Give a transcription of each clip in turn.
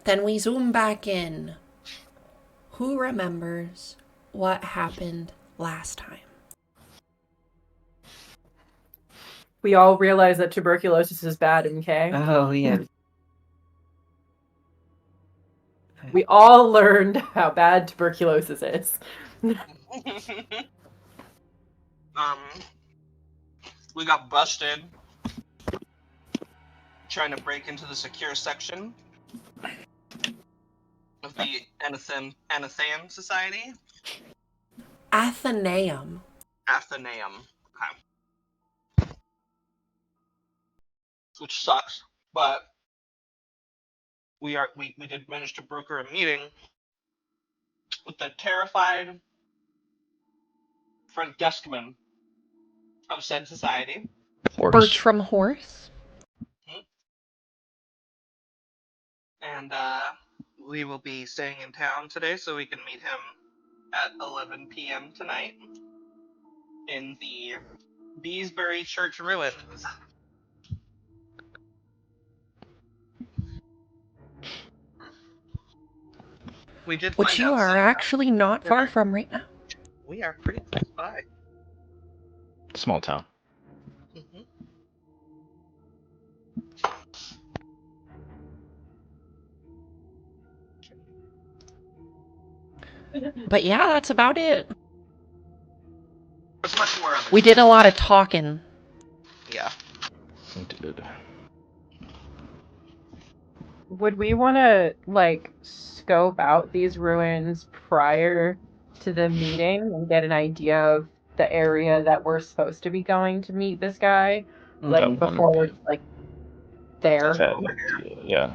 Then we zoom back in. Who remembers what happened last time? We all realize that tuberculosis is bad, MK. Oh, yeah. We all learned how bad tuberculosis is. We got busted trying to break into the secure section of the Anatham Society. Athenaeum. Athenaeum. Okay. Which sucks, but we did manage to broker a meeting with the terrified front deskman of said society. Bertram Horse. And we will be staying in town today so we can meet him at 11 p.m. tonight in the Beesbury Church ruins. We did Which find you out are some. actually not far from right now. We are pretty close by. Small town. Mm-hmm. But yeah, that's about it. There's much more of it. We did a lot of talking. Yeah. We did. Would we want to, like, scope out these ruins prior to the meeting and get an idea of the area that we're supposed to be going to meet this guy? Like, That before we're, wouldn't like, there? Bad idea. Yeah.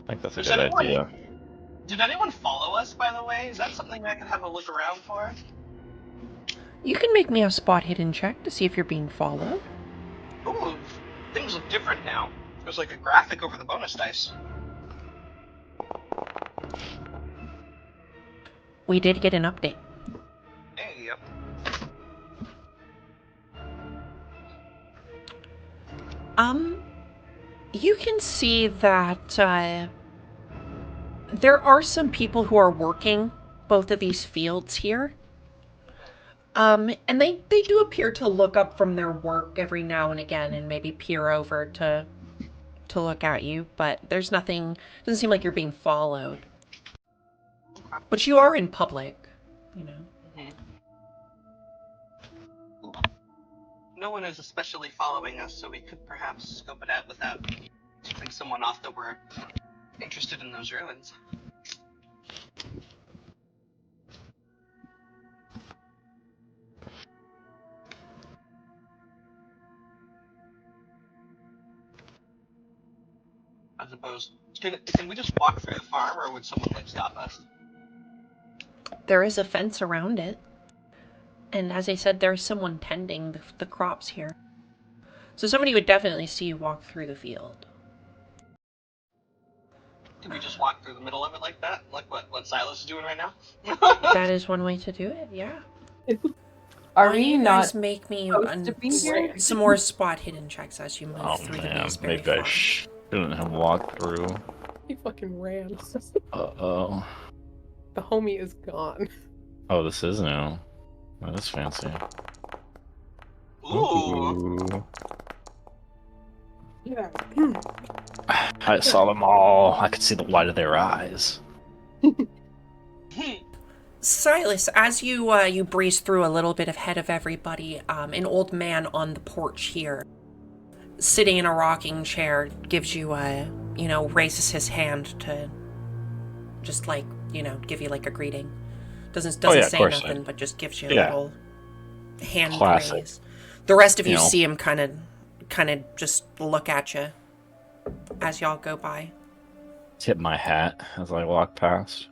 I think that's a Does good anyone- idea. Did anyone follow us, by the way? Is that something I could have a look around for? You can make me a spot hidden check to see if you're being followed. Ooh, things look different now. There's like a graphic over the bonus dice. We did get an update. Hey, yep. You can see that there are some people who are working both of these fields here. And they do appear to look up from their work every now and again and maybe peer over to look at you, but there's nothing, doesn't seem like you're being followed. But you are in public, you know. Mm-hmm. No one is especially following us, so we could perhaps scope it out without tipping someone off that we're interested in those ruins. I suppose. Can we just walk through the farm, or would someone like stop us? There is a fence around it. And as I said, there's someone tending the crops here. So somebody would definitely see you walk through the field. Can we just walk through the middle of it like that? Like what Silas is doing right now? That is one way to do it, yeah. Are Why we don't you not guys make me supposed to be here? some more spot hidden checks as you move Oh through the man, Beesbury maybe I farm. shouldn't have walked through. He fucking ran. Uh-oh. The homie is gone. Oh, this is new. That is fancy. Ooh. Yeah. I saw them all. I could see the white of their eyes. Silas, as you breeze through a little bit ahead of everybody, an old man on the porch here, sitting in a rocking chair, gives you raises his hand to just like, give you like a greeting. Doesn't Oh, yeah, of say course. nothing, but just gives you a Yeah. little hand Classic. raise. The rest of you You know. see him kind of just look at you as y'all go by. Tip my hat as I walk past.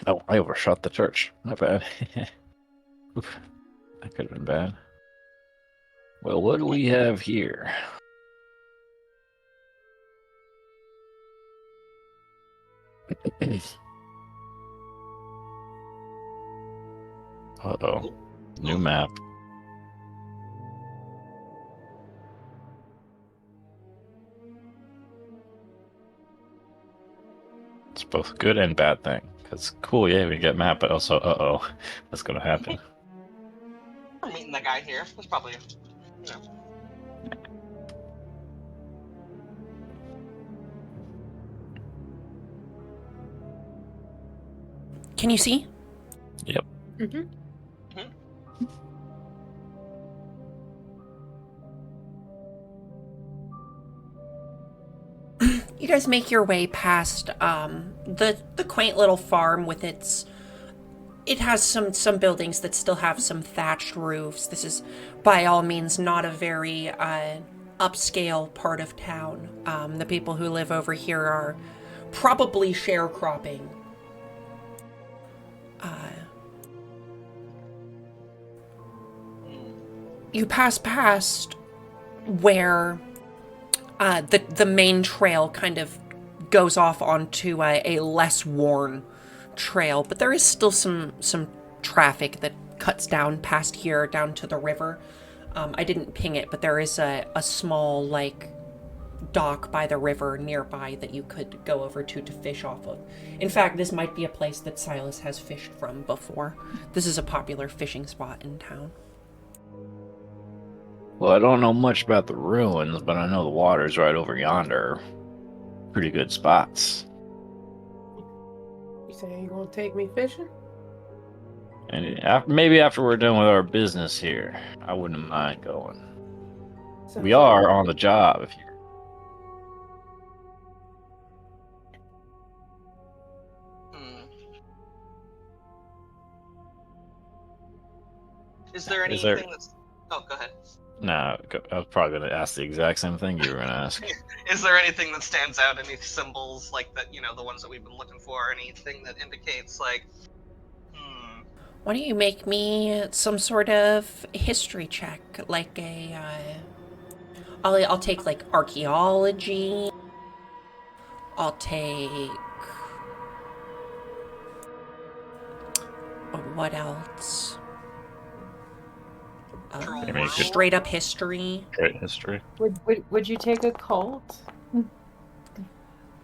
Oh, I overshot the church. Not bad. Oof, that could have been bad. Well, what do we have here? Uh-oh. New map. both a good and bad thing. Because cool, yeah, we get mad, but also, what's gonna happen? We're meeting the guy here. There's probably, you know. Can you see? Yep. Mm-hmm. You guys make your way past the quaint little farm with it has some buildings that still have some thatched roofs. This is by all means not a very upscale part of town. The people who live over here are probably sharecropping. You pass past where the main trail kind of goes off onto a less worn trail, but there is still some traffic that cuts down past here down to the river. I didn't ping it, but there is a small like dock by the river nearby that you could go over to fish off of. In fact, this might be a place that Silas has fished from before. This is a popular fishing spot in town. Well, I don't know much about the ruins, but I know the water's right over yonder. Pretty good spots. You saying you gonna take me fishing? And maybe after we're done with our business here, I wouldn't mind going. Sounds We like- are on the job. If you... Is there Is anything there- that's... Oh, go ahead. Nah, I was probably going to ask the exact same thing you were going to ask. Is there anything that stands out? Any symbols like that? You know, the ones that we've been looking for. Anything that indicates like, Why don't you make me some sort of history check, like a I'll take like archaeology. I'll take what else? Maybe Straight up history. Great history. Would you take a cult?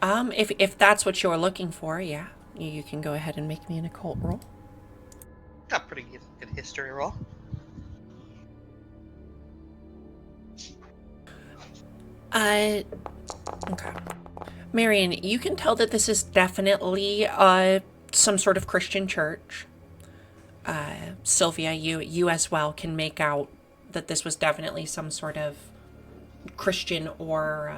If that's what you're looking for, yeah, you can go ahead and make me an occult roll. got pretty good history roll. Okay. Marion, you can tell that this is definitely some sort of Christian church. Sylvia, you as well can make out that this was definitely some sort of Christian or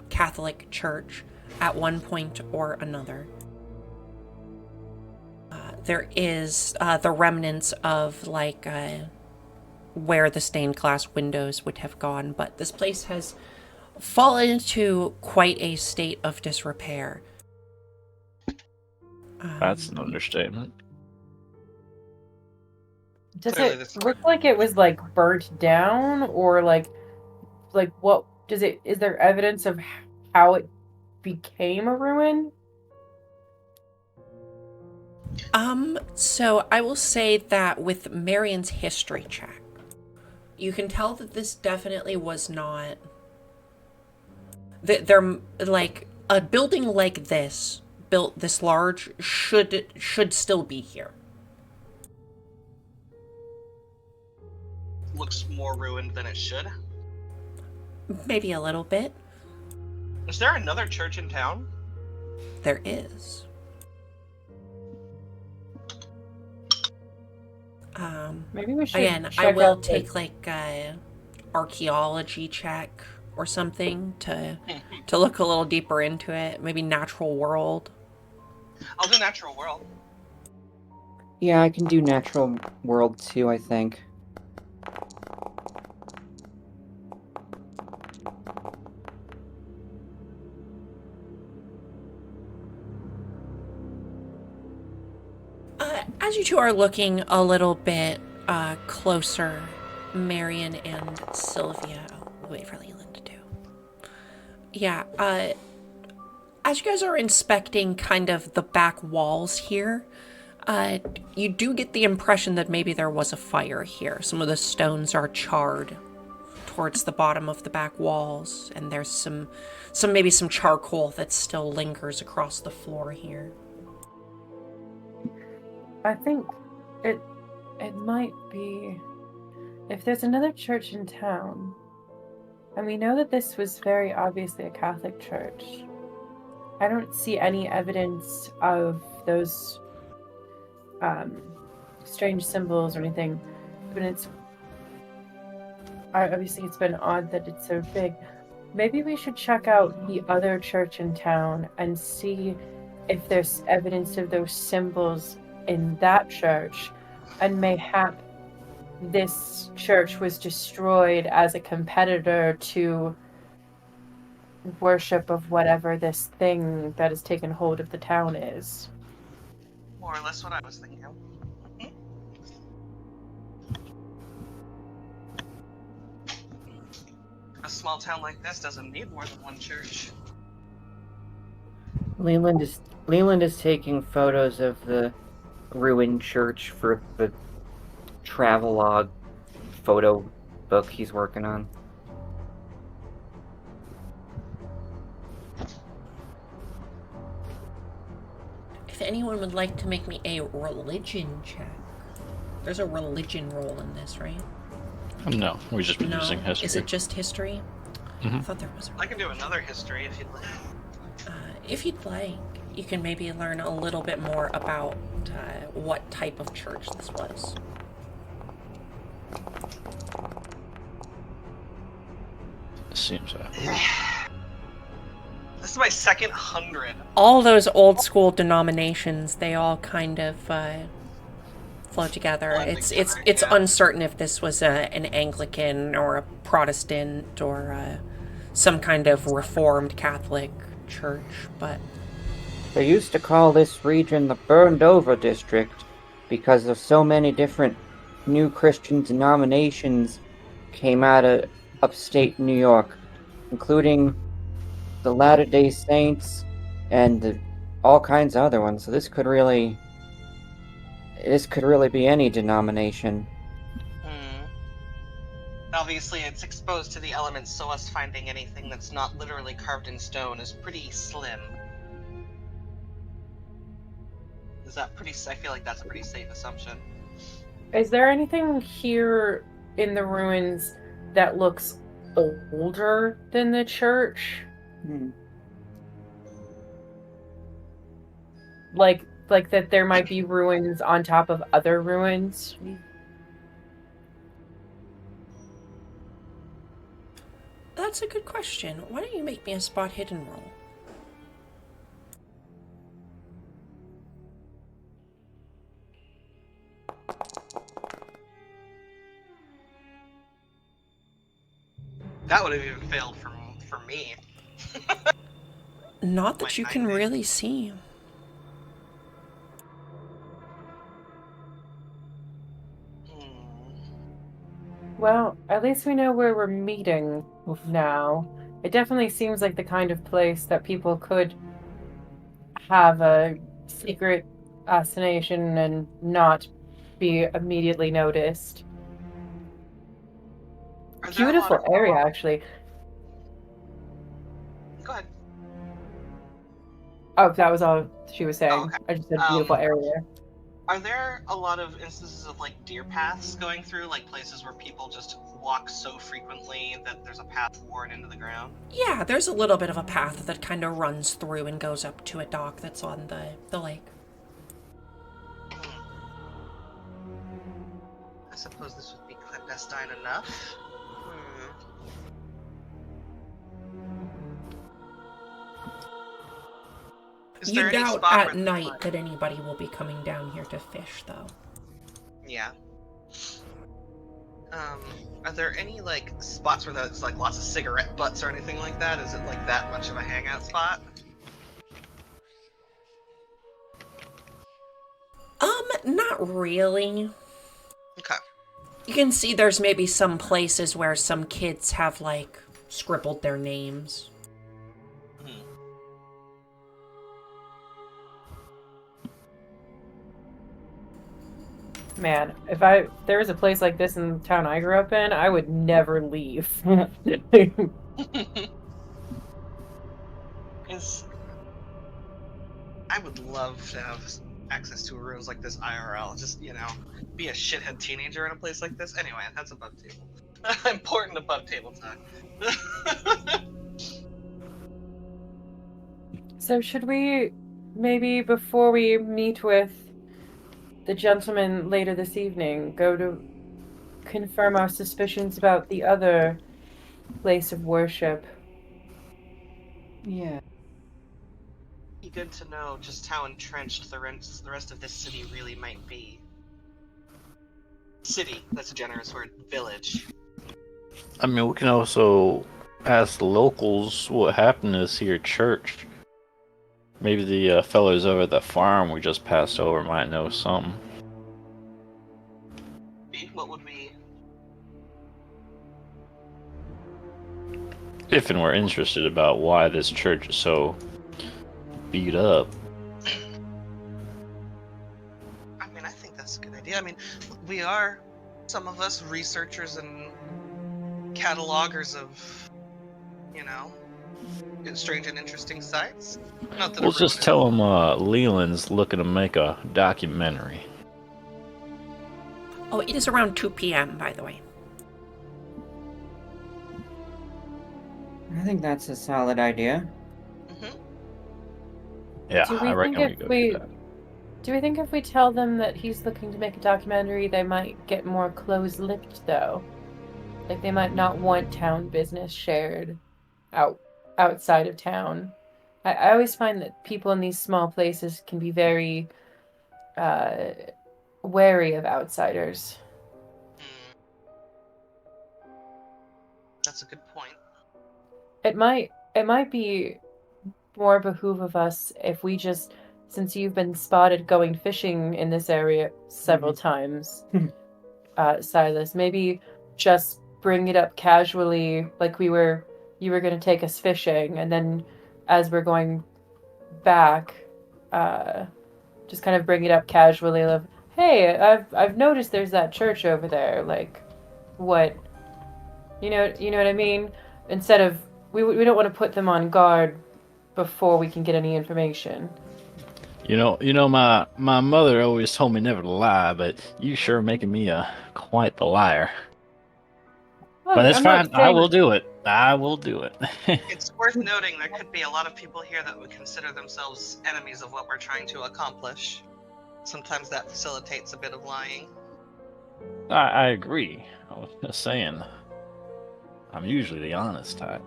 Catholic church at one point or another. There is the remnants of like where the stained glass windows would have gone, but this place has fallen into quite a state of disrepair. That's an understatement. Does Clearly it this- look like it was like burnt down, or like what does it? Is there evidence of how it became a ruin? So I will say that with Marion's history check, you can tell that this definitely was not. They're like a building like this, built this large, should still be here. Looks more ruined than it should. Maybe a little bit. Is there another church in town? There is. Maybe we should. Again, I check will out the- take like a archaeology check or something to look a little deeper into it. Maybe natural world. I'll do natural world. Yeah, I can do natural world too, I think. As you two are looking a little bit closer, Marion and Sylvia. I'll wait for Leland to do. Yeah, as you guys are inspecting kind of the back walls here, you do get the impression that maybe there was a fire here. Some of the stones are charred towards the bottom of the back walls, and there's some maybe some charcoal that still lingers across the floor here. I think it might be if there's another church in town, and we know that this was very obviously a Catholic church. I don't see any evidence of those strange symbols or anything, but obviously it's been odd that it's so big. Maybe we should check out the other church in town and see if there's evidence of those symbols in that church, and mayhap this church was destroyed as a competitor to worship of whatever this thing that has taken hold of the town is. More or less what I was thinking. A small town like this doesn't need more than one church. Leland is taking photos of the ruined church for the travelogue photo book he's working on. If anyone would like to make me a religion check. There's a religion roll in this, right? No, we've just been using history. Is it just history? Mm-hmm. I thought there was a... I can do another history if you'd like. If you'd like, you can maybe learn a little bit more about what type of church this was. Seems This is my second 100. All those old school denominations, they all kind of flow together. It's uncertain if this was an Anglican or a Protestant or some kind of Reformed Catholic church, but They used to call this region the Burned Over District because of so many different new Christian denominations came out of upstate New York, including the Latter-day Saints and all kinds of other ones. So this could really be any denomination. Obviously, it's exposed to the elements, so us finding anything that's not literally carved in stone is pretty slim. I feel like that's a pretty safe assumption. Is there anything here in the ruins that looks older than the church? Like that there might be ruins on top of other ruins? that's a good question. Why don't you make me a spot hidden roll? That would have even failed for me. Not that you can really see. Well, at least we know where we're meeting now. It definitely seems like the kind of place that people could have a secret assassination and not be immediately noticed. Beautiful area, actually. Go ahead. Oh, that was all she was saying. Oh, okay. I just said beautiful area. Are there a lot of instances of like deer paths going through, like places where people just walk so frequently that there's a path worn into the ground? Yeah, there's a little bit of a path that kind of runs through and goes up to a dock that's on the lake. I suppose this would be clandestine enough. You doubt at night that anybody will be coming down here to fish, though. Yeah. Are there any, like, spots where there's, like, lots of cigarette butts or anything like that? Is it, like, that much of a hangout spot? Not really. Okay. You can see there's maybe some places where some kids have, like, scribbled their names. Man, if there was a place like this in the town I grew up in, I would never leave. I would love to have access to rooms like this IRL. Just, be a shithead teenager in a place like this. Anyway, that's above table. Important above table talk. So should we, maybe before we meet with the gentleman later this evening, go to confirm our suspicions about the other place of worship? Yeah. Be good to know just how entrenched the rest of this city really might be. City, that's a generous word. Village. I mean, we can also ask the locals what happened to this here church. Maybe the fellows over at the farm we just passed over might know something. What would we... If and we're interested about why this church is so beat up. I mean, I think that's a good idea. I mean, we are, some of us, researchers and catalogers of, strange and interesting sites. Not that We'll just tell them Leland's looking to make a documentary. Oh, it is around 2 p.m., by the way. I think that's a solid idea. Mm-hmm. Yeah, Do we I reckon think we if go do that. Do we think if we tell them that he's looking to make a documentary, they might get more close-lipped, though? Like, they might not want town business shared outside of town. I always find that people in these small places can be very wary of outsiders. That's a good point. It might be more behoove of us if we just, since you've been spotted going fishing in this area several times, Silas, maybe just bring it up casually, like you were going to take us fishing, and then as we're going back, just kind of bring it up casually of, hey, I've noticed there's that church over there, like, what, you know what I mean? Instead of, we don't want to put them on guard before we can get any information. My mother always told me never to lie, but you sure making me quite the liar. Look, But it's I'm fine. not I saying will do it. I will do it. It's worth noting there could be a lot of people here that would consider themselves enemies of what we're trying to accomplish. Sometimes that facilitates a bit of lying. I agree. I was just saying, I'm usually the honest type.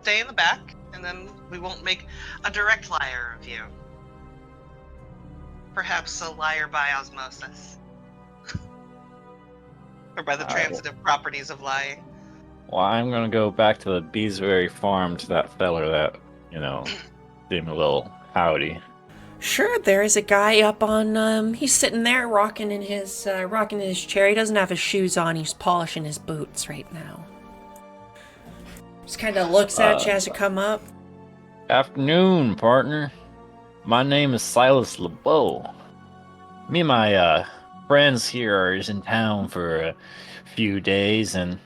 Stay in the back, and then we won't make a direct liar of you. Perhaps a liar by osmosis. Or by the transitive properties of lying. Well, I'm gonna go back to the Beesbury farm to that feller that, seemed a little howdy. Sure, there is a guy up on, he's sitting there rocking in his chair. He doesn't have his shoes on, he's polishing his boots right now. Just kind of looks at you as you come up. Afternoon, partner. My name is Silas LeBeau. Me and my friends here are in town for a few days, and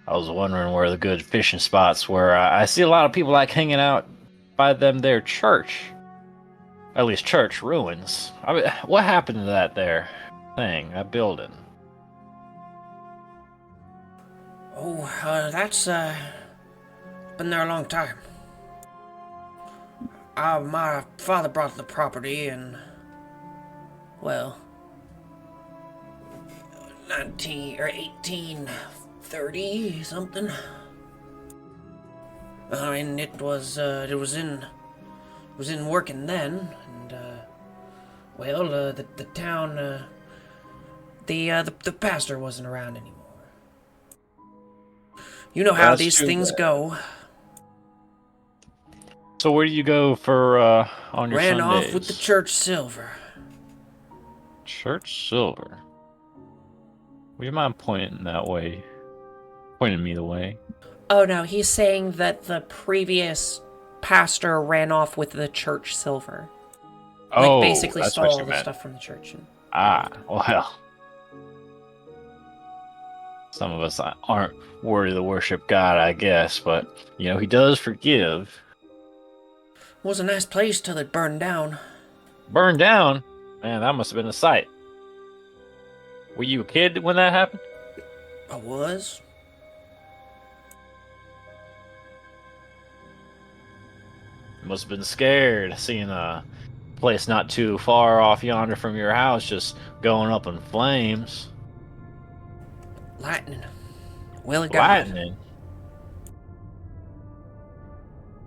I was wondering where the good fishing spots were. I see a lot of people like hanging out by their church. At least church ruins. I mean, what happened to that there thing, that building? Oh, that's, been there a long time. My father brought the property in, 1830 something. I mean, it was in working then, and the town, the pastor wasn't around anymore. You know how these things go. So where do you go for on your Ran Sundays? off with the church silver. Church silver. Would you mind pointing me the way? Oh no, he's saying that the previous pastor ran off with the church silver. Oh, Like basically that's stole what all you the meant. stuff from the church. Ah, well. Some of us aren't worthy to worship God, I guess, but, he does forgive. It was a nice place till it burned down. Burned down? Man, that must have been a sight. Were you a kid when that happened? I was. You must have been scared seeing a place not too far off yonder from your house just going up in flames. Lightning. Will of God. Lightning?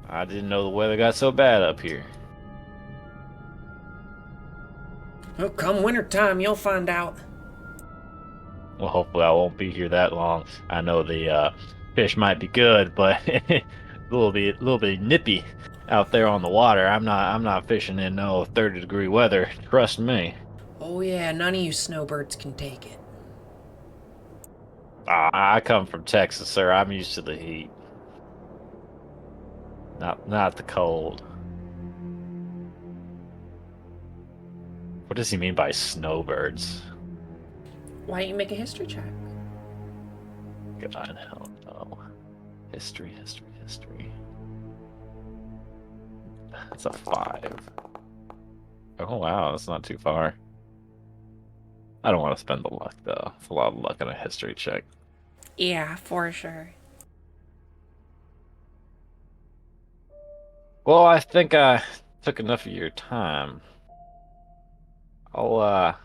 I didn't know the weather got so bad up here. Well, come winter time, you'll find out. Well, hopefully I won't be here that long. I know the fish might be good, but a little bit nippy out there on the water. I'm not fishing in no 30-degree weather. Trust me. Oh yeah, none of you snowbirds can take it. I come from Texas, sir. I'm used to the heat. Not the cold. What does he mean by snowbirds? Why don't you make a history check? God, hell no. History. That's a 5. Oh wow, that's not too far. I don't want to spend the luck though. It's a lot of luck on a history check. Yeah, for sure. Well, I think I took enough of your time. I'll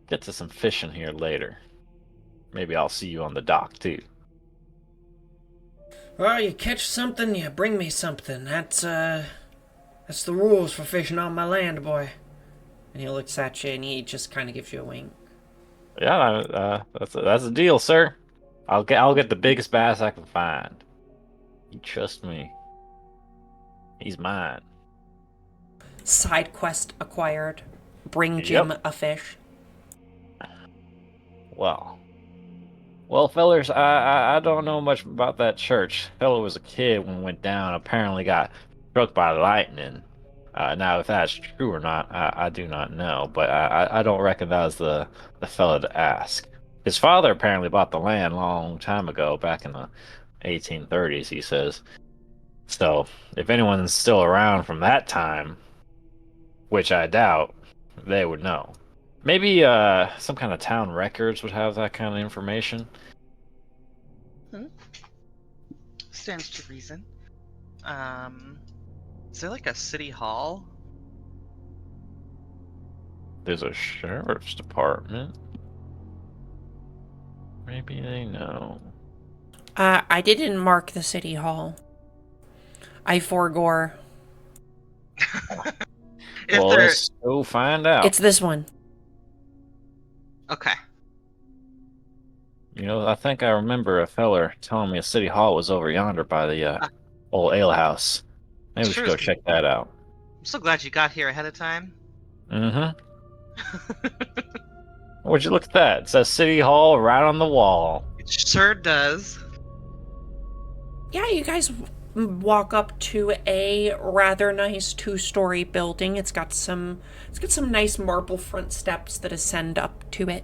get to some fishing here later. Maybe I'll see you on the dock too. Well, you catch something, you bring me something. That's the rules for fishing on my land, boy. And he looks at you and he just kind of gives you a wink. Yeah, that's a deal, sir. I'll get the biggest bass I can find. You trust me. He's mine. Side quest acquired. Bring Jim Yep. a fish. Well, fellers, I don't know much about that church. Fellow was a kid when it went down. Apparently got struck by lightning. Now, if that's true or not, I do not know. But I don't reckon that was the fellow to ask. His father apparently bought the land a long time ago, back in the 1830s. He says. So, if anyone's still around from that time, which I doubt, they would know. Maybe some kind of town records would have that kind of information. Stands to reason. Is there like a city hall? There's a sheriff's department. Maybe they know. I didn't mark the city hall. I forgore. If Well, there, let's go find out. It's this one. okay. I think I remember a feller telling me a city hall was over yonder by the old ale house. Maybe we should Sure go is- check that out. I'm so glad you got here ahead of time. Mm-hmm. Would you look at that? It says City Hall right on the wall. It sure does. Yeah, you guys walk up to a rather nice 2-story building. It's got some nice marble front steps that ascend up to it.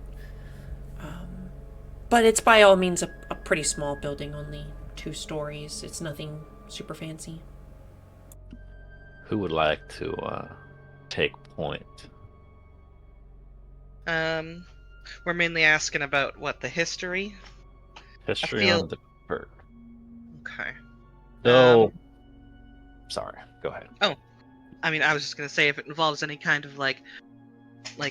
But it's by all means a pretty small building, only 2 stories. It's nothing super fancy. Who would like to take point? We're mainly asking about what the history. History feel- on the bird. Okay. So, sorry. Go ahead. I mean, I was just gonna say if it involves any kind of like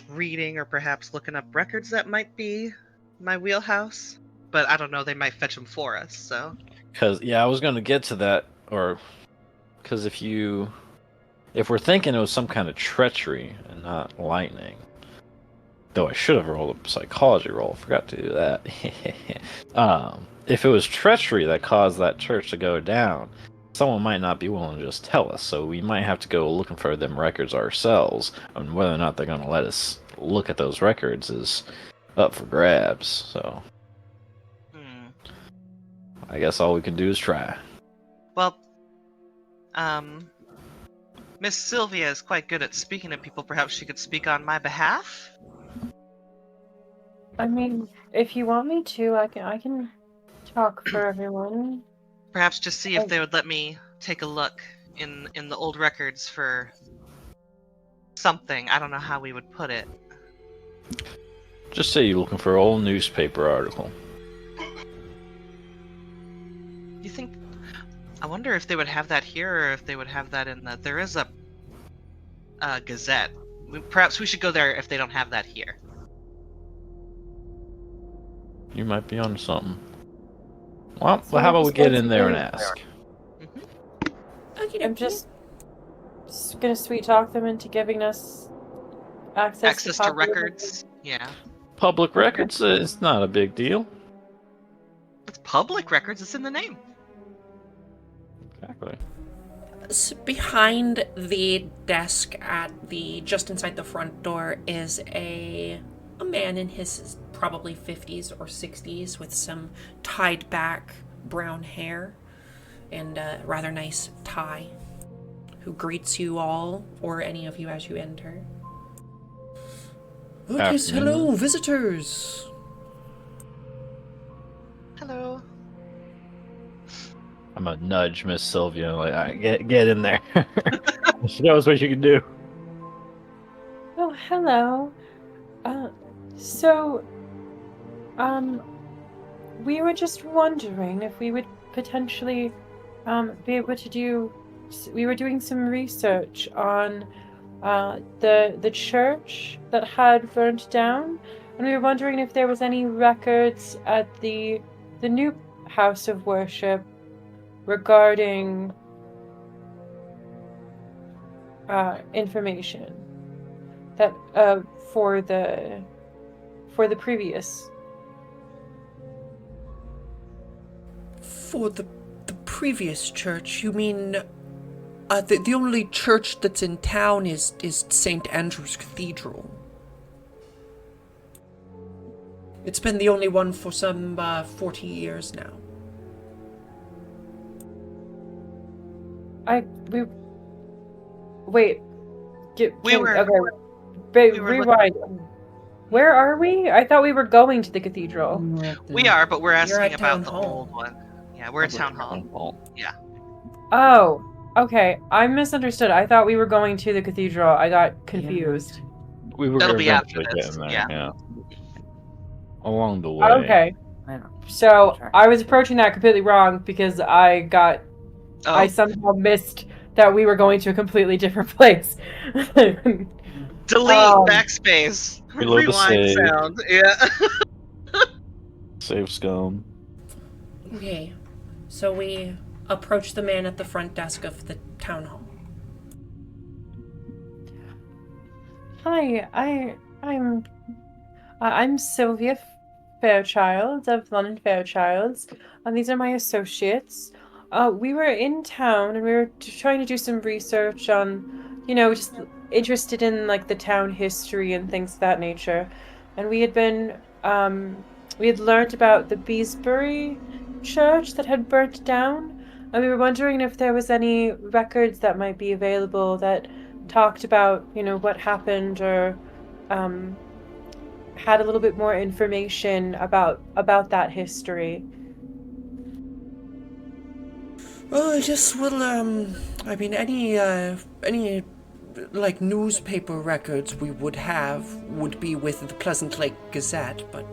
reading or perhaps looking up records, that might be my wheelhouse. But I don't know, they might fetch them for us. So. Because I was going to get to that, or because if we're thinking it was some kind of treachery and not lightning, though I should have rolled a psychology roll. Forgot to do that. If it was treachery that caused that church to go down, someone might not be willing to just tell us. So we might have to go looking for them records ourselves. And whether or not they're going to let us look at those records is up for grabs. So I guess all we can do is try. Well, Miss Sylvia is quite good at speaking to people. Perhaps she could speak on my behalf? I mean, if you want me to, I can talk for everyone. Perhaps just see if Oh. they would let me take a look in the old records for something. I don't know how we would put it. Just say you're looking for an old newspaper article. You think? I wonder if they would have that here, or if they would have that in the. There is a Gazette. Perhaps we should go there if they don't have that here. You might be onto something. Well, So how about we just get let's in there and wait. ask? Okay, I'm just gonna sweet talk them into giving us access Access to copies of records? Yeah. Public records is not a big deal. It's public records, it's in the name. Exactly. behind the desk just inside the front door is a man in his probably 50s or 60s with some tied back brown hair and a rather nice tie, who greets you all or any of you as you enter. Oh, yes, hello, visitors. Hello. I'm gonna nudge Miss Sylvia, like, all right, get in there. She knows what you can do. Oh, hello. So, we were just wondering if we would potentially, be able to do. We were doing some research on, the church that had burnt down, and we were wondering if there was any records at the new house of worship regarding, information that for the previous. For the previous church, you mean the only church that's in town is St. Andrew's Cathedral. It's been the only one for some 40 years now. Wait. We were- Rewind. Where are we? I thought we were going to the cathedral. We are, but we're asking at about town the hall. old one. Yeah, we're at town hall. Yeah. Oh, okay. I misunderstood. I thought we were going to the cathedral. I got confused. We were That'll be after eventually this, getting there, yeah. yeah. Along the way. Okay. So I was approaching that completely wrong because I Oh, somehow missed that we were going to a completely different place. delete, backspace, Reload the rewind save. sound. Yeah. Save scum. Okay, so we approach the man at the front desk of the town hall. Hi, I'm Sylvia Fairchild of London Fairchilds, and these are my associates. We were in town and we were trying to do some research on, just interested in like the town history and things of that nature. And we had learned about the Beesbury church that had burnt down, and we were wondering if there was any records that might be available that talked about, what happened or had a little bit more information about that history. Oh, yes, well, I mean, any, like, newspaper records we would have would be with the Pleasant Lake Gazette, but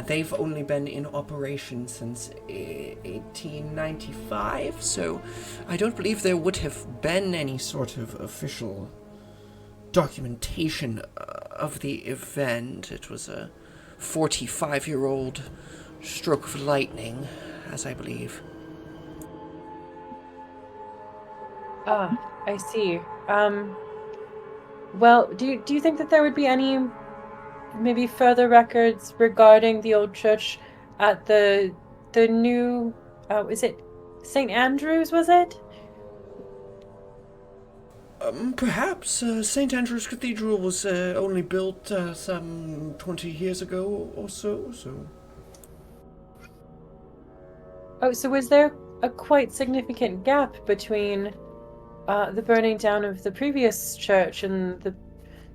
they've only been in operation since 1895, so I don't believe there would have been any sort of official documentation of the event. It was a 45-year-old stroke of lightning, as I believe. Ah, I see. Well, do you think that there would be any maybe further records regarding the old church at the new is it St. Andrews, was it? Perhaps St. Andrew's Cathedral was only built some 20 years ago or so. Oh, so was there a quite significant gap between The burning down of the previous church and the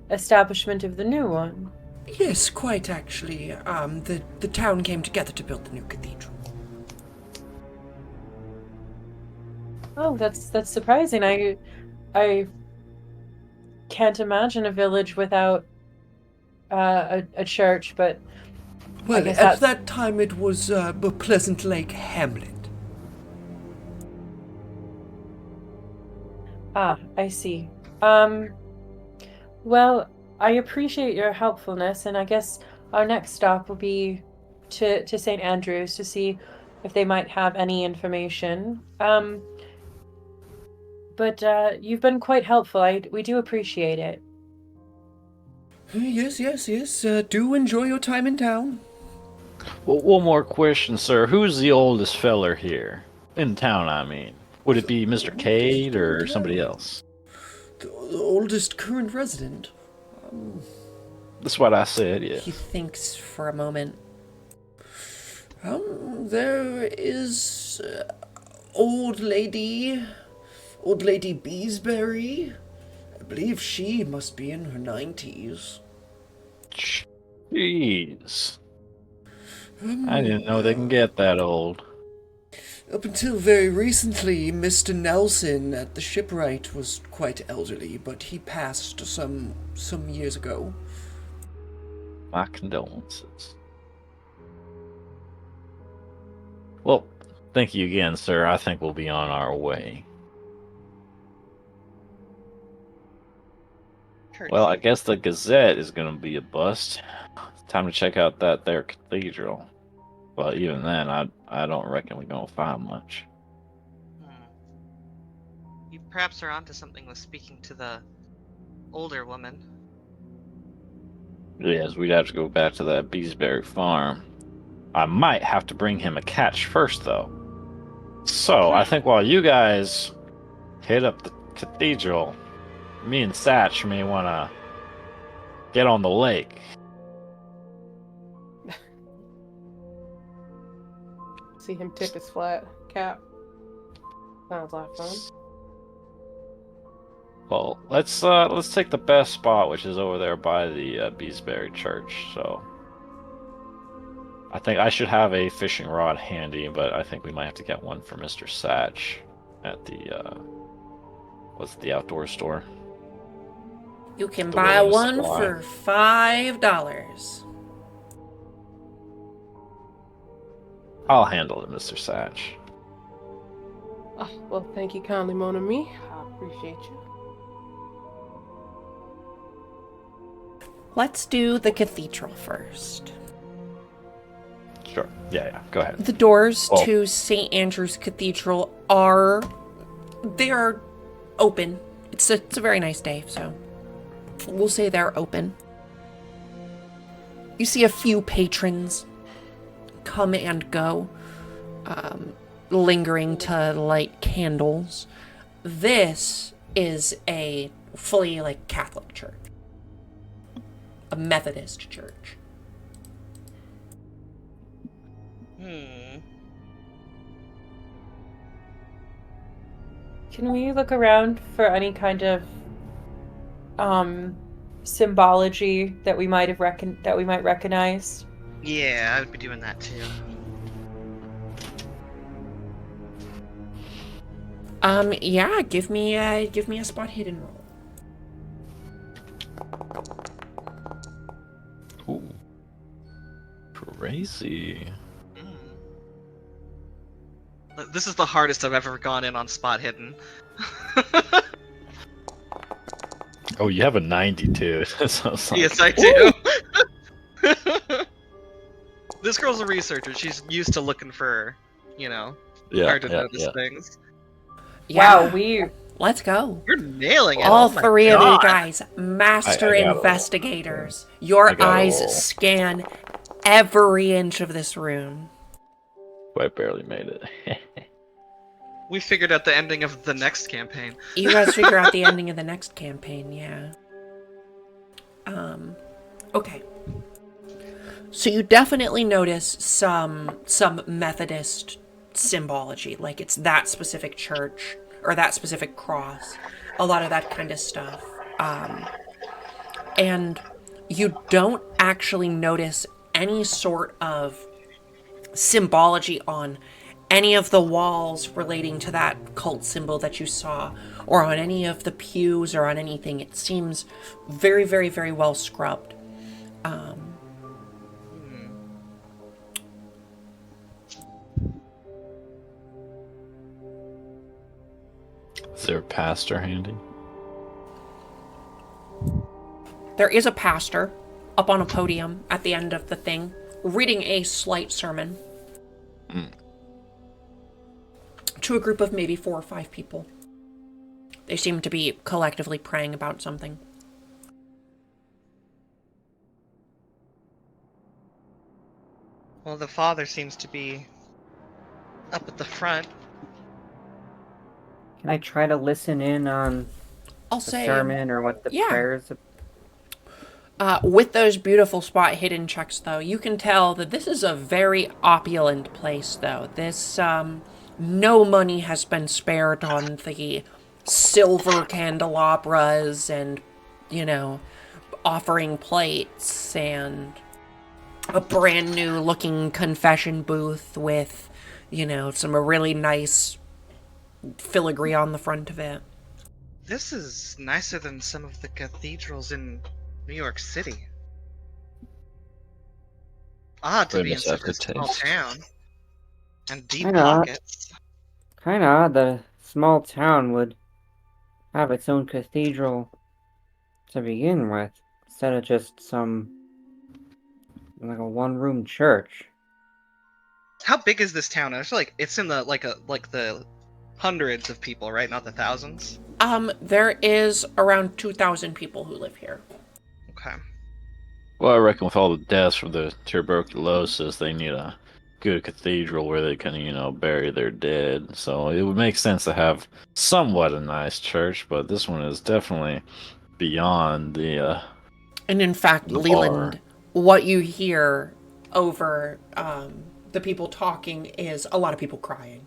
establishment of the new one. Yes, quite actually. The town came together to build the new cathedral. Oh, that's surprising. I can't imagine a village without a church, but I Well, guess at that's... that time it was a Pleasant Lake hamlet. Ah, I see. Well, I appreciate your helpfulness, and I guess our next stop will be to St. Andrews to see if they might have any information. But you've been quite helpful. We do appreciate it. Yes. Do enjoy your time in town. Well, one more question, sir. Who's the oldest feller here? In town, I mean. Would it be Mr. Cade or somebody else? The oldest current resident. That's what I said, yeah. He thinks for a moment. There is old lady Beesbury. I believe she must be in her 90s. Jeez. I didn't know they can get that old. Up until very recently, Mr. Nelson at the shipwright was quite elderly, but he passed some years ago. My condolences. Well, thank you again, sir. I think we'll be on our way. Well, I guess the Gazette is going to be a bust. Time to check out that there cathedral. But even then, I don't reckon we're going to find much. You perhaps are onto something with speaking to the older woman. Yes, we'd have to go back to that Beesbury farm. I might have to bring him a catch first, though. So, I think while you guys hit up the cathedral, me and Satch may want to get on the lake. See him tip his flat cap. Sounds like fun. Well, let's take the best spot, which is over there by the Beesbury Church. So, I think I should have a fishing rod handy, but I think we might have to get one for Mr. Satch at the what's the outdoor store? You can The buy Williams one Supply. for $5. I'll handle it, Mr. Satch. Oh, well, thank you kindly, mon ami. I appreciate you. Let's do the cathedral first. Sure. Yeah. Go ahead. The doors Oh. to St. Andrew's Cathedral are open. It's a very nice day, so we'll say they're open. You see a few patrons come and go, lingering to light candles. This is a fully Catholic church, a Methodist church. Can we look around for any kind of symbology that we might recognize? Yeah, I would be doing that too. Yeah, give me a spot hidden roll. Ooh. Crazy. This is the hardest I've ever gone in on spot hidden. Oh, you have a 92. Sounds like... Yes, I do. This girl's a researcher. She's used to looking for, hard to notice things. Yeah. Wow, Let's go. You're nailing it. All Oh my three of you God. guys, master I got investigators. Your eyes scan every inch of this room. I barely made it. We figured out the ending of the next campaign. You guys figure out the ending of the next campaign, yeah. Okay. So you definitely notice some Methodist symbology, like it's that specific church. or that specific cross, a lot of that kind of stuff. And you don't actually notice any sort of symbology on any of the walls relating to that cult symbol that you saw, or on any of the pews, or on anything. It seems very, very, very well scrubbed. Is there a pastor handy? There is a pastor up on a podium at the end of the thing, reading a slight sermon to a group of maybe 4 or 5 people. They seem to be collectively praying about something. Well, the father seems to be up at the front. Can I try to listen in on I'll the say, sermon or what the yeah. prayers? With those beautiful spot hidden checks, though, you can tell that this is a very opulent place, though. This, no money has been spared on the silver candelabras and, offering plates and a brand new looking confession booth with, some really nice filigree on the front of it. This is nicer than some of the cathedrals in New York City. Odd to be in such a small town. And deep pockets. Kinda odd that a small town would have its own cathedral to begin with, instead of just like a one-room church. How big is this town? I feel like it's in the the hundreds of people, right? Not the thousands. There is around 2,000 people who live here. Okay. Well, I reckon with all the deaths from the tuberculosis, they need a good cathedral where they can, bury their dead. So it would make sense to have somewhat a nice church, but this one is definitely beyond the. And in fact, the Leland, bar. what you hear over the people talking is a lot of people crying.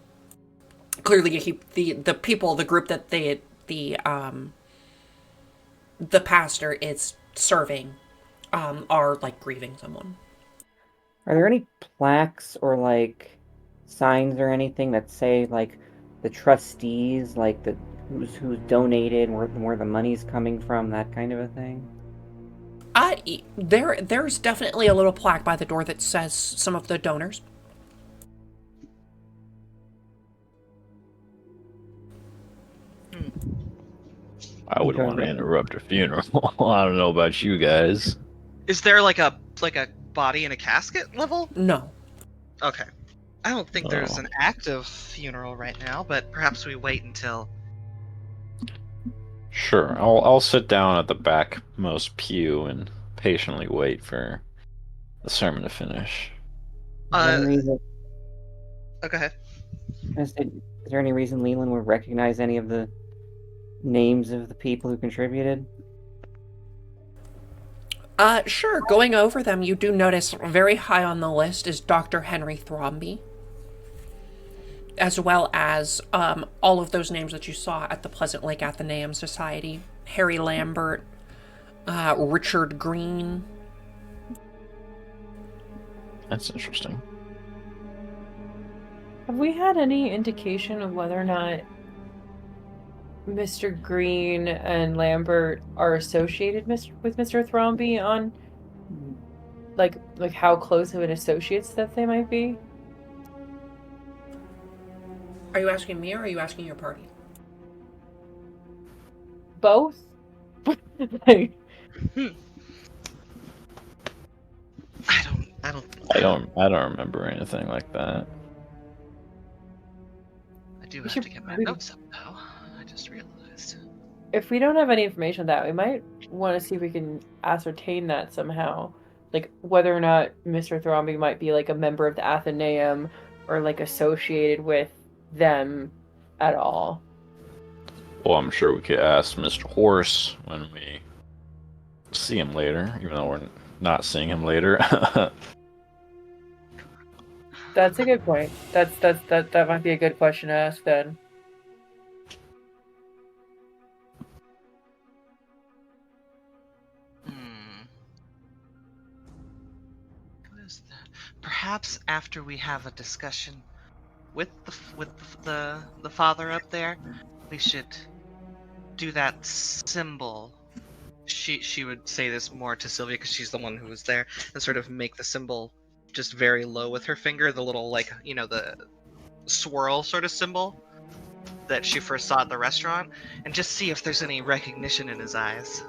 Clearly, the people, the group that the pastor is serving, are like grieving someone. Are there any plaques or like signs or anything that say like the trustees, like the who's donated, where the money's coming from, that kind of a thing? There's definitely a little plaque by the door that says some of the donors. I wouldn't want to interrupt a funeral. I don't know about you guys. Is there like a body in a casket level? No. Okay. I don't think there's an active funeral right now, but perhaps we wait until. Sure, I'll sit down at the backmost pew and patiently wait for the sermon to finish. Oh, go ahead. Is there any reason Leland would recognize any of the names of the people who contributed? Sure. Going over them, you do notice very high on the list is Dr. Henry Thromby, as well as all of those names that you saw at the Pleasant Lake Athenaeum Society. Harry Lambert, Richard Green. That's interesting. Have we had any indication of whether or not Mr. Green and Lambert are associated with Mr. Thromby on like how close of an associates that they might be? Are you asking me or are you asking your party? Both? I don't remember anything like that. I do have to get my notes up though. I just realized. If we don't have any information on that, we might want to see if we can ascertain that somehow. Like whether or not Mr. Thromby might be like a member of the Athenaeum or like associated with them at all. Well, I'm sure we could ask Mr. Horse when we see him later, even though we're not seeing him later. That's a good point. That might be a good question to ask then. is that? Perhaps after we have a discussion with the father up there, we should do that symbol. She would say this more to Sylvia because she's the one who was there, and sort of make the symbol just very low with her finger, the little the swirl sort of symbol that she first saw at the restaurant, and just see if there's any recognition in his eyes.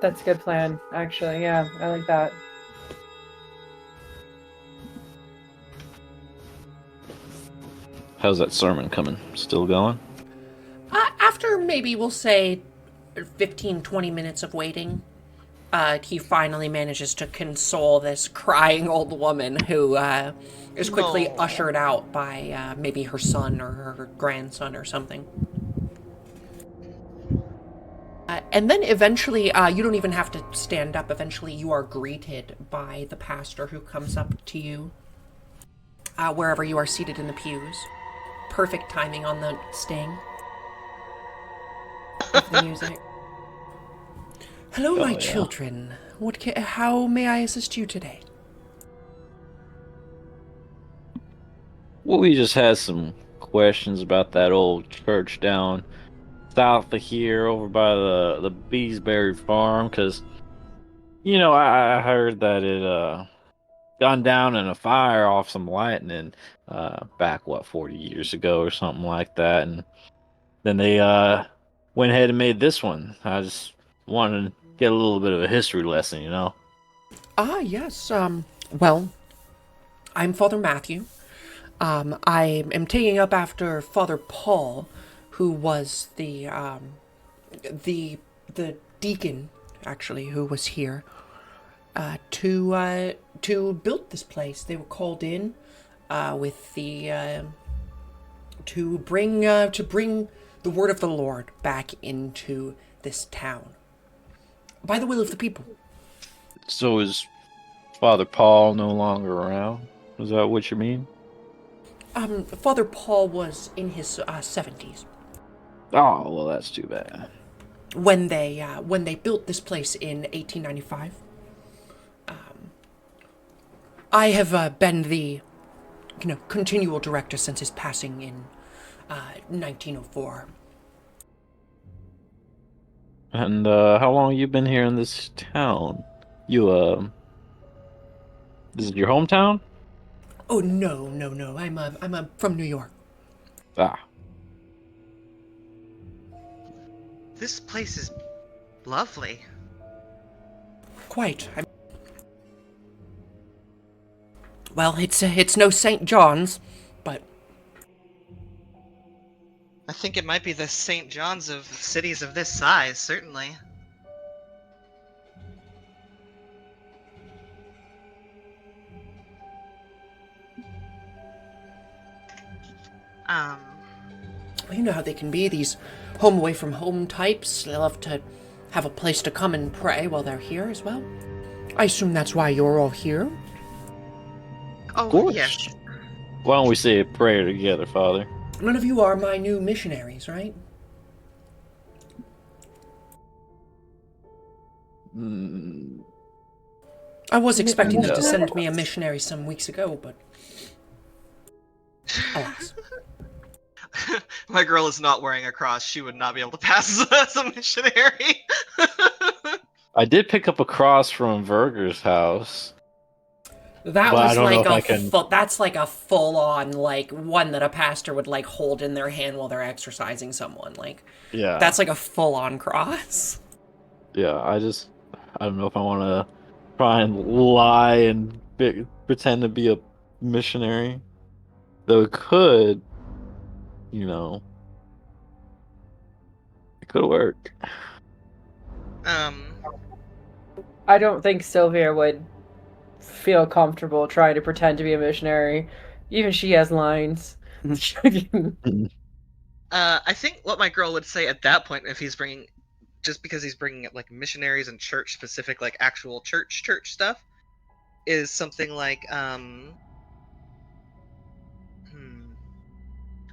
That's a good plan, actually. Yeah, I like that. How's that sermon coming? Still going? After maybe we'll say 15, 20 minutes of waiting, he finally manages to console this crying old woman who is quickly No. ushered out by maybe her son or her grandson or something. And then eventually, you don't even have to stand up. Eventually, you are greeted by the pastor who comes up to you wherever you are seated in the pews. Perfect timing on the sting of the music. Hello, my yeah. children. How may I assist you today? Well, we just had some questions about that old church down south of here, over by the Beesbury farm, because I heard that it gone down in a fire off some lightning back 40 years ago or something like that, and then they went ahead and made this one. I just wanted to get a little bit of a history lesson, Yes. Well, I'm Father Matthew. I am taking up after Father Paul, who was the deacon, actually, who was here to build this place. They were called in with the to bring the word of the Lord back into this town by the will of the people. So is Father Paul no longer around? Is that what you mean? Father Paul was in his 70s Oh, well, that's too bad. when they built this place in 1895. I have been the continual director since his passing in 1904. And how long you been here in this town? This is your hometown? Oh no, no, no! I'm from New York. Ah, This place is lovely. Quite. Well, it's no St. John's, but I think it might be the St. John's of cities of this size, certainly. Um, you know how they can be, these home away from home types. They love to have a place to come and pray while they're here as well. I assume that's why you're all here. oh, of course. yes. Why don't we say a prayer together, Father? None of you are my new missionaries, right? Mm, I was expecting them no. to send me a missionary some weeks ago, but alas. My girl is not wearing a cross. She would not be able to pass as a missionary. I did pick up a cross from Verger's house. That But I was don't know like if I can- that's like a full-on one that a pastor would hold in their hand while they're exercising someone. Yeah. That's like a full-on cross. Yeah, I don't know if I want to try and lie and pretend to be a missionary. Though it could, it could work. I don't think Sylvia would feel comfortable trying to pretend to be a missionary. Even she has lines. I think what my girl would say at that point, if he's bringing, just because he's bringing like missionaries and church specific, like actual church stuff, is something like,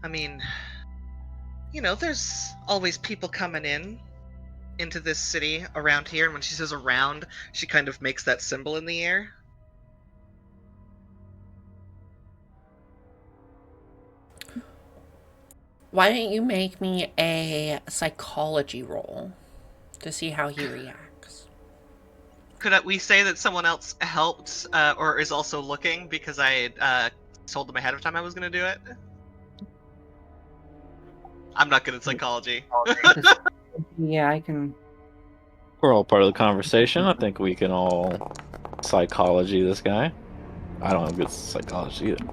I mean, there's always people coming into this city around here, and when she says around, she kind of makes that symbol in the air, Why don't you make me a psychology roll to see how he reacts? Could we say that someone else helped or is also looking because I told them ahead of time I was going to do it? I'm not good at psychology. Yeah, I can. We're all part of the conversation. I think we can all psychology this guy. I don't have good psychology either.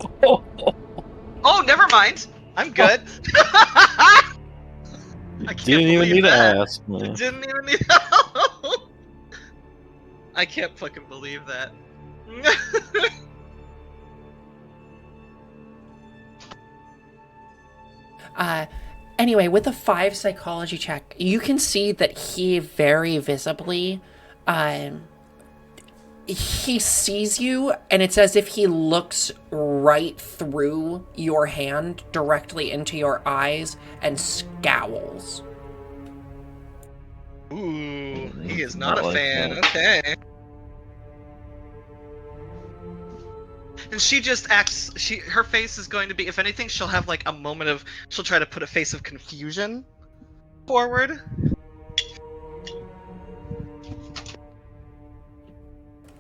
Oh, never mind. I'm good. I can't Didn't even believe need to that. ask, man. Didn't even need. I can't fucking believe that. Anyway, with a 5 psychology check, you can see that he very visibly, he sees you, and it's as if he looks right through your hand directly into your eyes and scowls. Ooh, he is Not not a like fan. that. Okay. And she just acts. Her face is going to be. If anything, she'll have like a moment of. She'll try to put a face of confusion forward.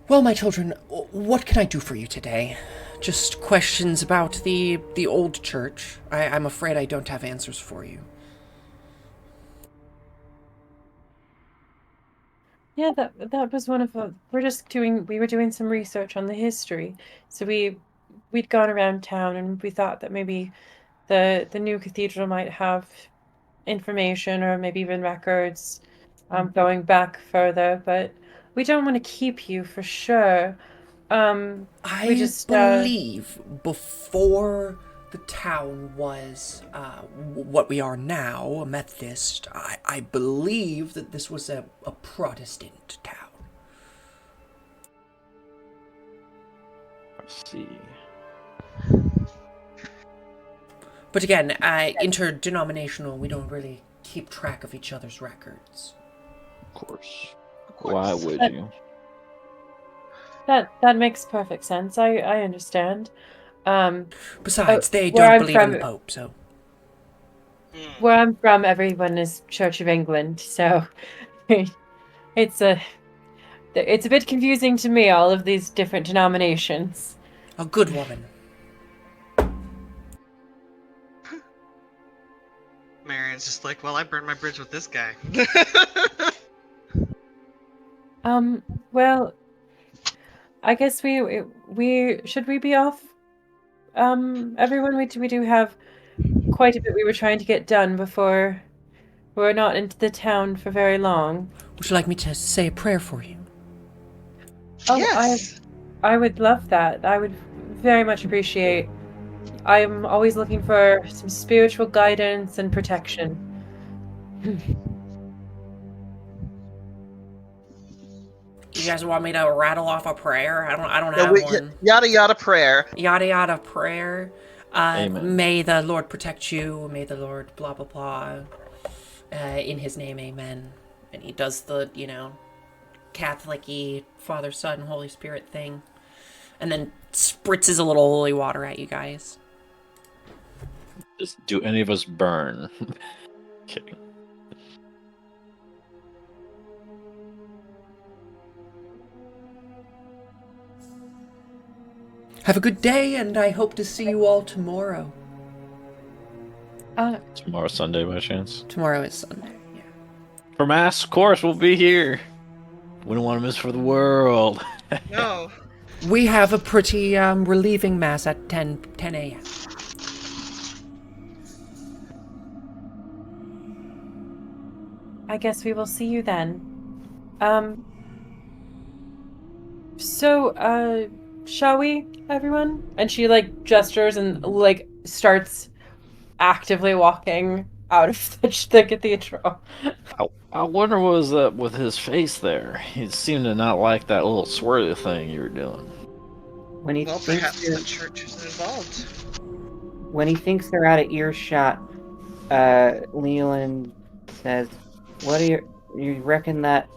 Well, my children, what can I do for you today? Just questions about the old church. I'm afraid I don't have answers for you. Yeah, that was one of we were doing some research on the history. So we'd gone around town and we thought that maybe the new cathedral might have information or maybe even records going back further, but we don't want to keep you for sure. We I just believe before the town was what we are now, a Methodist, I believe that this was a Protestant town. Let's see. But again, interdenominational, we don't really keep track of each other's records. Of course. Of course. Why would you? that makes perfect sense. I understand. Besides, they where don't I'm believe in from- the Pope, so. Where I'm from, everyone is Church of England, so it's a bit confusing to me, all of these different denominations. A good woman. Marion's just like, well, I burned my bridge with this guy. Well, I guess we should we be off? Everyone, we do have quite a bit we were trying to get done before we're not into the town for very long. Would you like me to say a prayer for you? Oh, Yes. I would love that. I would very much appreciate. I'm always looking for some spiritual guidance and protection. You guys want me to rattle off a prayer? I don't have one. Yada yada prayer. Yada yada prayer. Amen. May the Lord protect you. May the Lord blah blah blah. In His name, amen. And he does the, Catholic-y Father, Son, Holy Spirit thing. And then spritzes a little holy water at you guys. Do any of us burn? Kidding. Have a good day, and I hope to see you all tomorrow. Tomorrow Sunday by chance? Tomorrow is Sunday, yeah. For Mass, of course, we'll be here. Wouldn't want to miss for the world. No. We have a pretty relieving mass at 10 a.m. I guess we will see you then. So, shall we, everyone? And she, gestures and, starts actively walking out of the cathedral. I wonder what was up with his face there. He seemed to not like that little swirly thing you were doing. When he Well, thinks perhaps they're, the church is involved. when he thinks they're out of earshot, Leland says, "What do you reckon that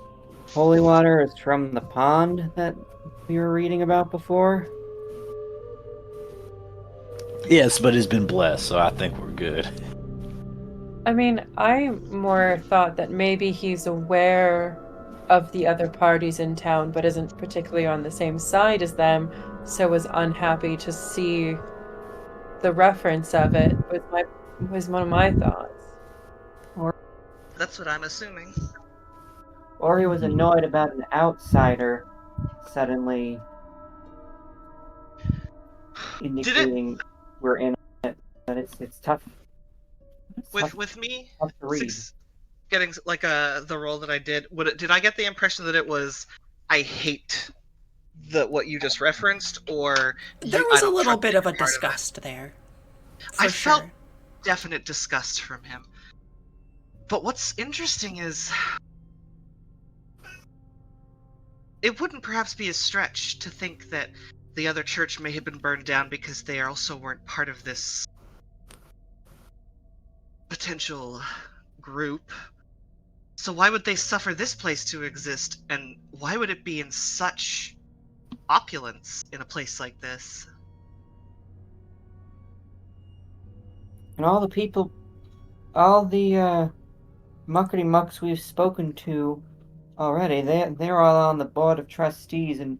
holy water is from the pond that we were reading about before?" Yes, but he's been blessed, so I think we're good. I mean, I more thought that maybe he's aware of the other parties in town, but isn't particularly on the same side as them, so was unhappy to see the reference of it. Was one of my thoughts. Or, That's what I'm assuming. or he was annoyed about an outsider suddenly Did it indicating we're in it. But it's tough. It's tough, with me tough to read. getting like the role that I did? Did I get the impression that it was I hate what you just referenced, or There I was a don't little trust bit that of a you're part of it? disgust there, I for felt sure. definite disgust from him. But what's interesting is it wouldn't perhaps be a stretch to think that the other church may have been burned down because they also weren't part of this potential group. So why would they suffer this place to exist, and why would it be in such opulence in a place like this? And all the people, all the muckety mucks we've spoken to already, they're all on the board of trustees and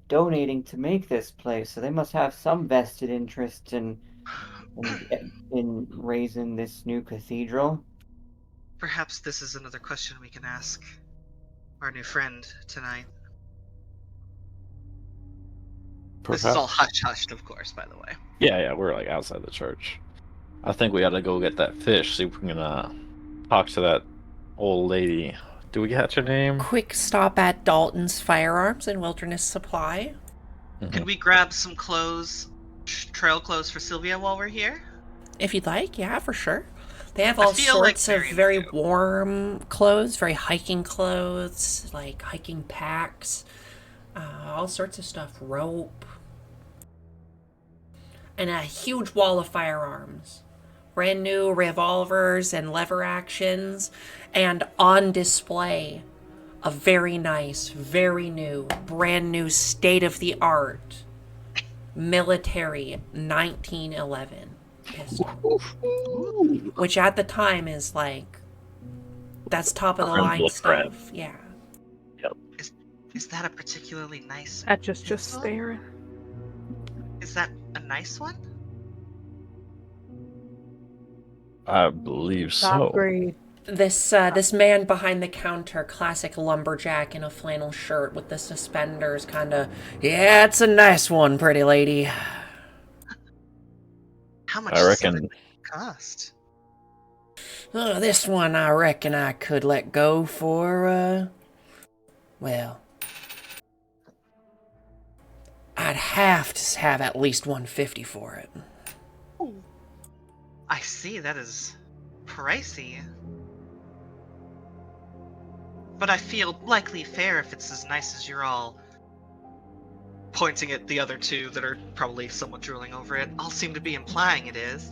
donating to make this place, so they must have some vested interest in raising this new cathedral. Perhaps this is another question we can ask our new friend tonight. This is all Perhaps. hush-hushed, of course, by the way. Yeah, we're like outside the church. I think we gotta go get that fish, see if we can talk to that old lady. Do we catch her name? Quick stop at Dalton's Firearms and Wilderness Supply. Can we grab some clothes, trail clothes for Sylvia while we're here? If you'd like, yeah, for sure. They have I all feel like sorts of Marion very too. warm clothes, very hiking clothes, like hiking packs, all sorts of stuff, rope, and a huge wall of firearms. Brand new revolvers and lever actions, and on display, a very nice, very new, brand new, state of the art military 1911 pistol, which at the time is like that's top of the Friends line look friend. stuff. Yeah. Is that a particularly nice I just pistol? staring. Is that a nice one? I believe Top so. grade. This man behind the counter, classic lumberjack in a flannel shirt with the suspenders, kind of. Yeah, it's a nice one, pretty lady. How much I does reckon it cost? This one I reckon I could let go for. Well, I'd have to have at least 150 for it. I see, that is pricey. But I feel likely fair if it's as nice as you're all pointing at the other two that are probably somewhat drooling over it. All seem to be implying it is.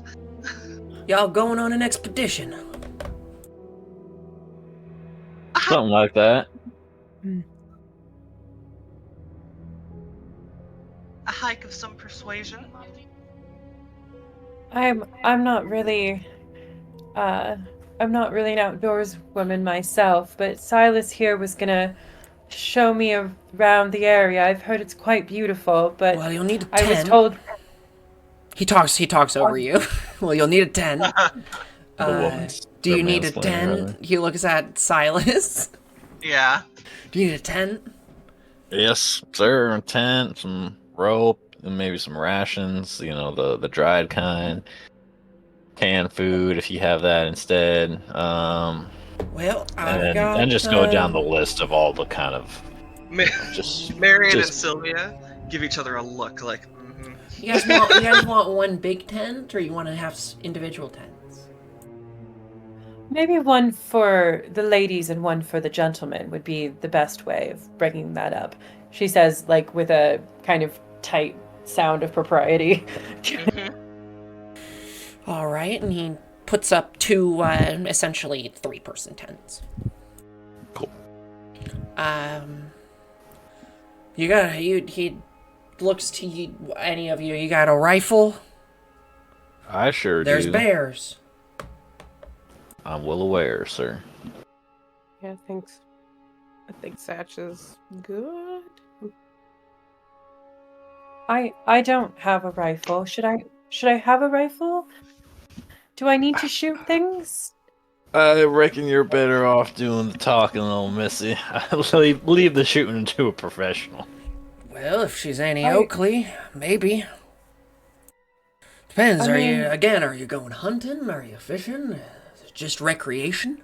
Y'all going on an expedition? something like that. A hike of some persuasion? I'm not really I'm not really an outdoors woman myself, but Silas here was gonna show me around the area. I've heard it's quite beautiful, but Well, you'll need a I was tent. told He talks over you. Well, you'll need a tent. The woman's Do you need a mansplaining, tent? rather. He looks at Silas. Yeah. Do you need a tent? Yes, sir. A tent, some rope, and maybe some rations. You know, the dried kind. Canned food if you have that instead. Well, I've got. And just go down the list of all the kind of just Marion and just Sylvia give each other a look like, You guys want one big tent, or you want to have individual tents? maybe one for the ladies and one for the gentlemen would be the best way of bringing that up. She says, like with a kind of tight sound of propriety. All right, and he puts up two, essentially 3-person tents. Cool. He looks to you, any of you. You got a rifle? I sure There's do. bears. I'm well aware, sir. Yeah, I think Satch is good. I don't have a rifle. Should I have a rifle? Do I need to shoot things? I reckon you're better off doing the talking, little missy. leave the shooting to a professional. Well, if she's Annie I Oakley, maybe. Depends. I Are you mean, are you going hunting? Are you fishing? Is it just recreation?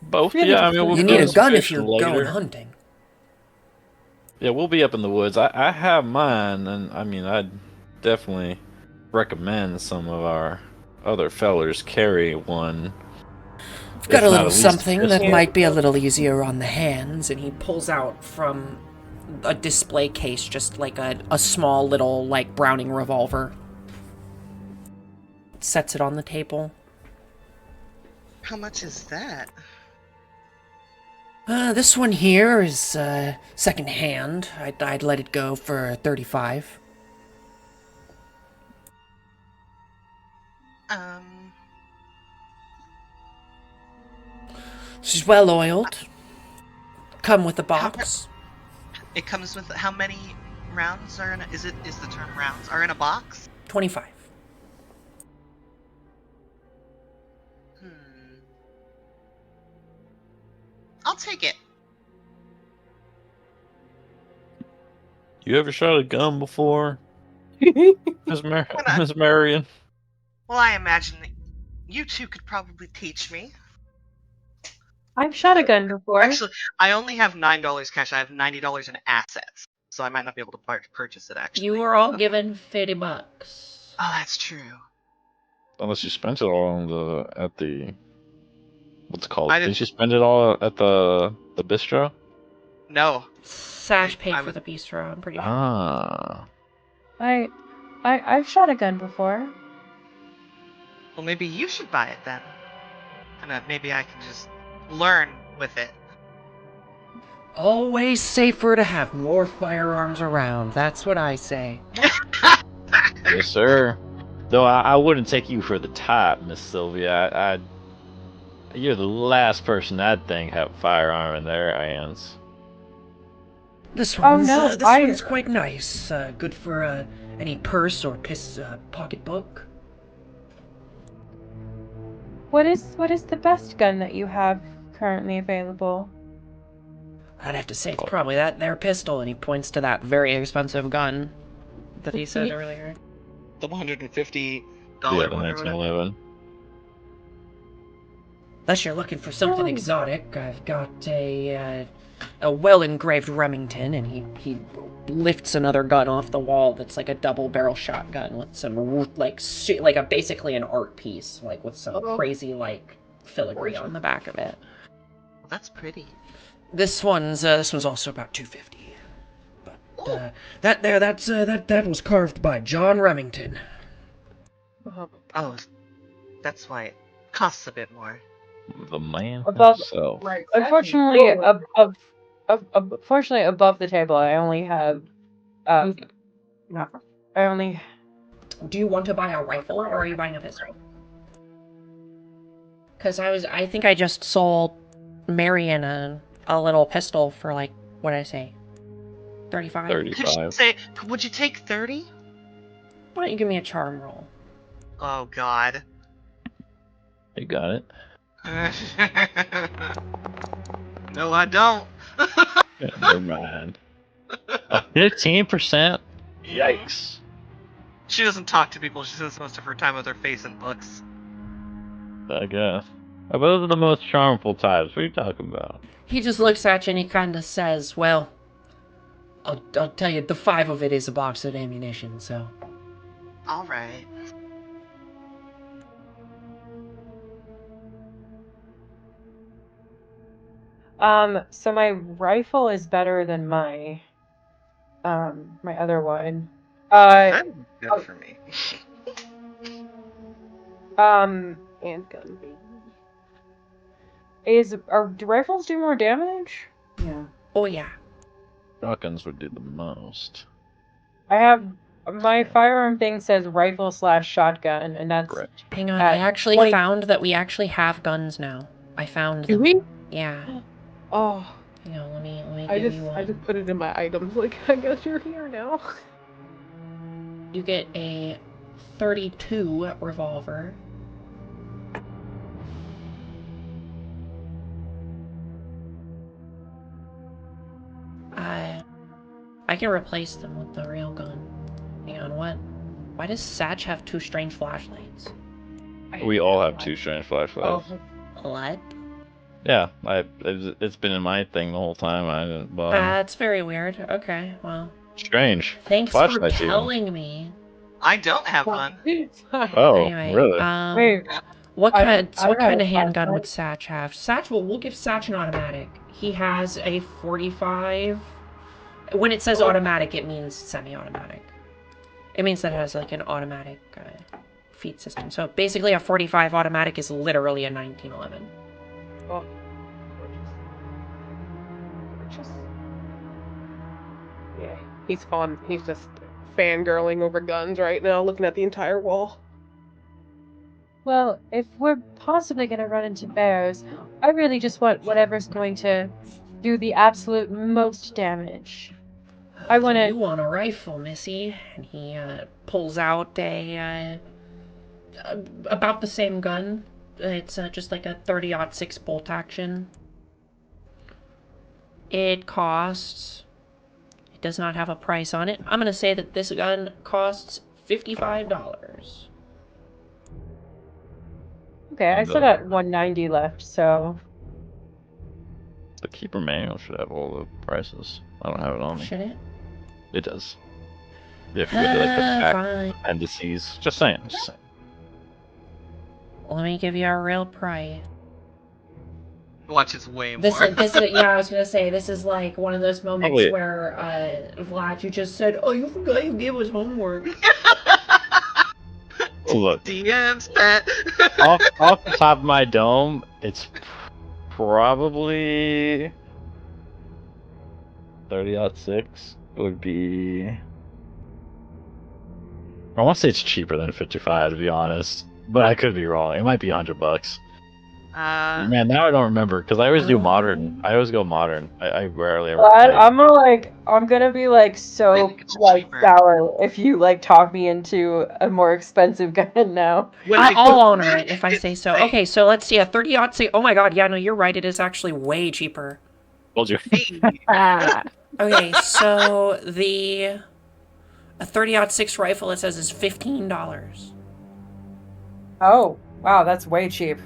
Both, really yeah. I just mean, we'll You be need a doing some gun if fishing you're going later. hunting. Yeah, we'll be up in the woods. I have mine, and I mean, I'd definitely recommend some of our other fellers carry one, I've got if a not little at least a something that pistol. might be a little easier on the hands, and he pulls out from a display case just like a small little, like, Browning revolver. Sets it on the table. How much is that? This one here is second hand. I'd let it go for 35. Um, She's well oiled. Come with a how box. it comes with how many rounds are in? Is the term rounds are in a box? 25. Hmm. I'll take it. You ever shot a gun before, Why not? Miss Marion? Well, I imagine that you two could probably teach me. I've shot a gun before. Actually, I only have $9 cash. I have $90 in assets, so I might not be able to purchase it. Actually, You were all given $50. oh, that's true. Unless you spent it all on at the what's it called? I didn't. Didn't you spend it all at the bistro? No, Sash paid I for was. the bistro, I'm pretty sure. Ah, I've shot a gun before. Well, maybe you should buy it then, and maybe I can just learn with it. Always safer to have more firearms around. That's what I say. yes, sir. Though I wouldn't take you for the type, Miss Sylvia. You're the last person I'd think have a firearm in their hands. This Oh one's no, this one's quite nice. Good for any purse or pocketbook. what is the best gun that you have currently available? I'd have to say it's probably that there pistol, and he points to that very expensive gun that he said earlier. The $150 Yeah, the one or whatever. 1911. Unless you're looking for something Oh. exotic, I've got a well engraved Remington, and he lifts another gun off the wall that's like a double barrel shotgun with some like a basically an art piece, like with some crazy like filigree on the back of it. Well, that's pretty. This one's also about 250. But that was carved by John Remington. Oh, that's why it costs a bit more. The man Above, himself. unfortunately, unfortunately, above the table, I only have, I only. Do you want to buy a rifle or are you buying a pistol? Because I think I just sold Marion a little pistol for like, what did I say? 35? 35. Would you take 30? Why don't you give me a charm roll? Oh, God. You got it. No, I don't. Never mind. 15%? Yikes. She doesn't talk to people. She spends most of her time with her face in books. I guess. Those are the most charmful types. What are you talking about? He just looks at you and he kind of says, well, I'll tell you, the 5 of it is a box of ammunition, so. All right. So my rifle is better than my other one. That's good for me. Handgun. Do rifles do more damage? Yeah. Oh, yeah. Shotguns would do the most. I have My firearm thing says rifle/shotgun, and that's Correct. Hang on, at I actually 20 found that we actually have guns now. I found Do them. we? Yeah. Oh, Hang on, let me I give just you I one. just put it in my items. Like, I guess you're here now. You get a 32 revolver. I can replace them with the real gun. Hang on, what? Why does Satch have two strange flashlights? We all have two strange flashlights. Oh, What? Yeah, it's been in my thing the whole time. I didn't bother. That's very weird. Okay, well. Strange. Thanks Flashlights for even. telling me. I don't have one. Oh, Anyway, really? Wait, what I kind have of a handgun would flashlight. Satch have? Satch, well, we'll give Satch an automatic. He has a 45. When it says automatic, it means semi-automatic. It means that it has like an automatic feed system. So basically, a 45 automatic is literally a 1911. Oh, gorgeous. Yeah, he's fun. He's just fangirling over guns right now, looking at the entire wall. Well, if we're possibly going to run into bears, I really just want whatever's going to do the absolute most damage. I want You to. want a rifle, Missy? And he pulls out about the same gun. It's just like a 30-06 bolt action. It costs. It does not have a price on it. I'm gonna say that this gun costs $55. Okay, I still got 190 left, so. The keeper manual should have all the prices. I don't have it on me. Should it? It does. If you go to like the back Fine. appendices. Just saying. Just saying. Let me give you a real price. Watch, it's way more. This is yeah. I was gonna say this is like one of those moments Probably- where Vlad, you just said, "Oh, you forgot you gave us homework." Oh, look. DM's pet. off the top of my dome, it's probably 30-06 would be. I want to say it's cheaper than 55 to be honest, but I could be wrong. It might be $100. Man, now I don't remember because I always do modern. I always go modern. I rarely ever. I'm gonna be like so think it's like cheaper. sour if you like talk me into a more expensive gun now. I'll honor it if I say so. Hey. Okay, so let's see a 30-06. Oh my God, yeah, no, you're right. It is actually way cheaper. Told you. Hey. Okay, so a 30-06 rifle it says is $15. Oh, wow, that's way cheap.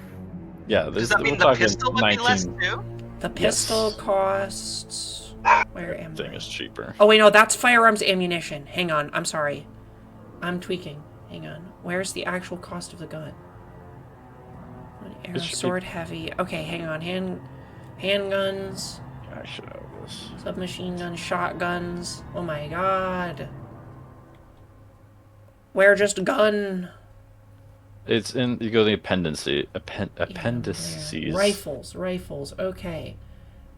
Yeah, Does this that mean we're the talking pistol would be less 19. too? The pistol Yes. costs. Where am Thing I? is cheaper. Oh wait, no, that's firearms ammunition. Hang on, I'm sorry. I'm tweaking. Hang on. Where's the actual cost of the gun? Arrow, It should be- sword, heavy. Okay, hang on. Handguns, I should have this. submachine guns, shotguns. Oh my God. Where just gun? It's in. You go to the appendices. Rifles. Okay.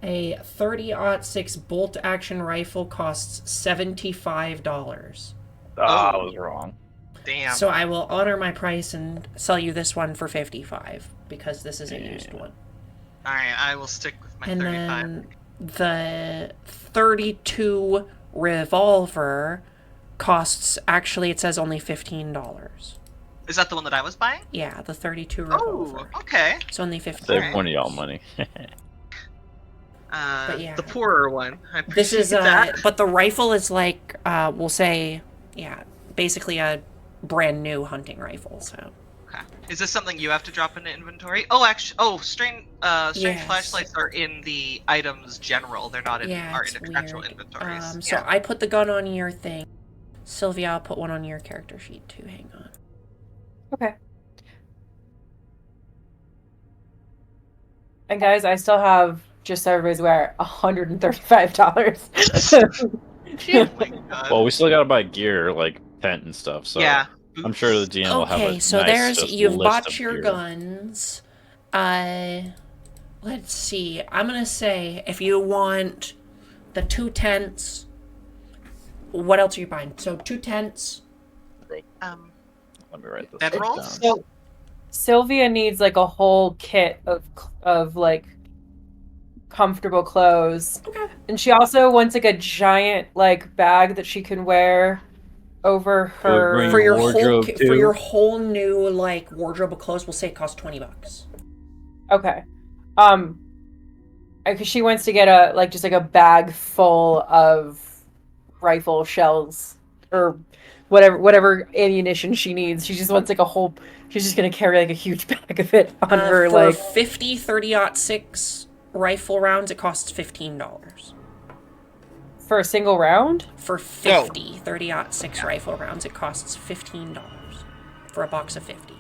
A 30-06 bolt action rifle costs $75. I was wrong. Damn. So I will honor my price and sell you this one for $55 because this is a used one. Alright, I will stick with my And 35. then the 32 revolver costs, actually it says only $15. Is that the one that I was buying? Yeah, the 32 Oh, revolver. okay. It's only $15. Save one of y'all money. But yeah. The poorer one. I This is appreciate that. but the rifle is like we'll say, yeah, basically a brand new hunting rifle. So Okay. Is this something you have to drop into inventory? Oh, actually, strange Yes. flashlights are in the items general. They're not in yeah, our it's actual weird. inventories. So I put the gun on your thing. Sylvia, I'll put one on your character sheet too. Hang on. Okay. And guys, I still have, just so everybody's aware, $135. Oh my God. Well, we still gotta buy gear like tent and stuff. So yeah. I'm sure the GM will have a Okay, so nice there's just you've list bought of your gear. guns. Let's see. I'm gonna say if you want the 2 tents, what else are you buying? So 2 tents. Let me write this Bedrolls? down. So Sylvia needs like a whole kit of like comfortable clothes. Okay. And she also wants like a giant like bag that she can wear over her For your wardrobe, whole too. for your whole new like wardrobe of clothes, we'll say it costs $20. Okay. Because she wants to get a like just like a bag full of rifle shells or whatever ammunition she needs. She just wants like a whole. She's just gonna carry like a huge bag of it on her For like 50 30-06 rifle rounds, it costs $15. for a single round. For 50 30-06 rifle rounds, it costs $15 for a box of 50.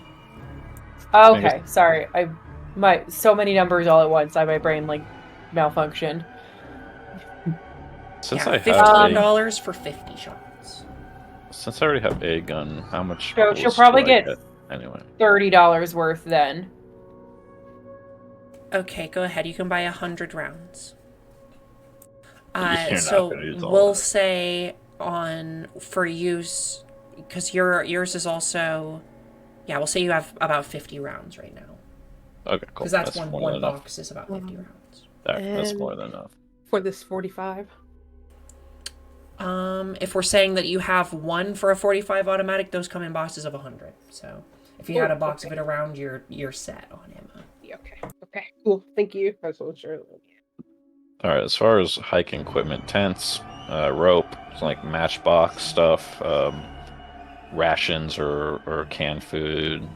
Okay, sorry. So many numbers all at once. My brain like malfunctioned. Since Yeah, I have $15 for 50 shots. since I already have a gun, how much? So she'll bullets probably do I get anyway. $30 worth then. Okay, go ahead. You can buy 100 rounds. You're not So gonna use all we'll of it. say for use, because yours is also, yeah, we'll say you have about 50 rounds right now. Okay, cool. Because that's more one than enough. box is about 50 rounds. That's And- more than enough. For this 45. If we're saying that you have one for a 45 automatic, those come in boxes of 100. So if you had a box of it around, you're set on ammo. Yeah, okay. Okay, cool. Thank you. I was so sure. All right. As far as hiking equipment, tents, rope, like matchbox stuff, rations or canned food.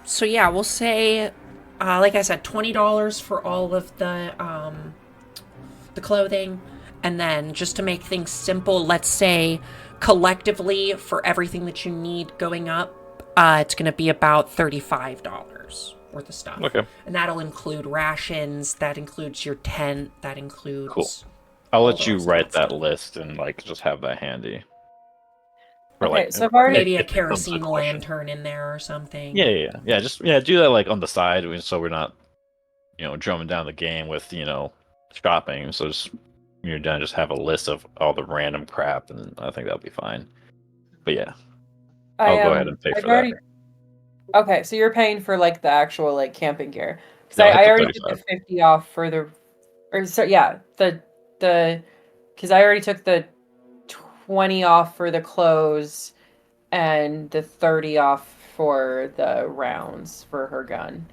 So yeah, we'll say, like I said, $20 for all of the clothing, and then just to make things simple, let's say collectively for everything that you need going up, it's going to be about $35 worth of stuff. Okay. And that'll include rations. That includes your tent. That includes. Cool. I'll all let the you rest of write that that stuff. list and like just have that handy. Or, Okay, so I've already- Maybe a if it comes to kerosene question. lantern in there or something. Yeah. Just do that like on the side, so we're not, drumming down the game with shopping. So just when you're done, just have a list of all the random crap, and I think that'll be fine. But yeah, I'll go ahead and pay for that. Okay, so you're paying for like the actual like camping gear because No, I hit I the already did the 50 off for the, or so yeah the because I already took the 20 off for the clothes and the 30 off for the rounds for her gun,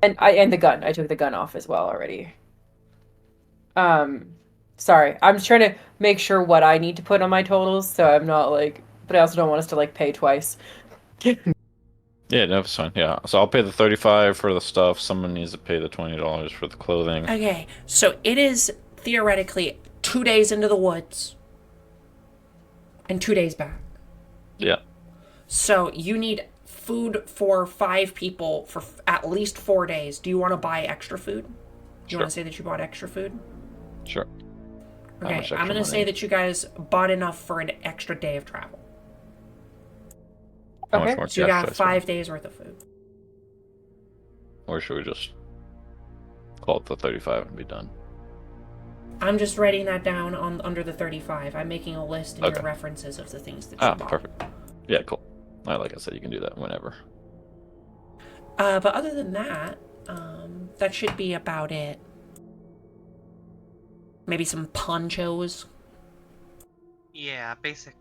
and the gun I took the gun off as well already. Sorry, I'm just trying to make sure what I need to put on my totals, so I'm not like, but I also don't want us to like pay twice. Yeah, no, it's fine. Yeah, so I'll pay the 35 for the stuff. Someone needs to pay the $20 for the clothing. Okay, so it is theoretically 2 days into the woods and 2 days back. Yeah. So you need food for 5 people for at least 4 days. Do you want to buy extra food? Do you Sure. want to say that you bought extra food? Sure. How Okay, much extra I'm going to say money? that you guys bought enough for an extra day of travel. How much Okay. more So you cash got should I spend? 5 days worth of food. Or should we just call it the 35 and be done? I'm just writing that down on under the 35. I'm making a list in Okay. your references of the things that you Ah, bought. perfect. Yeah, cool. Like I said, you can do that whenever. But other than that, that should be about it. Maybe some ponchos. Yeah, basic.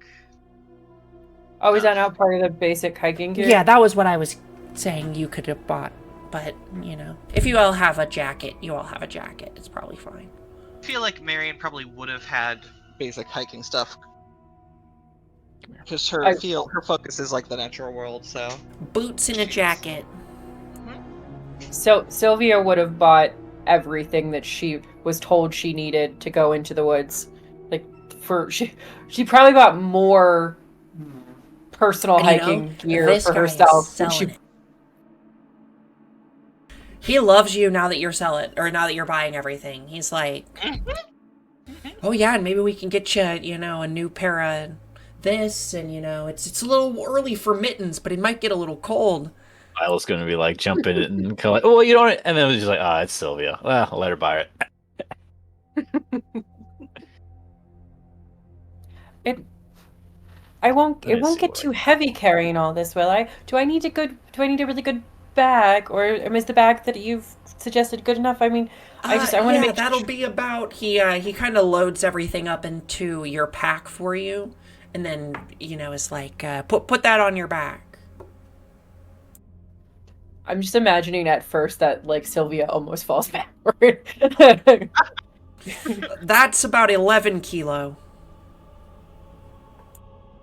Oh, is that not part of the basic hiking gear? Yeah, that was what I was saying you could have bought. But, if you all have a jacket, you all have a jacket. It's probably fine. I feel like Marion probably would have had basic hiking stuff. Because her focus is like the natural world, so. Boots and a jacket. So Sylvia would have bought everything that she was told she needed to go into the woods. Like she probably bought more personal And hiking gear this for guy herself is than selling she. it. He loves you now that you're selling, or now that you're buying everything. He's like, oh yeah, and maybe we can get you, a new pair of this, and it's a little early for mittens, but it might get a little cold. I was going to be like jumping it and kind of like, oh, you know what? And then it was just like, it's Sylvia. Well, I'll let her buy it. It won't Let me see get what too heavy carrying all this, will I? Do I need a really good bag, or is the bag that you've suggested good enough? I mean, I want to Yeah, make that'll sure. be about. He kind of loads everything up into your pack for you, and then is like, put that on your back. I'm just imagining at first that like Sylvia almost falls backward. That's about 11 kilo.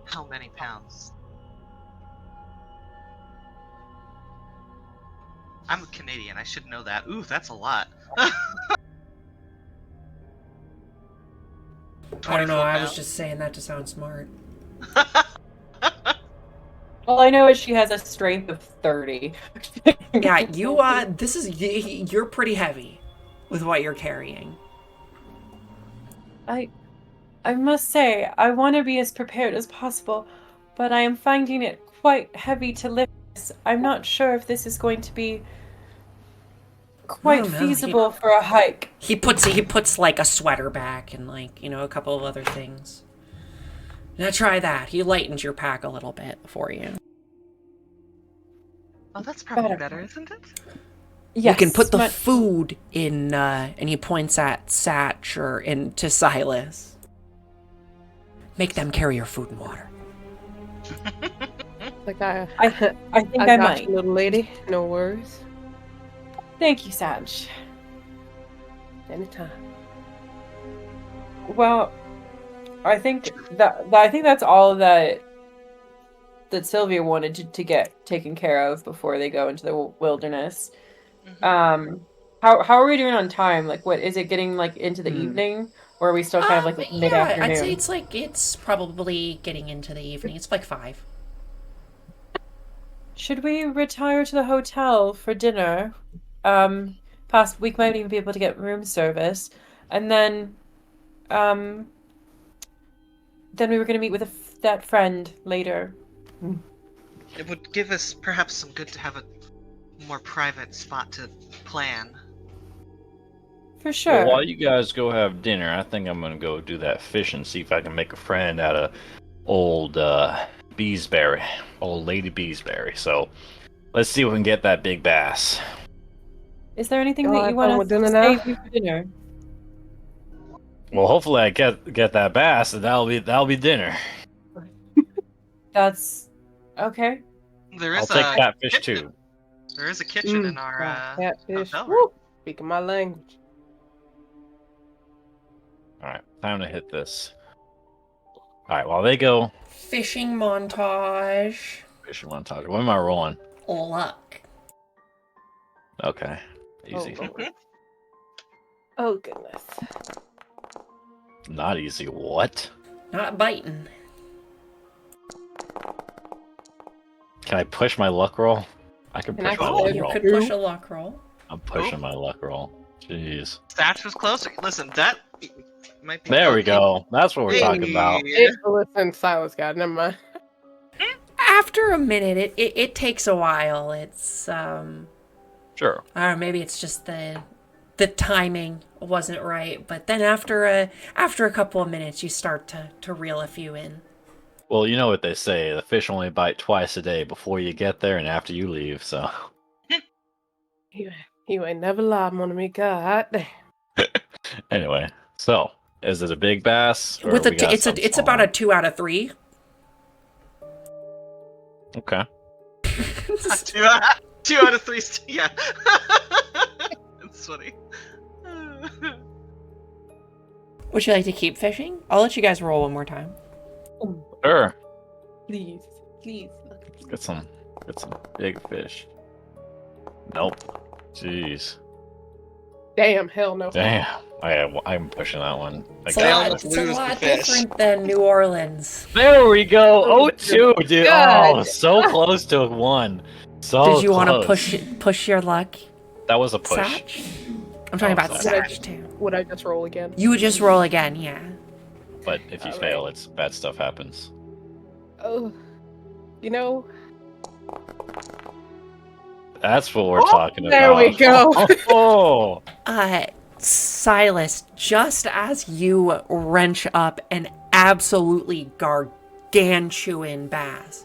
How many pounds? I'm a Canadian. I should know that. Ooh, that's a lot. I don't know. 24 I was pounds. just saying that to sound smart. All I know is she has a strength of 30. Yeah, you're pretty heavy with what you're carrying. I must say, I want to be as prepared as possible, but I am finding it quite heavy to lift this. I'm not sure if this is going to be quite Oh, no, feasible for a hike. He puts like a sweater back and like, a couple of other things. Now try that. He lightens your pack a little bit for you. Oh, that's probably Better. better, isn't it? Yes, You can put the much- food in, and he points at Satch or to Silas. Make them carry your food and water. Like I I think I got might. you, little lady. No worries. Thank you, Saj. Anytime. Well, I think that's all that Sylvia wanted to get taken care of before they go into the wilderness. Mhm. How are we doing on time? Like, what is it getting like into the evening, or are we still kind of like mid afternoon? I'd say it's probably getting into the evening. It's like 5. Should we retire to the hotel for dinner? We might even be able to get room service, and then we were going to meet with that friend later. It would give us perhaps some good to have a more private spot to plan. For sure. Well, while you guys go have dinner, I think I'm gonna go do that fish and see if I can make a friend out of old Beesbury, old Lady Beesbury. So let's see if we can get that big bass. Is there anything Y'all that you have want fun us with to dinner now? save you for dinner? Well, hopefully I get that bass, and that'll be dinner. That's okay. There I'll is take a catfish kitchen. too. There is a kitchen in our catfish. hotel room. Woo! Speaking my language. All right, time to hit this. All right, while they go Fishing montage. fishing montage. What am I rolling? Luck. Okay, easy. Oh, Lord. Oh goodness. Not easy. What? Not biting. Can I push my luck roll? I can Can push I my go? luck You roll. could push a luck roll. I'm pushing my luck roll. Jeez. Thatch was closer. Listen, that might be. There we go. That's what we're talking about. Listen, Silas got it. Never mind. After a minute, it takes a while. It's Sure. I don't know, maybe it's just the timing wasn't right, but then after a couple of minutes you start to reel a few in. Well, you know what they say. The fish only bite twice a day, before you get there and after you leave, so. You ain't never lied, mon ami. God damn. Anyway, so, is it a big bass? Or With we got it's something about a small? 2 out of 3. Okay. 2 out of 3. Yeah. It's funny. Would you like to keep fishing? I'll let you guys roll one more time. Sure. Please, please. Let's get some big fish. Nope. Jeez. Damn, hell no. Damn. I'm pushing that one. It's got it's it. a Lose the lot fish. different than New Orleans. There we go. Oh, 2, dude. God. Oh, so close to a 1. So Did you want to close. push your luck, That was a push. Satch? I'm talking about sorry. Satch too. Would I just roll again? You would just roll again, yeah. But if you All fail, right. it's bad stuff happens. Oh, you know. That's what we're Oh, talking there about. we go. Oh, Silas, just as you wrench up and absolutely gargantuan bass.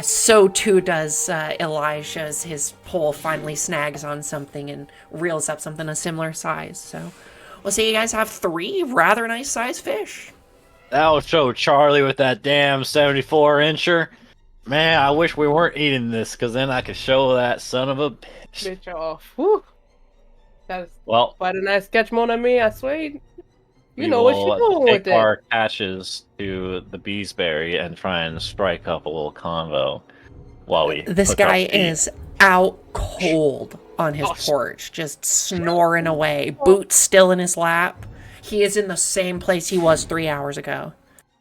So too does Elijah as his pole finally snags on something and reels up something a similar size. So we'll see you guys have 3 rather nice sized fish. That'll show Charlie with that damn 74-incher. Man, I wish we weren't eating this, because then I could show that son of a bitch. Bitch off. Whew. That's Well, quite a nice catch, mon ami, I swear. You we know what you're will doing with take it. our catches to the Beesbury and try and strike up a little convo while we This hook up guy the- is out cold on his porch, just snoring away, boots still in his lap. He is in the same place he was 3 hours ago.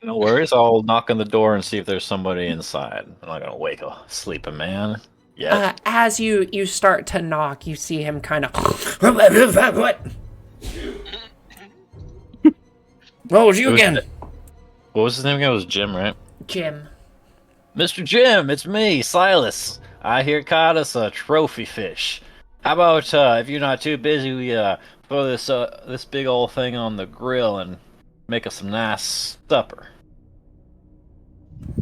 No worries, I'll knock on the door and see if there's somebody inside. I'm not gonna wake a sleeping man yet. As you start to knock, you see him kind of. What? What was you again? What was his name again? It was Jim, right? Jim. Mr. Jim, it's me, Silas. I hear caught us a trophy fish. How about if you're not too busy, we throw this big old thing on the grill and make us some nice supper.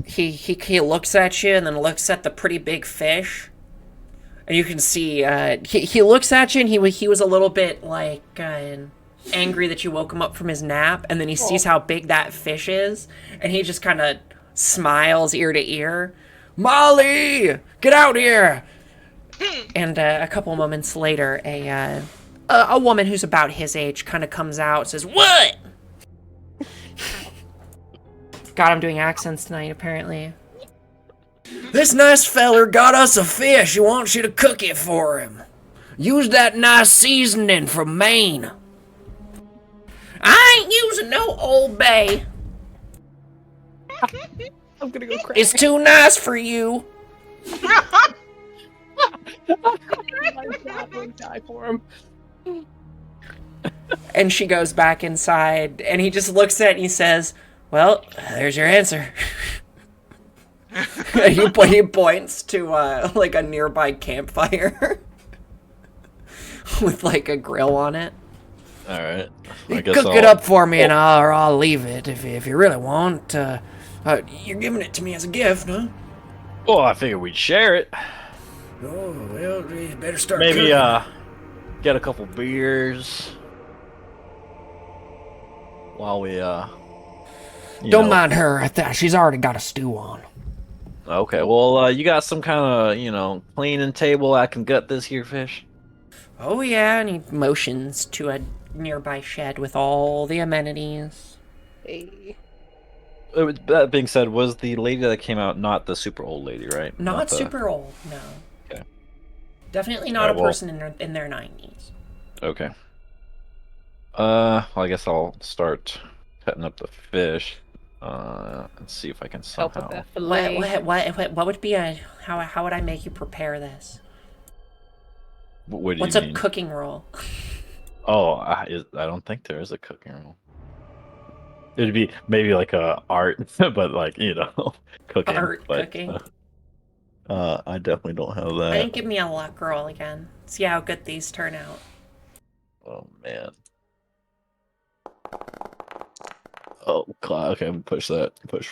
He looks at you and then looks at the pretty big fish, and you can see he looks at you and he was a little bit like angry that you woke him up from his nap, and then he sees how big that fish is, and he just kind of smiles ear to ear. Molly, get out here! And a couple moments later, a woman who's about his age kind of comes out and says, "What?" God, I'm doing accents tonight, apparently. This nice feller got us a fish. He wants you to cook it for him. Use that nice seasoning from Maine. I ain't using no Old Bay. I'm gonna go cry. It's too nice for you. My God, would die for him. And she goes back inside, and he just looks at it and he says, "Well, there's your answer." he points to like a nearby campfire with like a grill on it. All right. You cook it up for me, and I'll leave it if you really want. You're giving it to me as a gift, huh? Well, I figured we'd share it. Oh well, you better start. Maybe cooking. get a couple beers while we Don't mind her. She's already got a stew on. Okay, well, you got some kind of cleaning table I can gut this here fish. Oh yeah, and he motions to a nearby shed with all the amenities. Hey. That being said, was the lady that came out not the super old lady, right? Not the... super old, no. Okay. Definitely not a person in their 90s. Okay. Well, I guess I'll start cutting up the fish. And see if I can Help somehow. with that fillet. What would be how would I make you prepare this? What do What's you a mean? cooking rule? Oh, I don't think there is a cooking rule. It'd be maybe like a art, but like cooking. Cooking. I definitely don't have that. I think give me a luck roll again. See how good these turn out. Oh man. Oh God. Okay, push that. Push.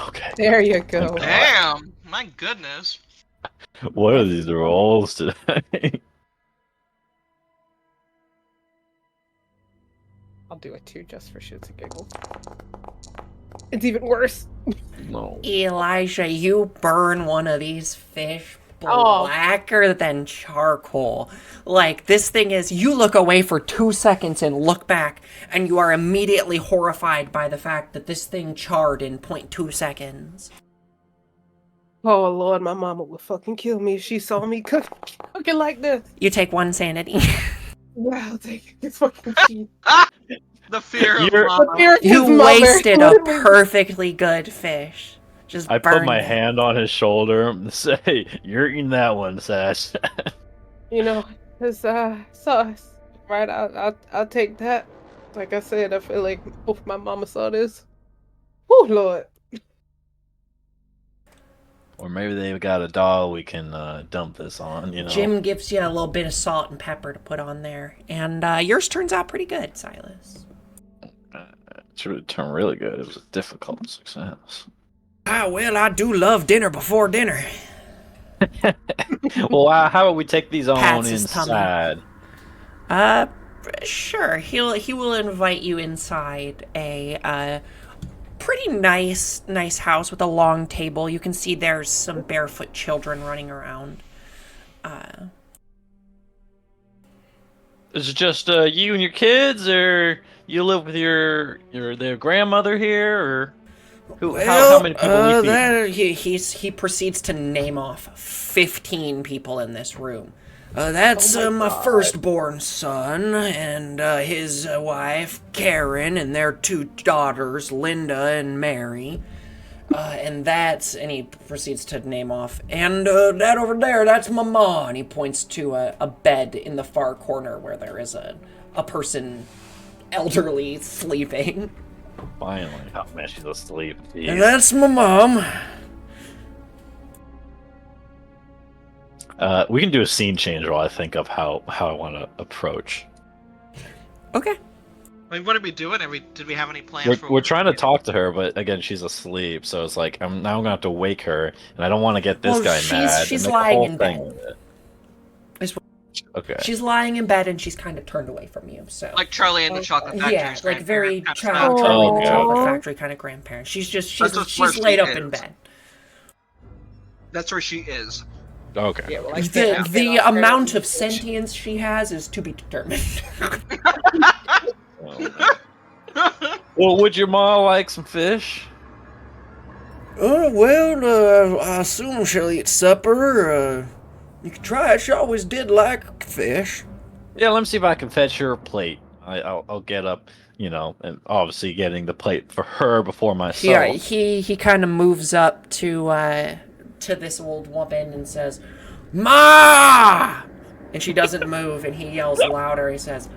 Okay. There you go. Damn! My goodness. What are these rolls today? I'll do it too, just for shits and giggles. It's even worse. No. Elijah, you burn one of these fish Oh. blacker than charcoal. Like, this thing is, you look away for 2 seconds and look back, and you are immediately horrified by the fact that this thing charred in 0.2 seconds. Oh Lord, my mama would fucking kill me if she saw me cooking like this. You take 1 sanity. Wow, take this fucking cheese. The fear of You're- The mama. fear of his You mother. wasted a Literally. perfectly good fish. Just I put burned my it. hand on his shoulder and say, "You're eating that one, Sash." You know, it's sauce. Right, I'll take that. Like I said, I feel like if my mama saw this. Oh Lord. Or maybe they've got a doll we can dump this on, you know. Jim gives you a little bit of salt and pepper to put on there, and yours turns out pretty good, Silas. It turned really good. It was a difficult success. Well, I do love dinner before dinner. Well, how about we take these on Pats his tummy. inside? Sure. He will invite you inside a pretty nice house with a long table. You can see there's some barefoot children running around. Is it just you and your kids, or you live with their grandmother here, or how many people we feed? He proceeds to name off 15 people in this room. That's my firstborn son and his wife Karen and their 2 daughters, Linda and Mary. And he proceeds to name off. And that over there, that's my ma. And he points to a bed in the far corner where there is a person elderly sleeping. Finally, oh man, she's asleep. Jeez. And that's my mom. We can do a scene change while I think of how I want to approach. Okay. I mean, what are we doing? Did we have any plans? We're trying to talk to her, but again, she's asleep. So it's like I'm gonna have to wake her, and I don't want to get this guy mad. She's and make lying the whole in thing bed. with it. Okay. She's lying in bed and she's kind of turned away from you. So Like Charlie and the Chocolate Factory. yeah, like very kind of Charlie style. and the Okay. Chocolate Factory kind of grandparent. She's That's where laid she up in is. bed. That's where she is. Okay. Yeah, well, I can't The get off her amount of leash. sentience she has is to be determined. Well, would your mom like some fish? I assume she'll eat supper. You can try it. She always did like fish. Yeah, let me see if I can fetch her a plate. I'll get up, and obviously getting the plate for her before myself. Yeah, he kind of moves up to this old woman and says, "Ma!" And she doesn't move, and he yells louder. He says,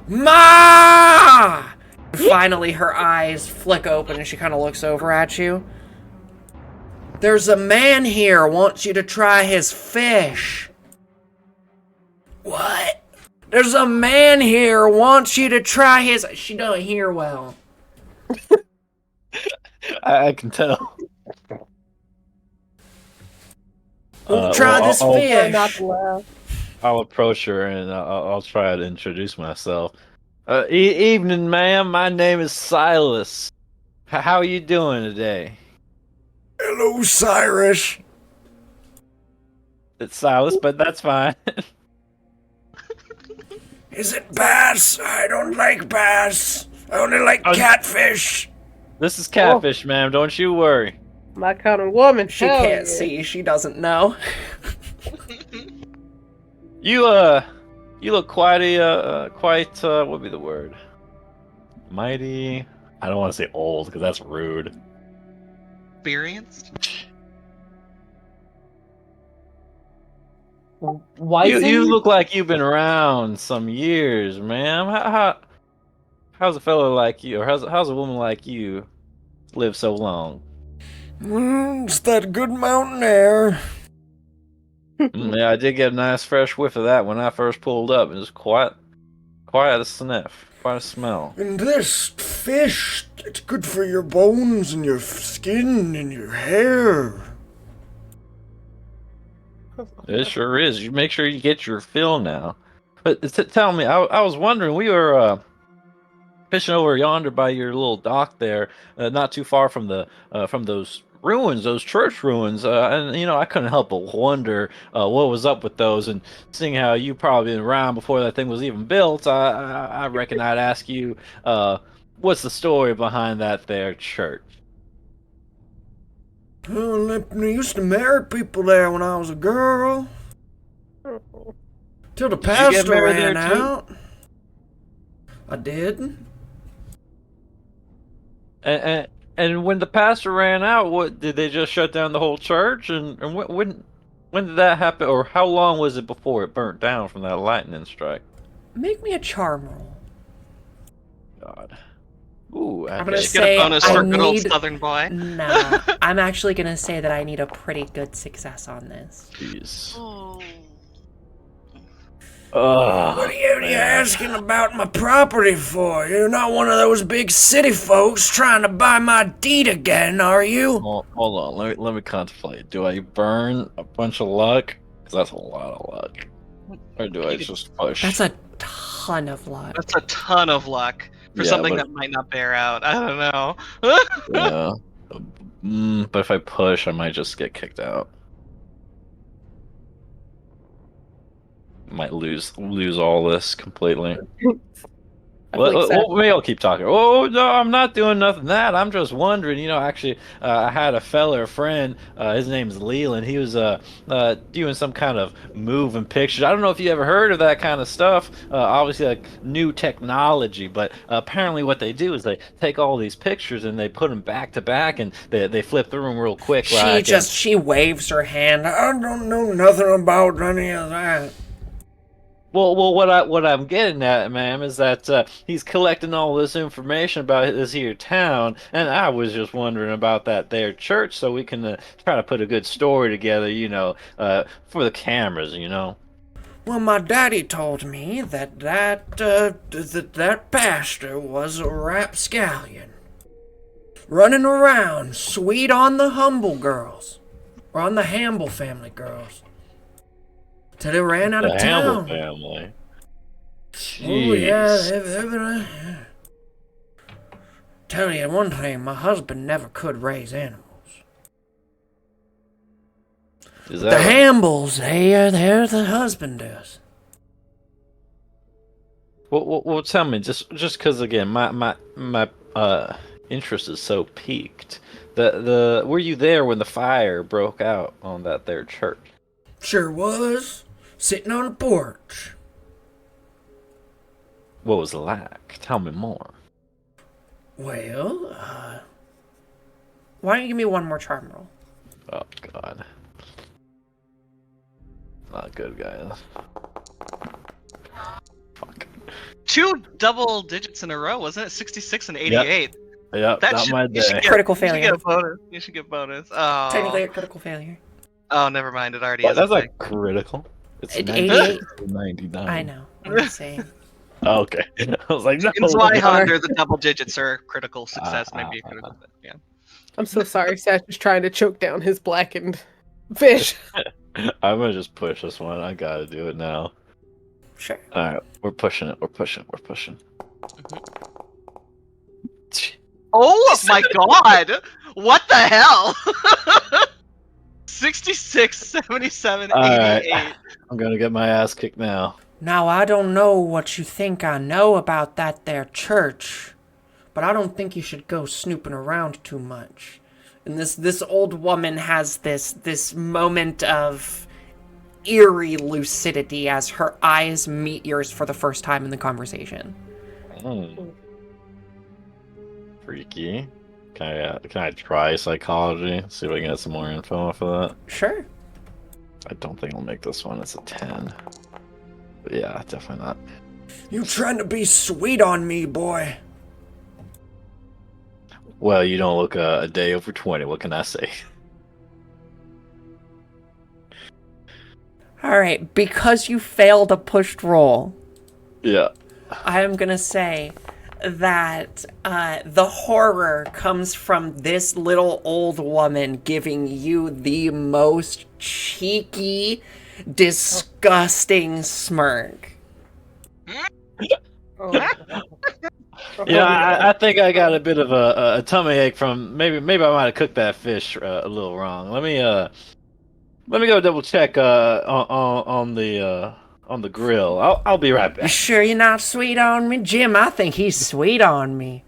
"Ma!" Finally, her eyes flick open, and she kind of looks over at you. "There's a man here wants you to try his fish." "What?" "There's a man here wants you to try his..." She don't hear well. I can tell. Try well, this I'll- fish. Not to laugh. I'll approach her and I'll try to introduce myself. Evening, ma'am. My name is Silas. How are you doing today? "Hello, Cyrus." It's Silas, but that's fine. "Is it bass? I don't like bass. I only like catfish." This is catfish, ma'am. Don't you worry. My kind of woman. She hell can't yeah. see. She doesn't know. You look quite what would be the word? Mighty. I don't want to say old because that's rude. Experienced? You look like you've been around some years, ma'am. How's a fellow like you, or how's a woman like you live so long? It's that good mountain air. Yeah, I did get a nice fresh whiff of that when I first pulled up. It was quite a sniff, quite a smell. And this fish, it's good for your bones and your skin and your hair. It sure is. You make sure you get your fill now. But tell me, I was wondering, we were fishing over yonder by your little dock there, not too far from those ruins, those church ruins, and I couldn't help but wonder what was up with those. And seeing how you probably been around before that thing was even built, I reckon I'd ask you, what's the story behind that there church? Well, I used to marry people there when I was a girl. Till the you get pastor married ran there, too? out. I did. And when the pastor ran out, what did they just shut down the whole church? And when did that happen? Or how long was it before it burnt down from that lightning strike? Make me a charm roll. God. Ooh, I'm okay. gonna Should get a say bonus I for good old need. Southern boy. Nah, I'm actually gonna say that I need a pretty good success on this. Jeez. Oh. Oh, What are you man. asking about my property for? You're not one of those big city folks trying to buy my deed again, are you? Hold on. Let me contemplate. Do I burn a bunch of luck? Because that's a lot of luck. Or do I just push? That's a ton of luck. That's a ton of luck for Yeah, something but- that might not bear out. I don't know. Yeah. But if I push, I might just get kicked out. Might lose all this completely. I feel like Seth- Maybe I'll keep talking. Oh no, I'm not doing nothing. That I'm just wondering. Actually, I had a friend. His name's Leland. He was doing some kind of moving pictures. I don't know if you ever heard of that kind of stuff. Obviously, like new technology, but apparently, what they do is they take all these pictures and they put them back to back, and they flip through them real quick. She waves her hand. I don't know nothing about any of that. Well, what I'm getting at, ma'am, is that he's collecting all this information about this here town, and I was just wondering about that there church, so we can try to put a good story together, for the cameras, Well, my daddy told me that pastor was a rapscallion. Running around, sweet on the Humble girls. Or on the Hamble family girls. Till they ran out The of Hamble town. family. Oh, yeah, Jeez. they've been. Tell you one thing, my husband never could raise animals. Is The that Hambles, they're the husband does. well, tell me, just because again, my interest is so piqued. Were you there when the fire broke out on that there church? Sure was. Sitting on a porch. What was it like? Tell me more. Well, Why don't you give me one more charm roll? Oh God. Not good, guys. Fuck. 2 double digits in a row, wasn't it? 66 and 88. Yep, That not should, my you should day. get, Critical you should failure. get a bonus. You should get bonus. Technically Oh, a critical failure. oh, never mind. It already What, is. that's a like thing. critical. It's 88. 99. I know. I'm just saying. Oh, okay. I was like, no. In Zweihander, the double digits are a critical success, maybe a critical. Yeah. I'm so sorry. Seth is trying to choke down his blackened fish. I'm gonna just push this one. I gotta do it now. Sure. All right, we're pushing it. We're pushing. Oh my god! What the hell? 66, 77, All 88. right, I'm gonna get my ass kicked now. Now, I don't know what you think I know about that there church, but I don't think you should go snooping around too much. And this old woman has this moment of eerie lucidity as her eyes meet yours for the first time in the conversation. Freaky. Can I try psychology? See if I can get some more info off of that. Sure. I don't think I'll make this one. It's a 10. But yeah, definitely not. you trying to be sweet on me, boy. Well, you don't look a day over 20. What can I say? All right, because you failed a pushed roll, Yeah. I am gonna say that the horror comes from this little old woman giving you the most cheeky, disgusting smirk. Oh, Yeah, I think I got a bit of a tummy ache from maybe I might have cooked that fish a little wrong. Let me go double check on the grill. I'll be right You back. sure you're not sweet on me? Jim, I think he's sweet on me.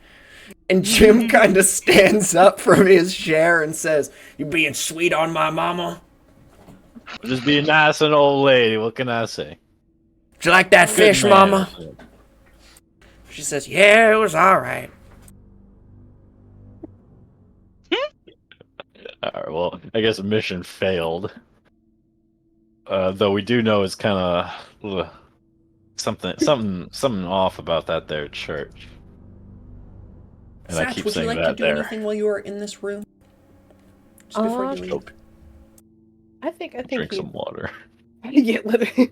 And Jim kind of stands up from his chair and says, You being sweet on my mama? Just be a nice and old lady. What can I say? Did you like that Good fish, man. mama? she says, yeah, it was all right. All right, well, I guess mission failed. Though we do know it's kind of something off about that there church. And I Satch, keep would you saying like to that do there. anything while you are in this room? Just before you leave. Nope. I think Drink he some water. yeah, literally.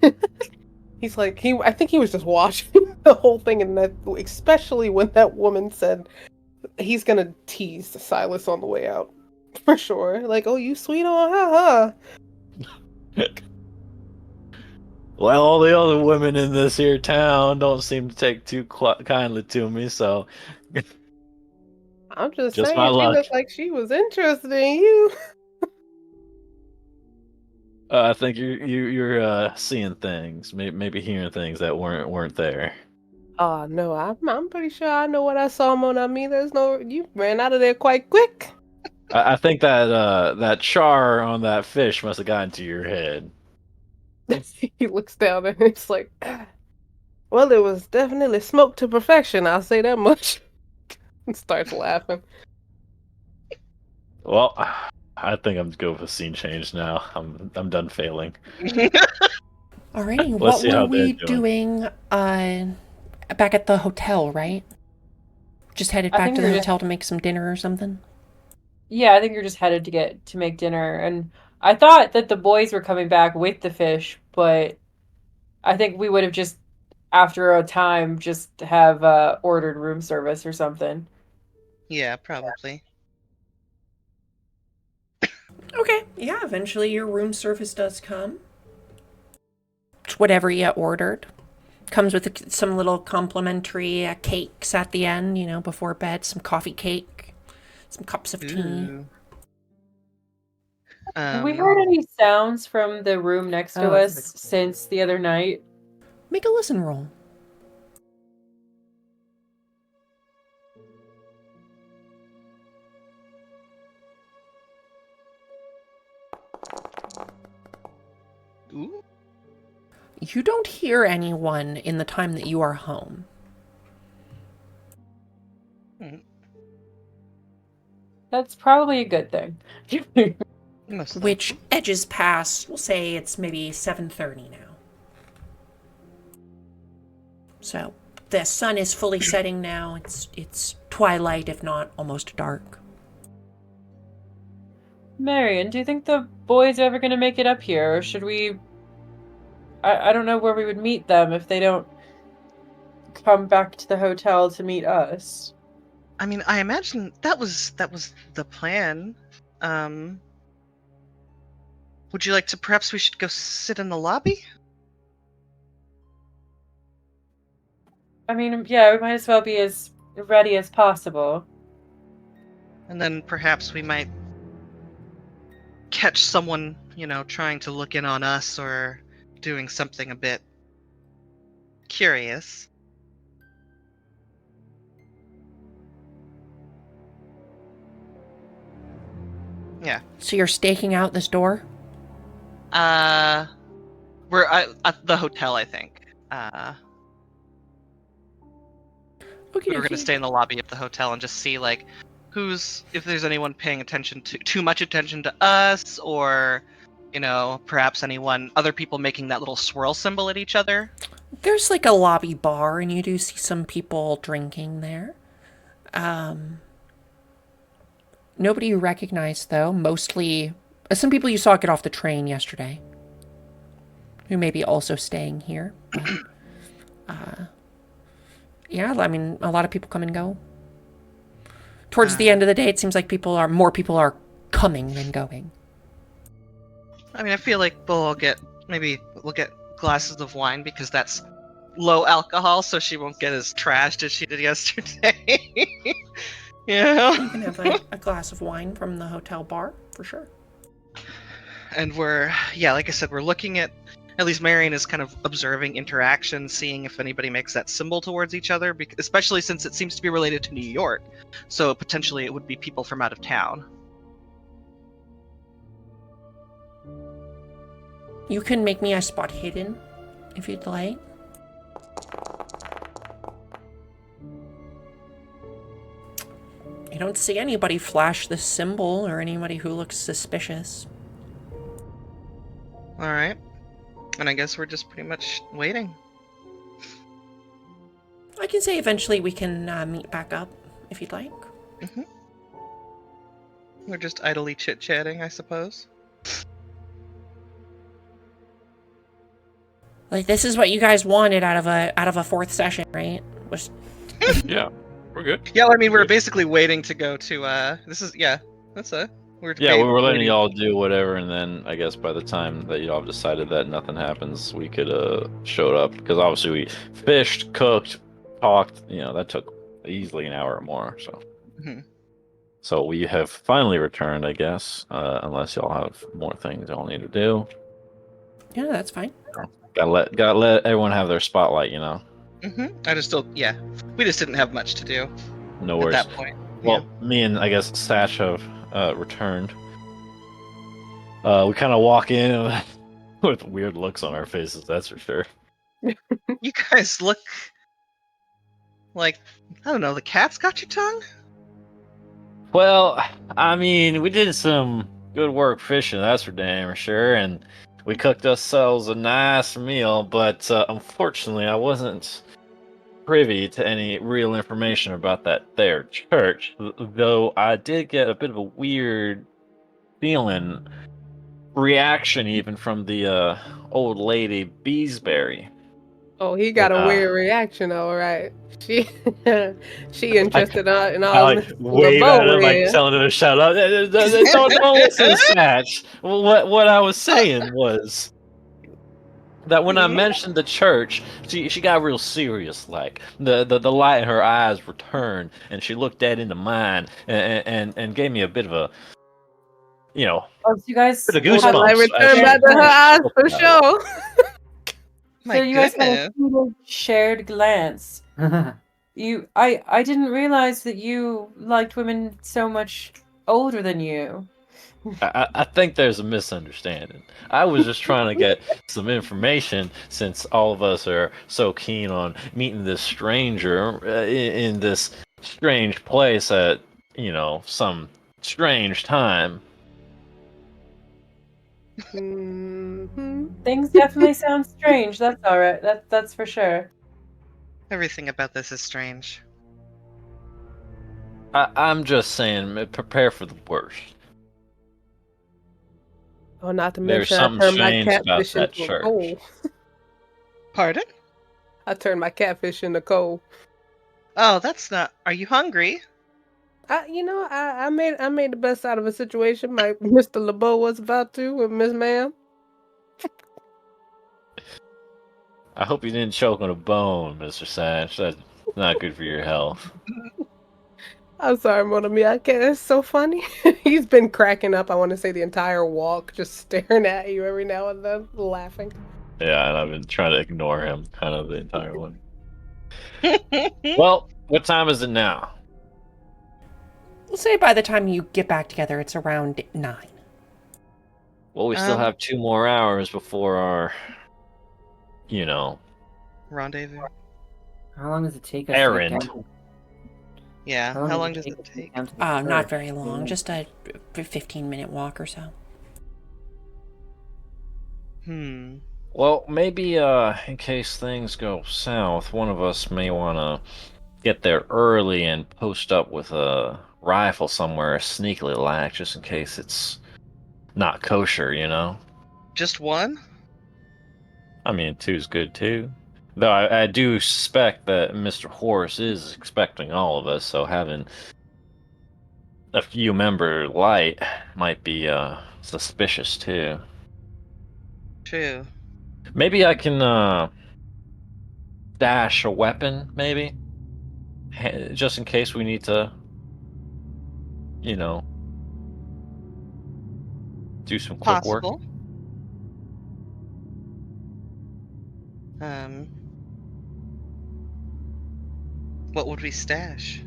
He's like I think he was just watching the whole thing, and that especially when that woman said he's gonna tease Silas on the way out. For sure. Like, oh, you sweet on haha. Well, all the other women in this here town don't seem to take too kindly to me, so I'm just just my saying, she luck. looked like she was interested in you. I think you're seeing things, maybe hearing things that weren't there. Oh no, I'm pretty sure I know what I saw, Mon ami. There's no you ran out of there quite quick. I think that char on that fish must have gotten to your head. He looks down and it's like, well, it was definitely smoked to perfection. I'll say that much. And starts laughing. Well, I think I'm good with a scene change now. I'm done failing. Alrighty, Let's what see were how they're we doing. doing back at the hotel, right? Just headed I back think to the we're just hotel to make some dinner or something? Yeah, I think you're just headed to make dinner. And I thought that the boys were coming back with the fish, but I think we would have just after a time just have ordered room service or something. Yeah, probably. Okay, yeah, eventually your room service does come. It's whatever you ordered. Comes with some little complimentary cakes at the end, you know, before bed. Some coffee cake, some cups of tea. Ooh. Have we heard any sounds from the room next to us since the other night? Make a listen roll. Ooh. You don't hear anyone in the time that you are home. That's probably a good thing. Most Which likely. edges past, we'll say it's maybe 7:30 now. So the sun is fully setting now. It's twilight, if not almost dark. Marion, do you think the boys are ever going to make it up here? Or should we... I don't know where we would meet them if they don't come back to the hotel to meet us. I mean, I imagine that was the plan. Would you like to perhaps we should go sit in the lobby? I mean, yeah, we might as well be as ready as possible. And then perhaps we might catch someone, trying to look in on us or doing something a bit curious. Yeah. So you're staking out this door? We're at the hotel, I think. Okay, We're gonna stay in the lobby of the hotel and just see like if there's anyone paying attention to too much attention to us, or perhaps other people making that little swirl symbol at each other. There's like a lobby bar, and you do see some people drinking there. Nobody you recognize, though. Mostly some people you saw get off the train yesterday, who may be also staying here. But, yeah, I mean, a lot of people come and go. Towards the end of the day, it seems like more people are coming than going. I mean, I feel like we'll get glasses of wine because that's low alcohol, so she won't get as trashed as she did yesterday. Yeah. You can have a glass of wine from the hotel bar, for sure. And like I said, we're looking at least Marion is kind of observing interaction, seeing if anybody makes that symbol towards each other, especially since it seems to be related to New York. So potentially it would be people from out of town. You can make me a spot hidden, if you'd like. I don't see anybody flash this symbol or anybody who looks suspicious. Alright. And I guess we're just pretty much waiting. I can say eventually we can meet back up, if you'd like. We're just idly chit-chatting, I suppose. Like, this is what you guys wanted out of a fourth session, right? Yeah, we're good. Yeah, I mean, we're Good. basically waiting to go to, that's we're Yeah, we were letting waiting. y'all do whatever, and then I guess by the time that y'all decided that nothing happens, we could showed up, because obviously we fished, cooked, talked. That took easily an hour or more. So, Mhm. so we have finally returned, I guess, unless y'all have more things y'all need to do. Yeah, that's fine. Gotta let everyone have their spotlight. I just still, we just didn't have much to do No at worries. that point. Well, me and I guess Satch have returned. We kind of walk in with weird looks on our faces, that's for sure. You guys look like, I don't know, the cat's got your tongue? Well, I mean, we did some good work fishing, that's for damn sure, and we cooked ourselves a nice meal, but unfortunately, I wasn't privy to any real information about that there church, though I did get a bit of a weird feeling, reaction even from the old lady Beesbury. Oh, he got a weird reaction, all right. She she interested in I all like Mr. wave at LeBeau him, like here. telling him to shut up. Don't listen to Satch. What I was saying was that when I mentioned the church, she got real serious. Like the light in her eyes returned, and she looked dead into mine, and gave me a bit of a Oh, so you guys bit of The have light goosebumps as returned she back to her eyes spoke for about it. sure. My so you guys had a goodness. single shared glance. I didn't realize that you liked women so much older than you. I think there's a misunderstanding. I was just trying to get some information since all of us are so keen on meeting this stranger in this strange place at, some strange time. Mhm. Things definitely sound strange. That's all right. That's for sure. Everything about this is strange. I'm just saying, prepare for the worst. Oh, not to There's mention, I something turned my strange about catfish that into a church. coal. Pardon? I turned my catfish into coal. Oh, that's not. Are you hungry? I made the best out of a situation. My Mr. LeBeau was about to with Miss Ma'am. I hope you didn't choke on a bone, Mr. Satch. That's not good for your health. I'm sorry, Monami. I can't. It's so funny. He's been cracking up. I want to say the entire walk, just staring at you every now and then, laughing. Yeah, and I've been trying to ignore him kind of the entire one. Well, what time is it now? We'll say by the time you get back together, it's around 9. Well, we still have 2 more hours before our, Rendezvous. How long does it take us to get errand. down? Yeah, how long does it us to take? get down to the Not church? very long. Yeah. Just a 15-minute walk or so. Well, maybe in case things go south, one of us may want to get there early and post up with a rifle somewhere sneakily like, just in case it's not kosher. Just one? I mean, two's good too. Though I do suspect that Mr. Horace is expecting all of us, so having a few member light might be suspicious too. True. Maybe I can dash a weapon, maybe, just in case we need to, you know, do some quick work. Possible. Um, what would we stash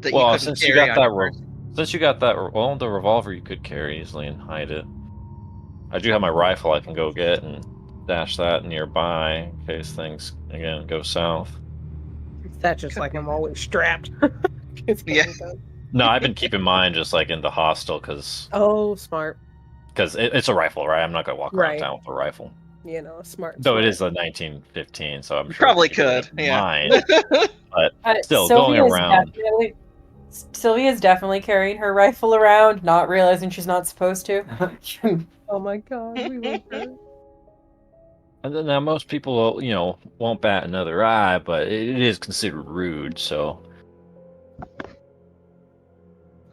that you Well, couldn't carry on your person? well, the revolver you could carry easily and hide it. I do have my rifle I can go get and dash that nearby in case things again go south. That's just Could like be. I'm always strapped. Yeah. No, I've been keeping mine just like in the hostel because Oh, smart. it's a rifle, right? I'm not gonna walk around Right. town with a rifle. Smart. Though it Smart. is a 1915, so I'm You sure I probably keep it could. in Yeah. mind. But still, going Sylvia is around. definitely Sylvia's definitely carrying her rifle around, not realizing she's not supposed to. Oh my god, we love her. And then now most people, won't bat another eye, but it is considered rude. So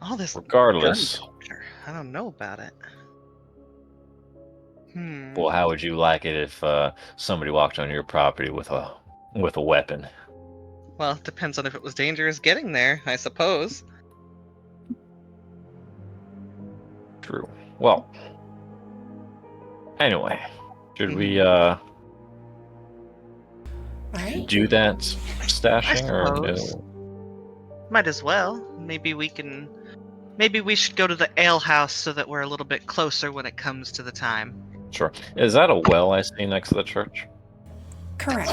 All this regardless, gun culture. I don't know about it. well, how would you like it if somebody walked on your property with a weapon? Well, it depends on if it was dangerous getting there, I suppose. True. Well, anyway, should we All right. do that I stashing or suppose. no? Might as well. Maybe we should go to the ale house so that we're a little bit closer when it comes to the time. Sure. Is that a well I see next to the church? Correct.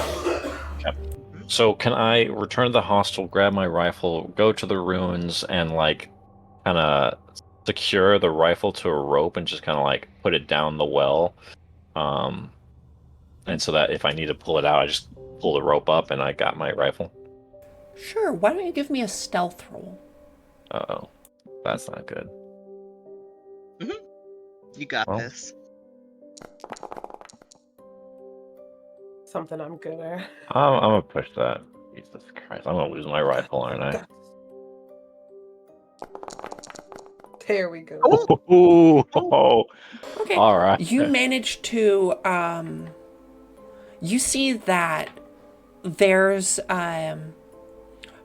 So can I return to the hostel, grab my rifle, go to the ruins, and kind of secure the rifle to a rope and just kind of put it down the well, and so that if I need to pull it out, I just pull the rope up and I got my rifle. Sure. Why don't you give me a stealth roll? Uh-oh, that's not good. You got Well. this. Something I'm good at. I'm gonna push that. Jesus Christ, I'm gonna lose my rifle, aren't I? There we go. Oh, Okay. all right. You manage to you see that there's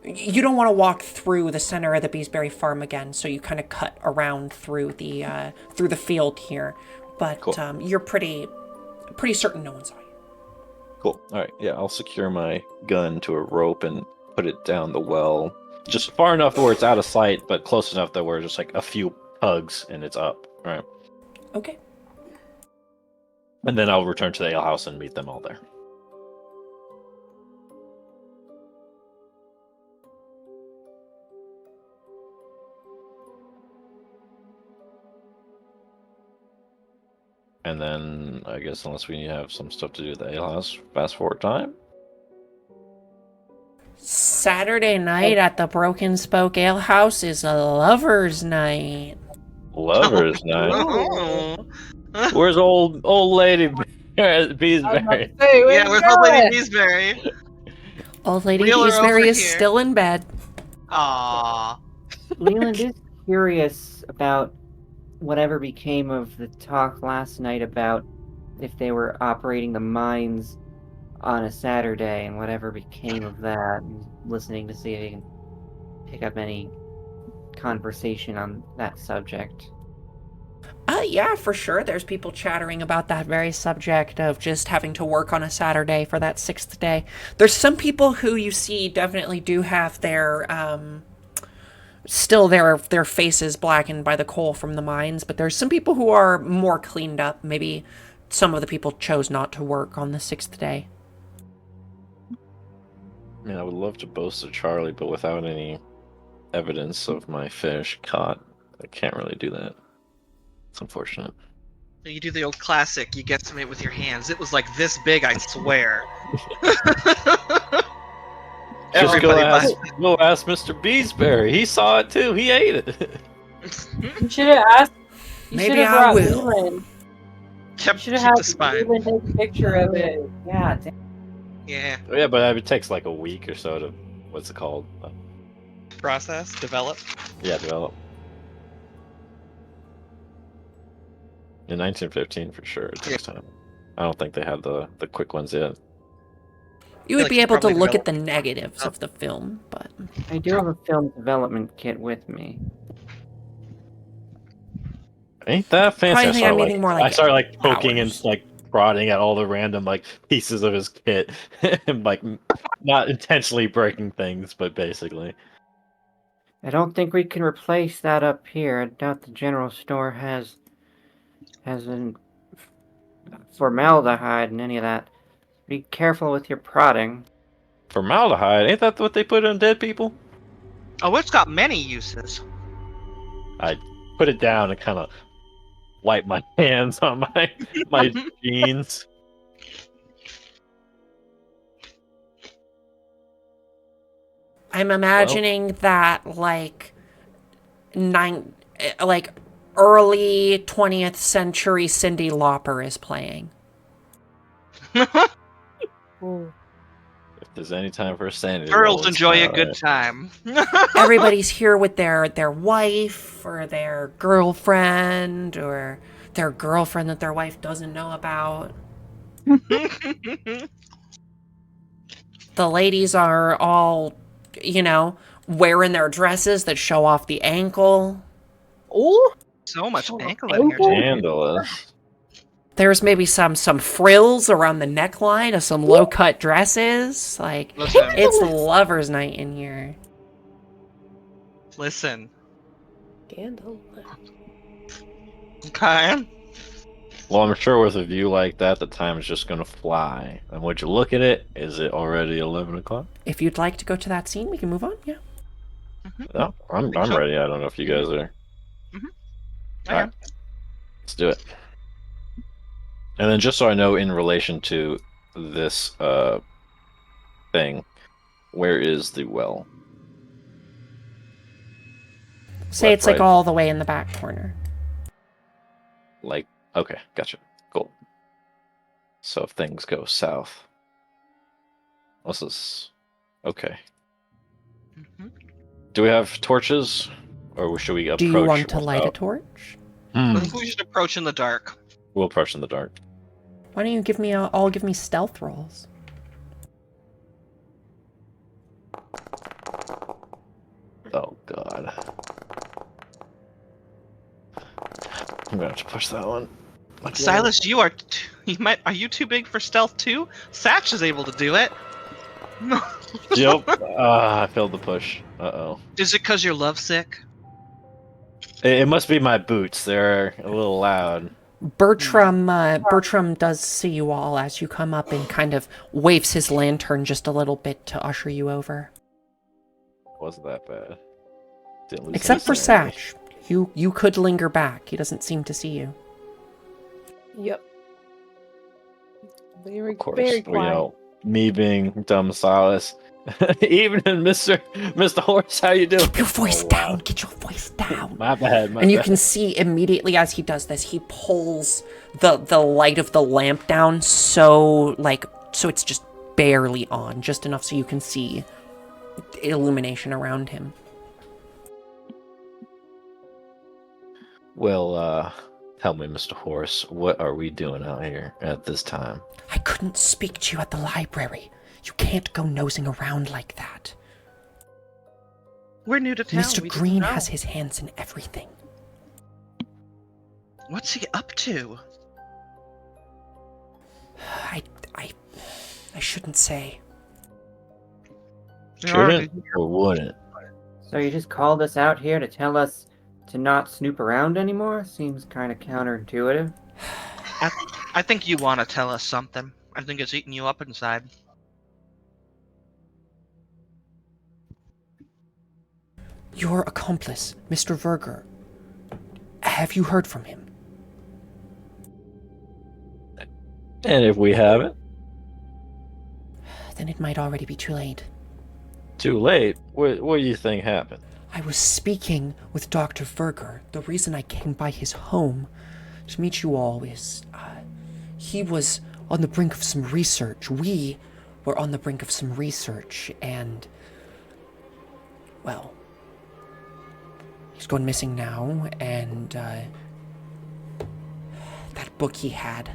you don't want to walk through the center of the Beesbury farm again, so you kind of cut around through the field here. But Cool. you're pretty certain no one saw you. Cool. All right. Yeah, I'll secure my gun to a rope and put it down the well, just far enough where it's out of sight, but close enough that we're just a few tugs and it's up. All right. Okay. And then I'll return to the ale house and meet them all there. And then I guess unless we have some stuff to do at the ale house, fast forward time. Saturday night at the Broken Spoke Ale House is a lover's night. Lovers night. Oh. Where's old lady Beesbury? Say, where's Yeah, with going? old Lady Beesbury. Old Lady Wheel her over Beesbury is here. still in bed. Aww. Leland is curious about whatever became of the talk last night about if they were operating the mines on a Saturday and whatever became of that, and listening to see if he can pick up any conversation on that subject. Yeah, for sure. There's people chattering about that very subject of just having to work on a Saturday for that 6th day. There's some people who you see definitely do have their still their faces blackened by the coal from the mines, but there's some people who are more cleaned up. Maybe some of the people chose not to work on the 6th day. I mean, I would love to boast of Charlie, but without any evidence of my fish caught, I can't really do that. It's unfortunate. You do the old classic, you get some it with your hands. It was like this big, I swear. Just go Everybody ask Mr. Beesbury. He saw it too. He ate it. You should have asked. You Maybe should have I brought will. Leland. Kept Should have keep the had spine. Leland take a picture of it. Yeah, Yeah. Yeah, but it takes like a week or so to, what's it called? Process, develop. Yeah, develop. In 1915, for sure, it takes time. I don't think they have the quick ones yet. You feel would like be you able to probably look at the developed- negatives of the film, but I do have a film development kit with me. Ain't that fancy? Probably think I'm needing more, like, I started poking hours. and prodding at all the random pieces of his kit, and not intentionally breaking things, but basically. I don't think we can replace that up here. I doubt the general store has an formaldehyde and any of that. Be careful with your prodding. Formaldehyde, ain't that what they put on dead people? Oh, it's got many uses. I put it down and kind of wipe my hands on my jeans. I'm imagining that like early 20th century Cyndi Lauper is playing. Mm. If there's any time for a sanity Girls roll, it's enjoy a now, good right? time. Everybody's here with their wife or their girlfriend or their girlfriend that their wife doesn't know about. The ladies are all, wearing their dresses that show off the ankle. Oh, So much Show ankle in here. ankle? Scandalous. There's maybe some frills around the neckline of some low-cut dresses. Like, Listen, it's lover's night in here. listen. Scandal. Okay. Well, I'm sure with a view like that, the time is just gonna fly. And would you look at it? Is it already 11 o'clock? If you'd like to go to that scene, we can move on. Yeah. No, I'm so. ready. I don't know if you guys are. I All am. right, let's do it. And then, just so I know, in relation to this thing, where is the well? Say Left, it's like right? all the way in the back corner. Like, okay, gotcha. Cool. So if things go south, this is okay. Mhm. Do we have torches, or should we approach? Do you want to light a without- torch? I think we should approach in the dark. We'll approach in the dark. Why don't you give me all give me stealth rolls? Oh God. I'm gonna have to push that one. Silas, are you too big for stealth too? Satch is able to do it. No. Yep. I failed the push. Uh-oh. Is it because you're lovesick? It must be my boots. They're a little loud. Bertram does see you all as you come up and kind of waves his lantern just a little bit to usher you over. Wasn't that bad. Didn't lose Except for any sanity. Satch. You could linger back. He doesn't seem to see you. Yep. Very, Of course, very you quiet. know, me being dumb Silas. Evening, Mr. Horse, how you doing? Keep your voice Oh, wow. down. Get your voice down. My bad, my And you bad. can see immediately as he does this, he pulls the light of the lamp down so it's just barely on, just enough so you can see illumination around him. Well, tell me, Mr. Horse, what are we doing out here at this time? I couldn't speak to you at the library. You can't go nosing around like that. We're new to town. Mr. we didn't Green know. has his hands in everything. What's he up to? I shouldn't say. Shouldn't or wouldn't? So you just called us out here to tell us to not snoop around anymore? Seems kind of counterintuitive. I think you want to tell us something. I think it's eating you up inside. Your accomplice, Mr. Verger. Have you heard from him? And if we haven't, Then it might already be too late. too late. What do you think happened? I was speaking with Dr. Verger. The reason I came by his home to meet you all is, he was on the brink of some research. We were on the brink of some research, and, well, he's gone missing now, and, that book he had.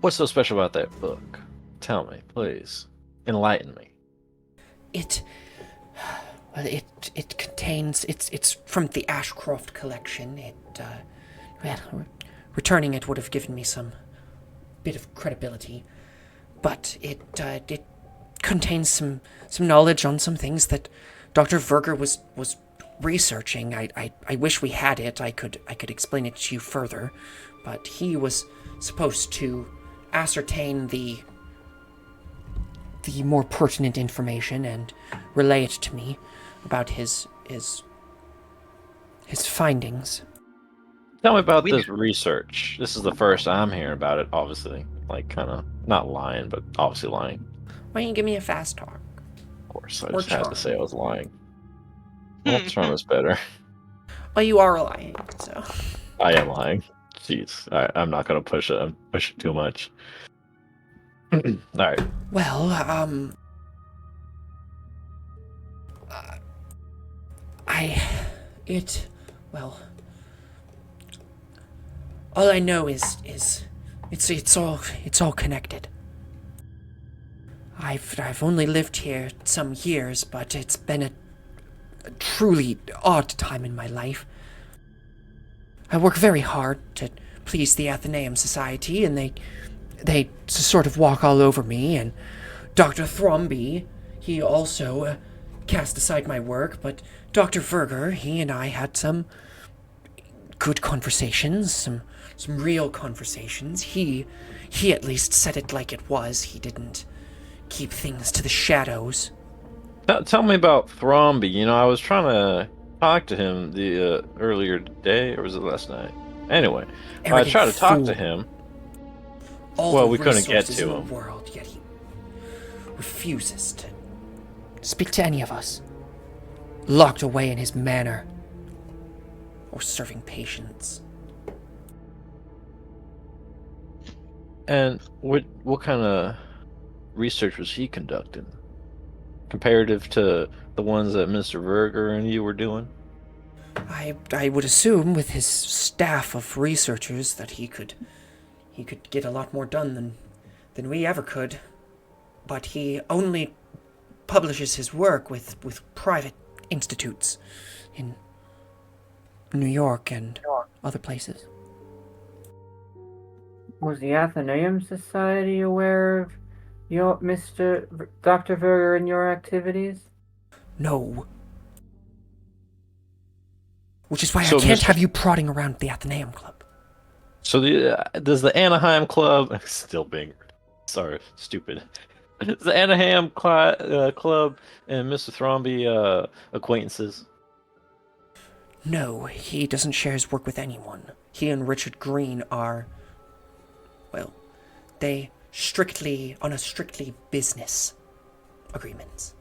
What's so special about that book? Tell me, please. Enlighten me. It contains, it's from the Ashcroft collection. Returning it would have given me some bit of credibility, but it contains some knowledge on some things that Dr. Verger was researching. I wish we had it. I could explain it to you further, but he was supposed to ascertain the more pertinent information and relay it to me about his findings. Tell me about this research. This is the first I'm hearing about it, obviously. Like, kind of, not lying, but obviously lying. Why don't you give me a fast talk? Of course, I Or just had to charm. say I was lying. Well, charm is better. Well, you are lying, so. I am lying. Jeez, I'm not gonna push it. I'm pushing too much. All right. Well, I. It. Well. All I know is. It's all connected. I've only lived here some years, but it's been a truly odd time in my life. I work very hard to please the Athenaeum Society, and they sort of walk all over me, and Dr. Thromby, he also cast aside my work, but Dr. Verger, he and I had some good conversations, some real conversations. He at least said it like it was. He didn't keep things to the shadows. Tell me about Thromby. You know, I was trying to talk to him the earlier today, or was it last night? Anyway, I Arrogant tried to talk to fool. him. All Well, the we couldn't get resources to in the him. world, yet he refuses to speak to any of us. Locked away in his manor. Or serving patients. And what kind of research was he conducting? Comparative to the ones that Mr. Verger and you were doing? I would assume with his staff of researchers that he could get a lot more done than we ever could. But he only publishes his work with private institutes in New York and other places. Was the Athenaeum Society aware of your Dr. Verger and your activities? No. Which is why So, I can't Mr. have you prodding around the Athenaeum Club. So does the Anaheim Club still being sorry, stupid? Does the Anaheim Club and Mr. Thromby acquaintances? No, he doesn't share his work with anyone. He and Richard Green are, well, they on a strictly business agreements.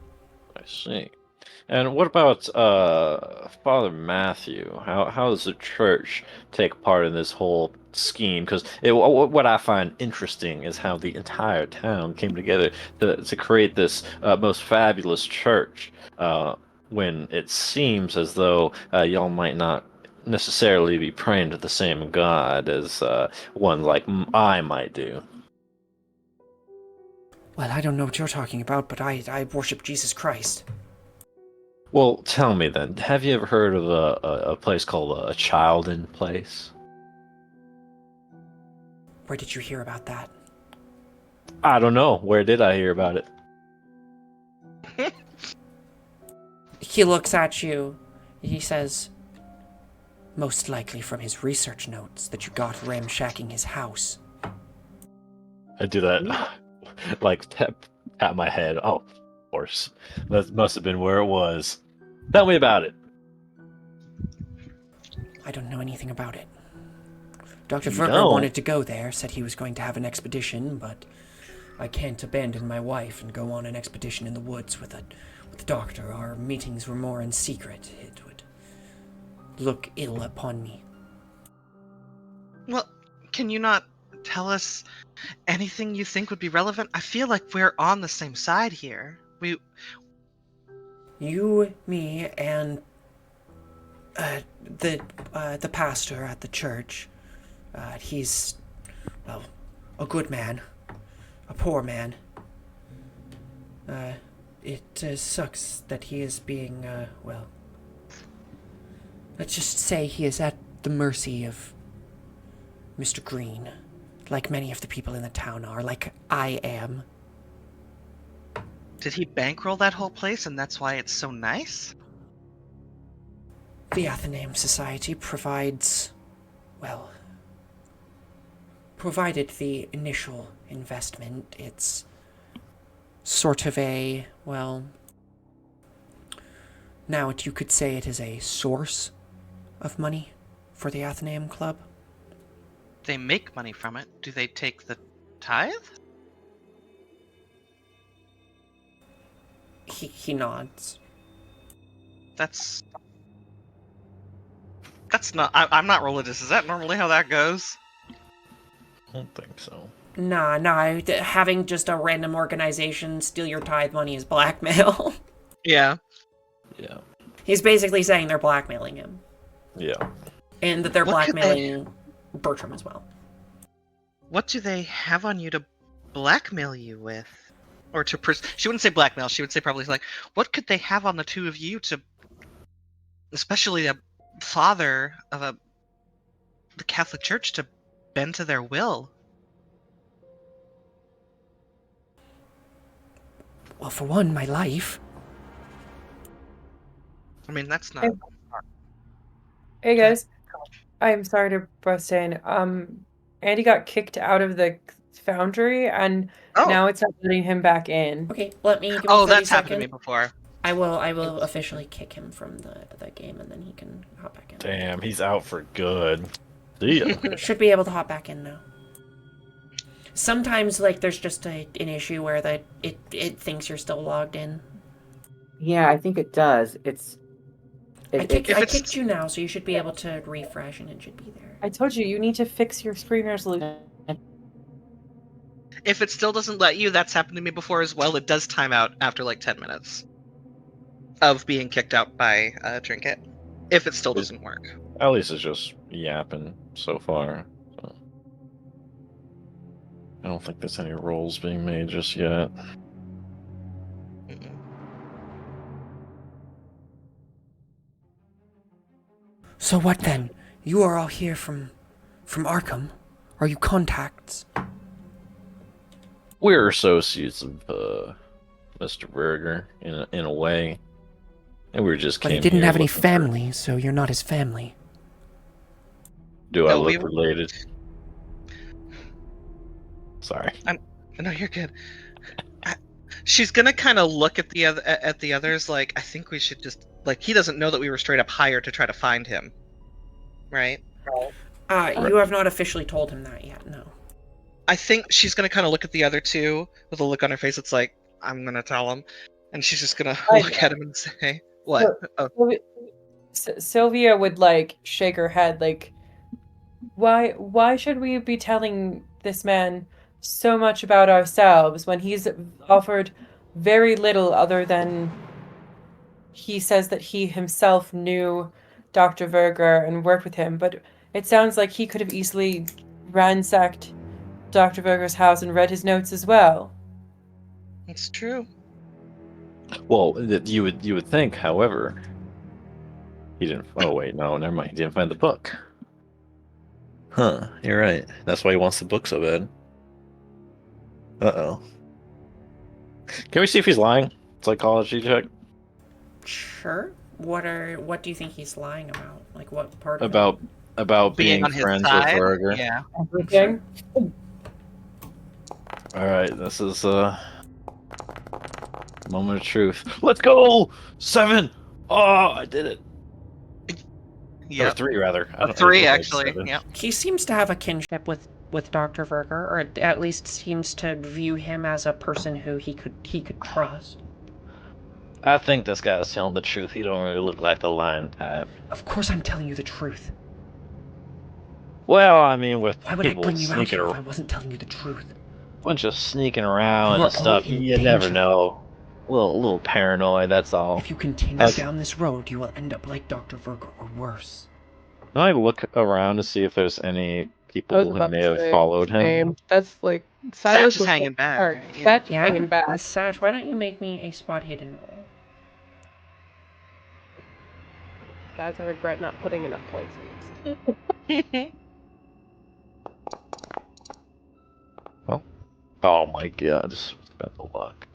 I see. And what about Father Matthew? How does the church take part in this whole scheme? Because what I find interesting is how the entire town came together to create this most fabulous church. When it seems as though y'all might not necessarily be praying to the same God as one like I might do. Well, I don't know what you're talking about, but I worship Jesus Christ. Well, tell me then, have you ever heard of a place called a Childen Place? Where did you hear about that? I don't know. Where did I hear about it? He looks at you. He says, most likely from his research notes that you got ramshacking his house. I do that, like tap my head. Oh, of course. That must have been where it was. Tell me about it. I don't know anything about it. Dr. You Verger don't? wanted to go there, said he was going to have an expedition, but I can't abandon my wife and go on an expedition in the woods with the doctor. Our meetings were more in secret. It would look ill upon me. Well, can you not tell us anything you think would be relevant? I feel like we're on the same side here. You, me, and the pastor at the church. He's, well, a good man, a poor man. It sucks that he is being, well, let's just say he is at the mercy of Mr. Green, like many of the people in the town are, like I am. Did he bankroll that whole place and that's why it's so nice? The Athenaeum Society provided the initial investment. It's sort of a, well, now you could say it is a source of money for the Athenaeum Club. They make money from it. Do they take the tithe? He nods. That's not. I'm not religious. Is that normally how that goes? I don't think so. Nah, having just a random organization steal your tithe money is blackmail. Yeah. Yeah. He's basically saying they're blackmailing him. Yeah. And that they're What could blackmailing Bertram as well. What do they have on you to blackmail you with? Or to she wouldn't say blackmail. She would say probably like, what could they have on the two of you to, especially a father of the Catholic Church, to bend to their will? Well, for one, my life. I mean, that's not. Hey guys, I'm sorry to bust in. Andy got kicked out of the foundry, and Oh. now it's not letting him back in. Okay, give me Oh, 30 that's seconds. happened to me before. I will officially kick him from the game, and then he can hop back in. Damn, he's out for good. See ya. Should be able to hop back in now. Sometimes, like, there's just an issue where it thinks you're still logged in. Yeah, I think it does. I kicked you now, so you should be able to refresh, and it should be there. I told you need to fix your screen resolution. If it still doesn't let you, that's happened to me before as well. It does time out after like 10 minutes of being kicked out by Trinket. If it still doesn't work. At least it's just yapping so far. So. I don't think there's any rolls being made just yet. Mm-mm. So what then? You are all here from Arkham? Are you contacts? We're associates of Mr. Berger in a way, and we just But came he didn't here have any looking for- family, so you're not his family. Do I No, look related? Sorry. No, you're good. She's gonna kind of look at the others like, I think we should just like, he doesn't know that we were straight up hired to try to find him, right? You have not officially told him that yet, no. I think she's gonna kind of look at the other two with a look on her face. It's like, I'm gonna tell him, and she's just gonna look at him and say, "What?" Sylvia would like shake her head, like, why should we be telling this man so much about ourselves when he's offered very little other than he says that he himself knew Dr. Verger and worked with him, but it sounds like he could have easily ransacked Dr. Verger's house and read his notes as well. It's true. Well, you would think, however, he didn't. Oh wait, no, never mind. He didn't find the book. Huh? You're right. That's why he wants the book so bad. Uh-oh. Can we see if he's lying? Psychology check. Sure. What do you think he's lying about? Like what part of About being on his friends side. with Berger. Yeah. Everything. All right, this is moment of truth. Let's go! 7. Oh, I did it. Yeah. Or 3 rather. I don't 3 know if I actually. said it. Yeah. He seems to have a kinship with Dr. Verger, or at least seems to view him as a person who he could trust. I think this guy's telling the truth. He don't really look like the lying type. Of course I'm telling you the truth. Well, I mean, with Why would I people bring you out sneaking here if I around, wasn't telling you the truth? bunch of sneaking around You are and stuff, all in you never danger. know. A little paranoid, that's all. If you continue That's- down this road, you will end up like Dr. Verger or worse. Can I look around to see if there's any people who may have followed him? Same. That's like Satch is hanging back. Or, Right? Yeah. Satch is Yeah? hanging back. Sash, why don't you make me a spot hidden roll? Guys, I regret not putting enough points in this. Oh my god, just spent the luck.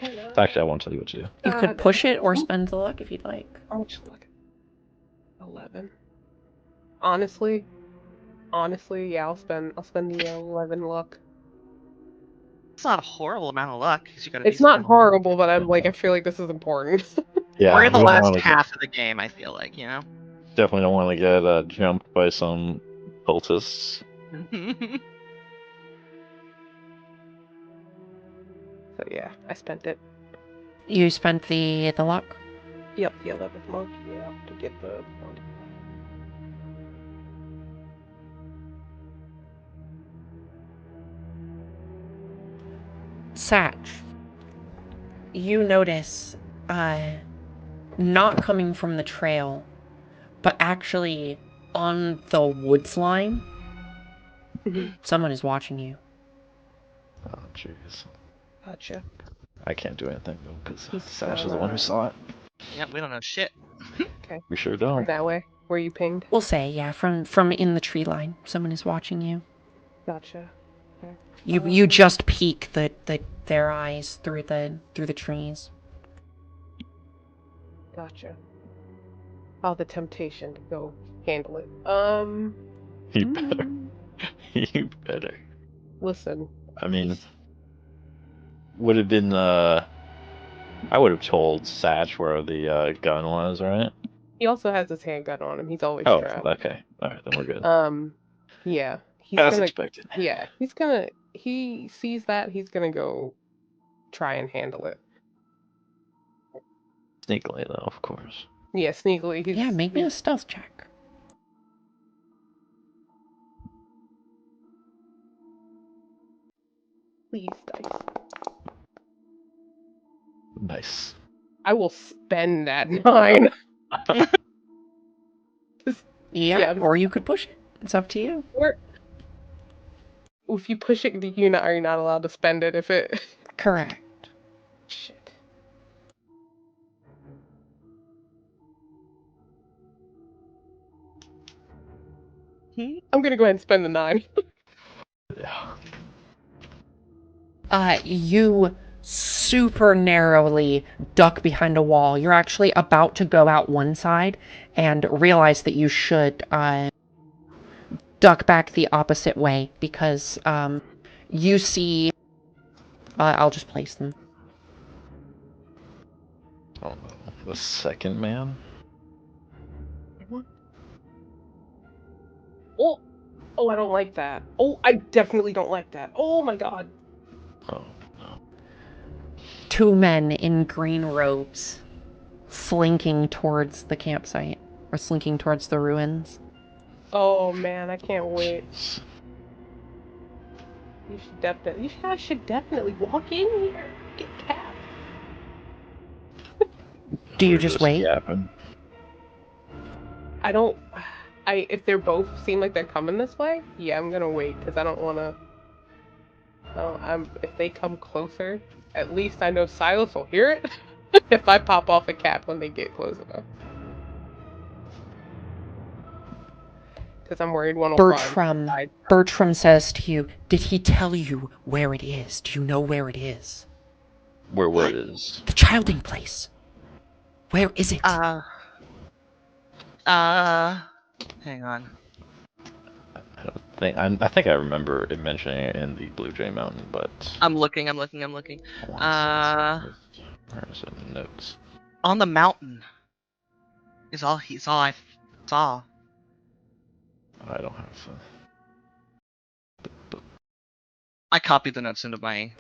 Actually, I won't tell you what to do. You could push it or spend the luck if you'd like. How much luck? 11. Honestly, yeah, I'll spend the 11 luck. It's not a horrible amount of luck. 'Cause you got a It's decent not amount of luck. horrible, but I'm like, I feel like this is important. Yeah, We're in the we don't last wanna half of the game. I feel like, you know. definitely don't want to get jumped by some cultists. So yeah, I spent it. You spent the luck? Yep, the 11th monk, yeah, to get the... Satch, you notice, not coming from the trail, but actually on the woods line, someone is watching you. Oh, jeez. Gotcha. I can't do anything though, because He's Sash is from, the one who saw it. Yeah, we don't know shit. Okay. We sure don't. That way, where you pinged? We'll say, yeah, from in the tree line, someone is watching you. Gotcha. Okay. You just peek their eyes through the trees. Gotcha. Oh, the temptation to go handle it. You better. You better. Listen. I mean, would have been I would have told Satch where the gun was, right? He also has his handgun on him. He's always Oh, strapped. okay. All right, then we're good. Yeah. He's As gonna. expected. Yeah, he's gonna. He sees that. He's gonna go try and handle it. Sneakily, though, of course. Yeah, sneakily. Yeah, make me a stealth check. Please, dice. Nice. I will spend that 9. Yeah, Yeah. or you could push it. It's up to you. Or if you push it, are you not allowed to spend it if it? Correct. Shit. I'm gonna go ahead and spend the 9. Yeah. You super narrowly duck behind a wall. You're actually about to go out one side and realize that you should duck back the opposite way because you see. I'll just place them. Oh, the second man? Oh, I don't like that. Oh, I definitely don't like that. Oh my god. Oh, no. Two men in green robes slinking towards the campsite or slinking towards the ruins. Oh man, I can't wait. You guys should definitely walk in here. Get capped. Do you We're just wait? Yapping. If they're both seem like they're coming this way, yeah, I'm gonna wait because I don't wanna. If they come closer, at least I know Silas will hear it. If I pop off a cap when they get close enough. Because I'm worried one will find. Bertram says to you, "Did he tell you where it is? Do you know where it is?" Where what is? The childing place. Where is it? Hang on. I think I remember it mentioning it in the Blue Jay Mountain, but I'm looking. where is it in the notes? On the mountain is all I saw. I don't have I copied the notes into my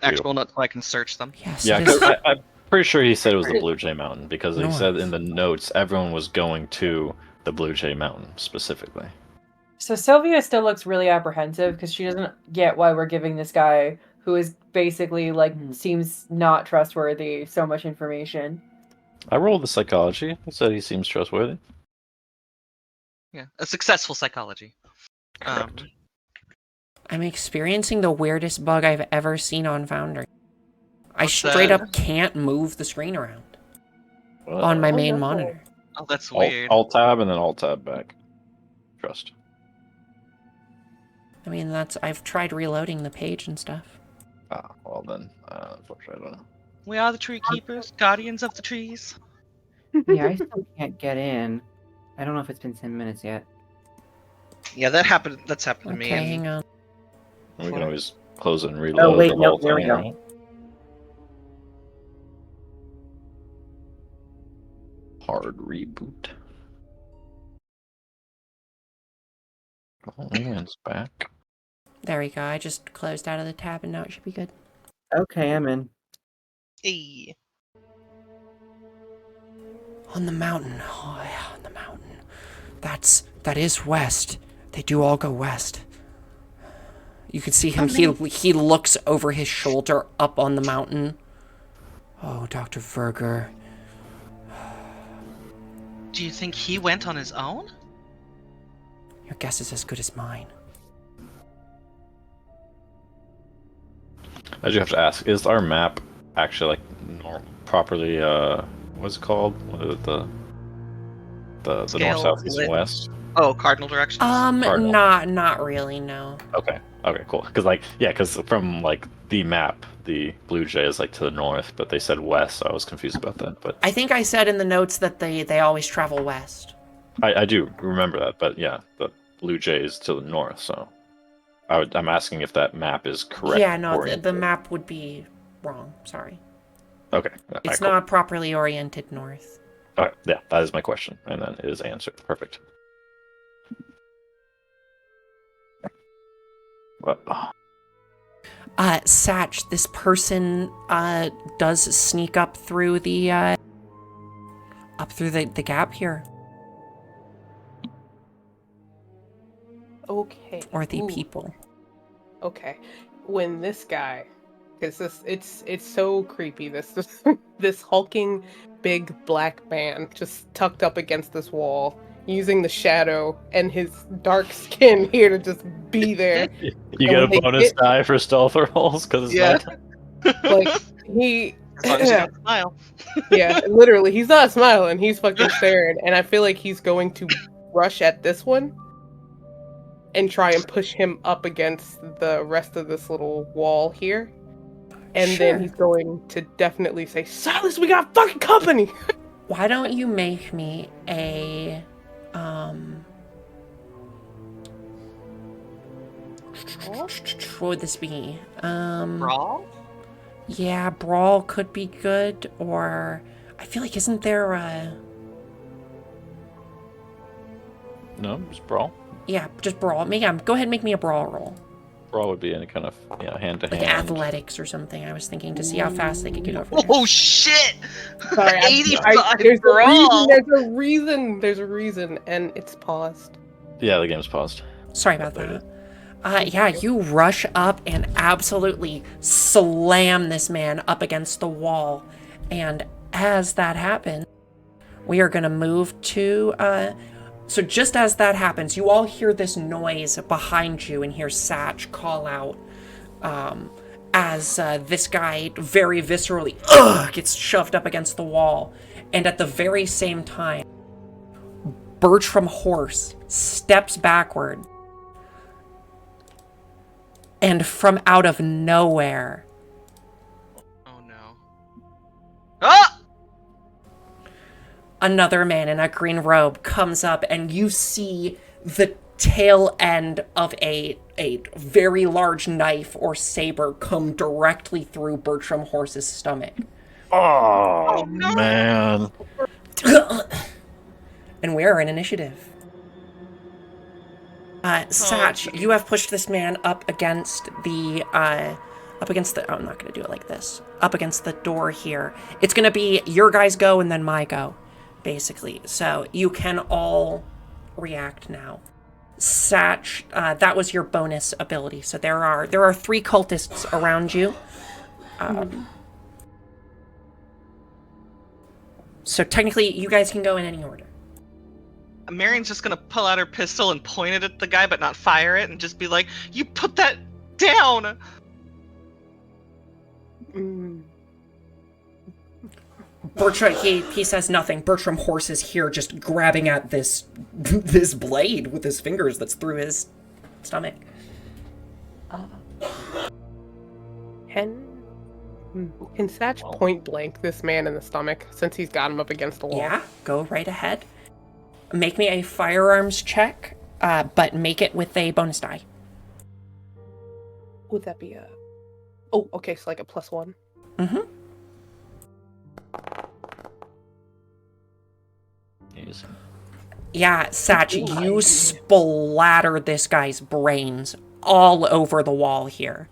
actual notes so I can search them. Yes. Yeah, it is. because I'm pretty sure he said it was the Blue Jay Mountain because he said in the notes everyone was going to the Blue Jay Mountain specifically. So Sylvia still looks really apprehensive because she doesn't get why we're giving this guy, who is basically seems not trustworthy, so much information. I rolled the psychology. I said he seems trustworthy. Yeah, a successful psychology. Correct. I'm experiencing the weirdest bug I've ever seen on Foundry. I straight up can't move the screen around on my main monitor. Oh, that's weird. Alt tab and then alt tab back. Trust. I mean, I've tried reloading the page and stuff. Ah, well then, unfortunately, I don't know. We are the tree keepers, guardians of the trees. Yeah, I still can't get in. I don't know if it's been 10 minutes yet. Yeah, that happened. That's happened to me. Okay, hang on. We can always close it and reload. Oh wait, the no, whole there we thing, go. right? Hard reboot. Oh, it's back. There we go. I just closed out of the tab and now it should be good. Okay, I'm in. Hey. On the mountain. Oh, yeah, on the mountain. That is west. They do all go west. You can see him. He looks over his shoulder up on the mountain. Oh, Dr. Verger. Do you think he went on his own? Your guess is as good as mine. I do have to ask: is our map actually properly? What's it called? What is it, the north, Scale south, east, and lit. west? Oh, cardinal directions. Cardinal. Not really, no. Okay, cool. Because from the map, the Blue Jay is to the north, but they said west, so I was confused about that. But I think I said in the notes that they always travel west. I do remember that. But yeah, the Blue Jay is to the north, so I'm asking if that map is correct. Yeah, no, the map would be wrong. Sorry. Okay. It's not properly oriented north. All right, yeah, that is my question, and then it is answered. Perfect. What? Satch, this person does sneak up through the gap here. Okay. Or the people. Okay. When this guy, because it's so creepy. This hulking big black man just tucked up against this wall, using the shadow and his dark skin here to just be there. You get a bonus die for stealth rolls because it's not. Like he. As long as you don't smile. Yeah, literally, he's not smiling. He's fucking staring, and I feel like he's going to rush at this one and try and push him up against the rest of this little wall here. And then he's going to definitely say, "Silas, we got fucking company!" Why don't you make me a, what would this be? Brawl? Yeah, brawl could be good, or I feel like isn't there a... No, just brawl. Yeah, just brawl. Go ahead and make me a brawl roll. Brawl would be any kind of hand-to-hand. Like athletics or something. I was thinking to see how fast they could get over there. Oh shit! Sorry, 85 there's brawl! There's a reason, and it's paused. Yeah, the game's paused. Sorry about that. Yeah, you rush up and absolutely slam this man up against the wall. And as that happens, we are going to move to... So just as that happens, you all hear this noise behind you and hear Satch call out as this guy very viscerally gets shoved up against the wall. And at the very same time, Bertram Horse steps backward. And from out of nowhere... Oh no. Ah! Another man in a green robe comes up, and you see the tail end of a very large knife or saber come directly through Bertram Horse's stomach. Oh no. Man. And we're in initiative. Satch, you have pushed this man up against the, oh, I'm not going to do it like this. Up against the door here. It's going to be your guys go and then my go, basically. So you can all react now. Satch, that was your bonus ability. So there are 3 cultists around you. So technically, you guys can go in any order. Marion's just gonna pull out her pistol and point it at the guy, but not fire it, and just be like, "You put that down!" Bertram, he says nothing. Bertram Horse is here just grabbing at this blade with his fingers that's through his stomach. Can Satch point blank this man in the stomach since he's got him up against the wall? Yeah, go right ahead. Make me a firearms check, but make it with a bonus die. Would that be a... Oh, okay, so like a +1. Mm-hmm. Yeah, Satch, you splatter this guy's brains all over the wall here.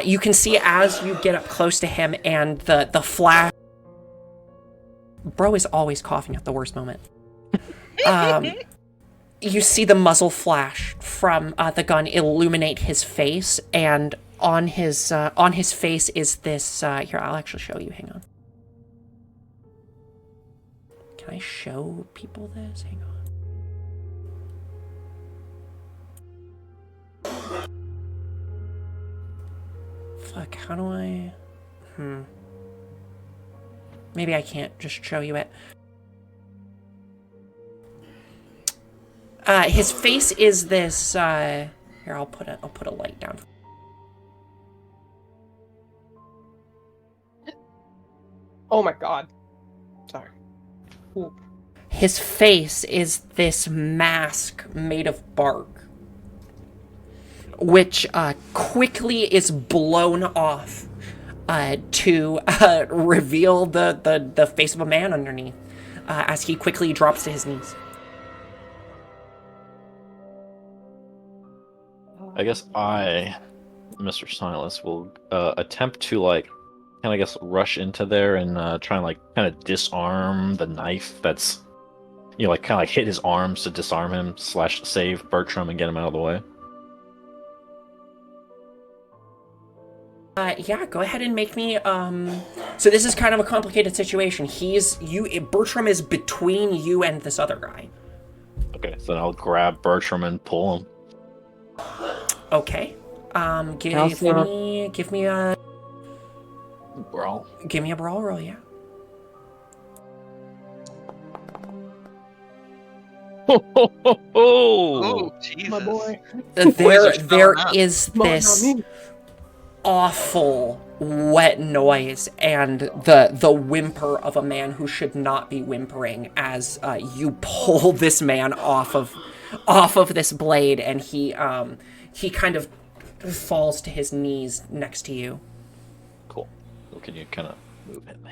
You can see as you get up close to him and the flash. Bro is always coughing at the worst moment. You see the muzzle flash from the gun illuminate his face, and on his face is this. Here, I'll actually show you. Hang on. Can I show people this? Hang on. Fuck. How do I? Maybe I can't just show you it. His face is this. Here, I'll put a light down. Oh my god. Sorry. Ooh. His face is this mask made of bark, which quickly is blown off to reveal the face of a man underneath, as he quickly drops to his knees. I guess Mr. Silas, will attempt to like, kind of, I guess, rush into there and try and like kind of disarm the knife that's, like kind of like hit his arms to disarm him / save Bertram and get him out of the way. Yeah, go ahead and make me, so this is kind of a complicated situation. Bertram is between you and this other guy. Okay, so then I'll grab Bertram and pull him. Okay. Give me a Brawl. Give me a brawl roll, yeah. Oh, Jesus. My boy. There is Not this me. awful wet noise and the whimper of a man who should not be whimpering as you pull this man off of this blade, and he kind of falls to his knees next to you. Cool. So can you kind of move him?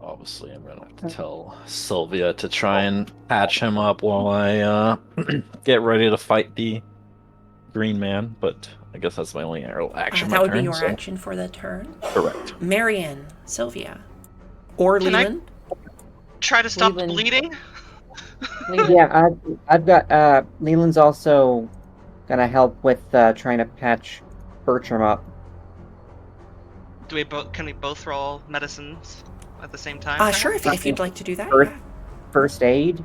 Obviously, I'm gonna have to tell Sylvia to try and patch him up while I get ready to fight the Green Man, but I guess that's my only action. That would be your action for the turn. Correct. Marion, Sylvia, or Can Leland. Try to stop the Leland. bleeding? Yeah, I've got Leland's also gonna help with trying to patch Bertram up. Can we both roll medicines at the same time? Sure, if you'd like to do that. First- Yeah. First aid.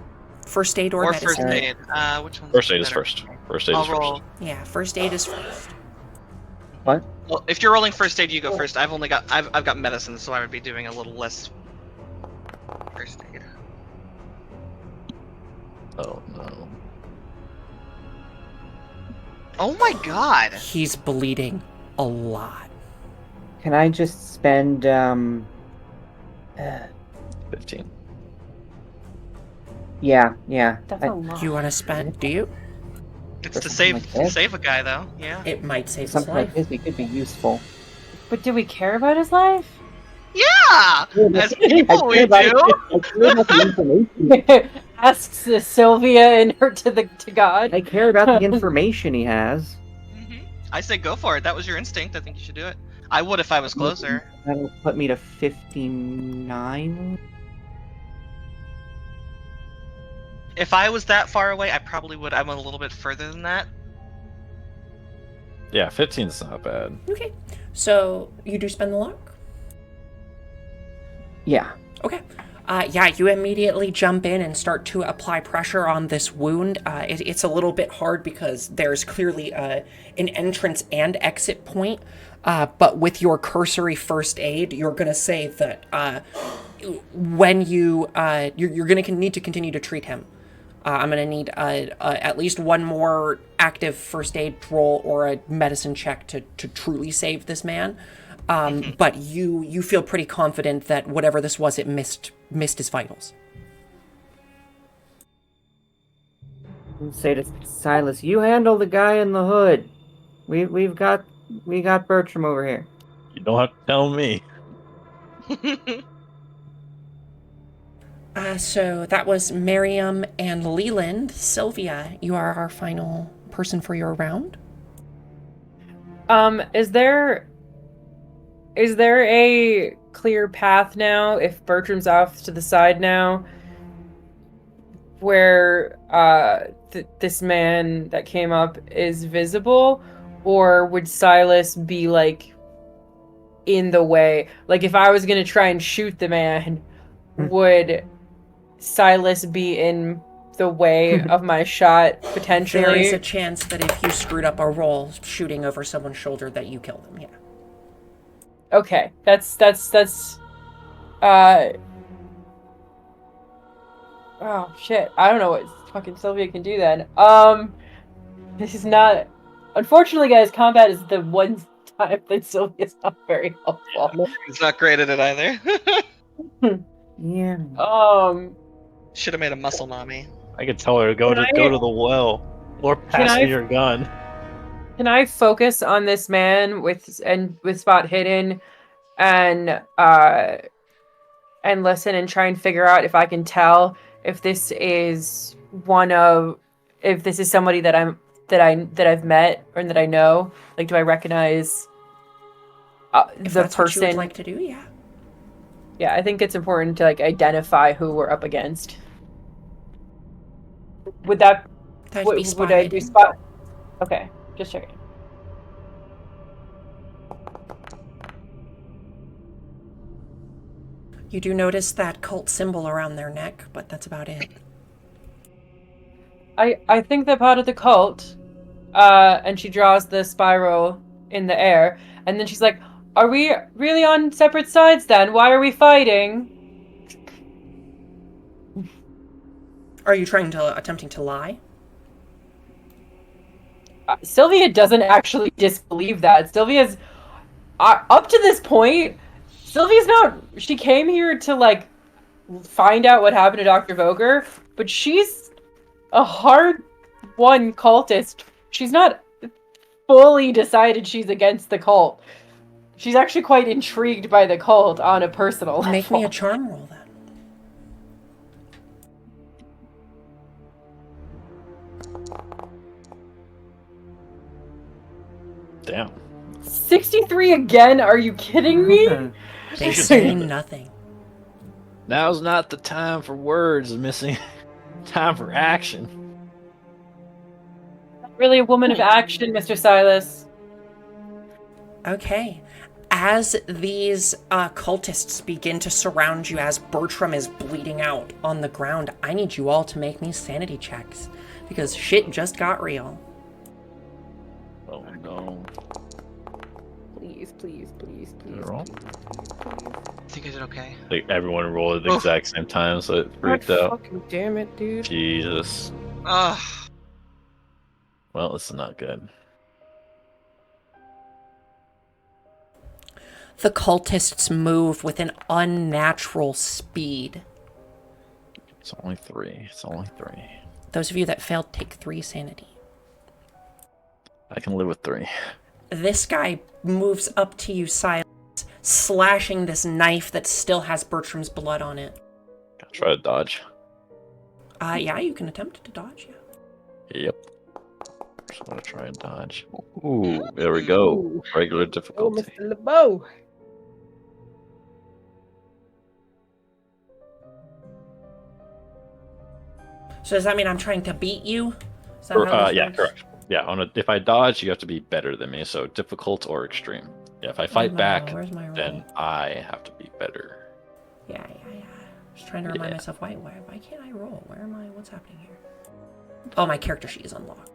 First aid or Or medicine. first Alright. aid. Which one's First aid is better? first. First aid I'll is roll. first. Yeah, first aid is first. What? Well, if you're rolling first aid, you go first. I've got medicine, so I would be doing a little less first aid. Oh no. Oh my god! He's bleeding a lot. Can I just spend 15. Yeah. That's a lot. Do you want to spend? Do you? It's Or to something like that. save a guy though. Yeah. It might save his Something life. like this, it could be useful. But do we care about his life? Yeah. As people we do. I care about the information. Asks Sylvia and her to God. I care about the information he has. I say go for it. That was your instinct. I think you should do it. I would if I was closer. That'll put me to 59. If I was that far away, I probably would. I'm a little bit further than that. Yeah, 15's not bad. Okay, so you do spend the luck. Yeah. Okay. Yeah, you immediately jump in and start to apply pressure on this wound. It's a little bit hard because there's clearly an entrance and exit point. But with your cursory first aid, you're going to say that when you're going to need to continue to treat him. I'm going to need at least one more active first aid roll or a medicine check to truly save this man. But you feel pretty confident that whatever this was, it missed his vitals. Say to Silas, you handle the guy in the hood. We got Bertram over here. You don't have to tell me. So that was Miriam and Leland. Sylvia, you are our final person for your round. Is there a clear path now, if Bertram's off to the side now, where this man that came up is visible? Or would Silas be, like, in the way? Like, if I was gonna try and shoot the man, would Silas be in the way of my shot, potentially? There is a chance that if you screwed up a roll shooting over someone's shoulder that you kill them, yeah. Okay, uh oh shit. I don't know what fucking Sylvia can do then. This is not, unfortunately, guys, combat is the one time that Sylvia's not very helpful. He's not great at it either. Yeah. Should have made a muscle mommy. I could tell her to go to the well or pass me your gun. Can I focus on this man with spot hidden and listen and try and figure out if I can tell if this is somebody that I've met or that I know? Like, do I recognize If the that's what person? you would like to do, yeah. Yeah, I think it's important to, like, identify who we're up against. Would that That'd be spot would I do hidden. spot? Okay, just checking. You do notice that cult symbol around their neck, but that's about it. I think they're part of the cult. And she draws the spiral in the air, and then she's like, "Are we really on separate sides then? Why are we fighting?" Are you attempting to lie? Sylvia doesn't actually disbelieve that. Sylvia's up to this point. Sylvia's not. She came here to, like, find out what happened to Dr. Voger, but she's a hard-won cultist. She's not fully decided she's against the cult. She's actually quite intrigued by the cult on a personal level. Make me a charm roll then. Damn. 63 again? Are you kidding me? They say nothing. Now's not the time for words, missing. Time for action. Not really a woman of action, Mr. Silas. Okay. As these cultists begin to surround you, as Bertram is bleeding out on the ground, I need you all to make me sanity checks, because shit just got real. Oh no. Please, please, please, please. You're wrong. I think I did okay. Like everyone rolled at the exact same time, so it freaked out. Fucking damn it, dude. Jesus. Ugh. Well, this is not good. The cultists move with an unnatural speed. It's only 3. It's only 3. Those of you that failed, take 3 sanity. I can live with 3. This guy moves up to you, Silas, slashing this knife that still has Bertram's blood on it. Gotta try to dodge. Yeah, you can attempt to dodge, yeah. Yep. Just gonna try and dodge. Ooh, there we go. Regular Oh, difficulty. Mr. LeBeau. So does that mean I'm trying to beat you? Is that how this Yeah, works? correct. Yeah, if I dodge, you have to be better than me. So difficult or extreme. Yeah, if I fight back, Where's my roll? then I have to be better. Yeah. Just trying to remind myself, why can't I roll? What's happening here? Oh, my character sheet is unlocked.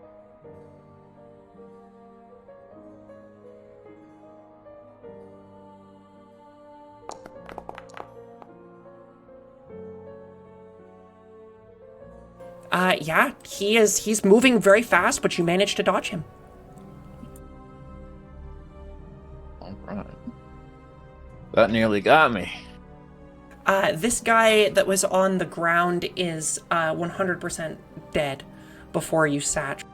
Yeah, he's moving very fast, but you managed to dodge him. Alright. That nearly got me. This guy that was on the ground is 100% dead before you sat.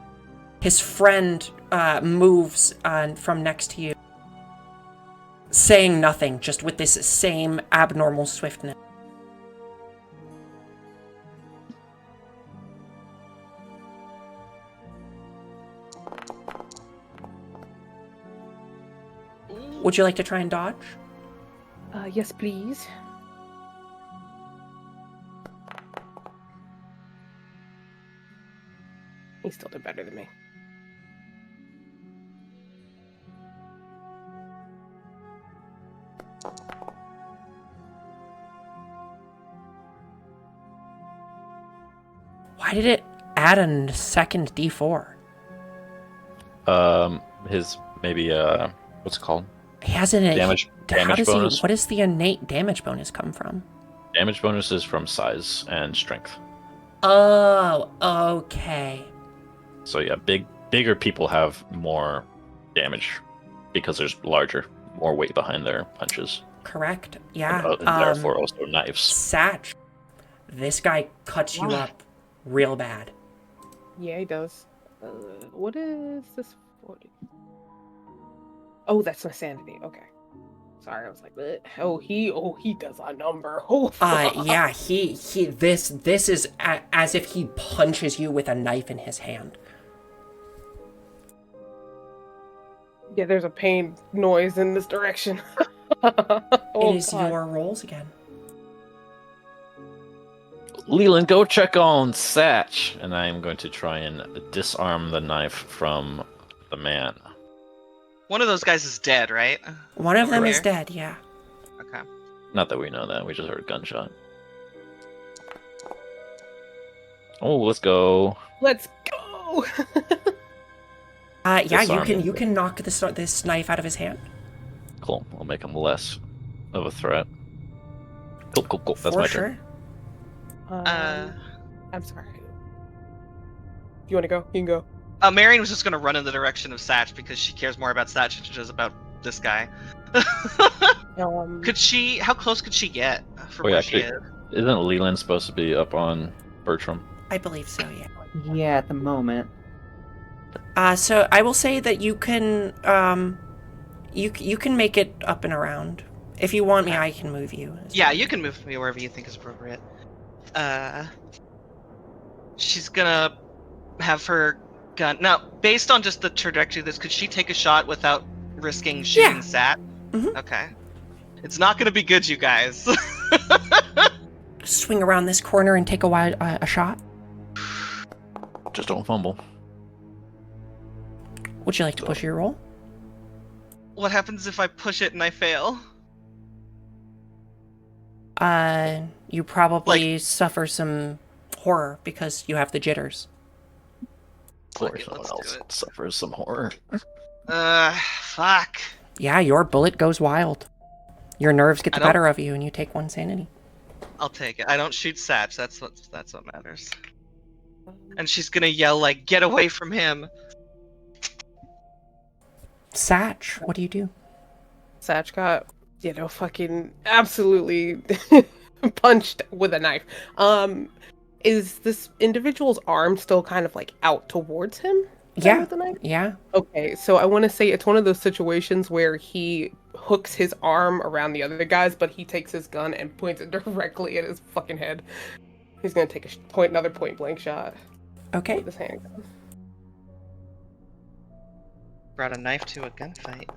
His friend moves from next to you, saying nothing, just with this same abnormal swiftness. Would you like to try and dodge? Yes, please. He still did better than me. Why did it add a second D4? His maybe what's it called? He has an Damage bonus. What does the innate damage bonus come from? Damage bonus is from size and strength. Oh, okay. So yeah, bigger people have more damage because there's more weight behind their punches. Correct. Yeah. And therefore also knives. Satch, this guy cuts you up real bad. Yeah, he does. What is this 40? Oh, that's my sanity. Okay. Sorry, I was like, bleh. he does a number. Oh, fuck. Yeah, this is as if he punches you with a knife in his hand. Yeah, there's a pain noise in this direction. It is your rolls again. Leland, go check on Satch, and I am going to try and disarm the knife from the man. One of those guys is dead, right? One of them Over is there? dead, yeah. Okay. Not that we know that, we just heard a gunshot. Oh, let's go. Let's go. Yeah, Disarm him. you can knock this knife out of his hand. Cool. I'll make him less of a threat. Cool. That's For my sure. turn. I'm sorry. You want to go? You can go. Marion was just gonna run in the direction of Satch because she cares more about Satch than she does about this guy. How close could she get from where she is? Isn't Leland supposed to be up on Bertram? I believe so, yeah. Yeah, at the moment. So I will say that you can you can make it up and around. If you want me, I can move you. Yeah, you can move me wherever you think is appropriate. She's gonna have her gun. Now, based on just the trajectory of this, could she take a shot without risking shooting Sat? Mm-hmm. Okay. It's not gonna be good, you guys. Swing around this corner and take a shot. Just don't fumble. Would you like to push your roll? What happens if I push it and I fail? You probably suffer some horror because you have the jitters. Or Okay, someone let's do else it. suffers some horror. Fuck. Yeah, your bullet goes wild. Your nerves get the I don't- better of you and you take 1 sanity. I'll take it. I don't shoot Satch. That's what matters. And she's gonna yell like, "Get away from him!" Satch, what do you do? Satch got, fucking absolutely punched with a knife. Is this individual's arm still kind of like out towards him? Yeah. With the knife? Yeah. Okay, so I want to say it's one of those situations where he hooks his arm around the other guy's, but he takes his gun and points it directly at his fucking head. He's gonna take another point blank shot Okay. with his handgun. Brought a knife to a gunfight.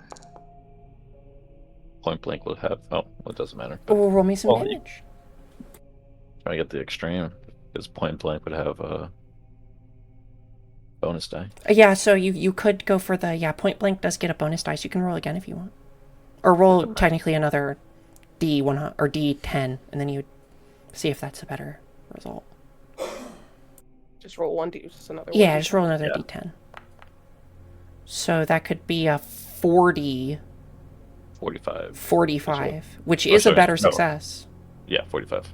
Point blank would have. Oh, well, it doesn't matter. Oh, roll me some Well, damage. Trying to get the extreme, because point blank would have a bonus die. Yeah, so you could go for the point blank does get a bonus dice. You can roll again if you want, or roll technically another D1 or D10, and then you see if that's a better result. Just roll one, just another one. Yeah, just roll another D10. So that could be a 40. 45. 45, which is a sorry, better no. success. Yeah, 45.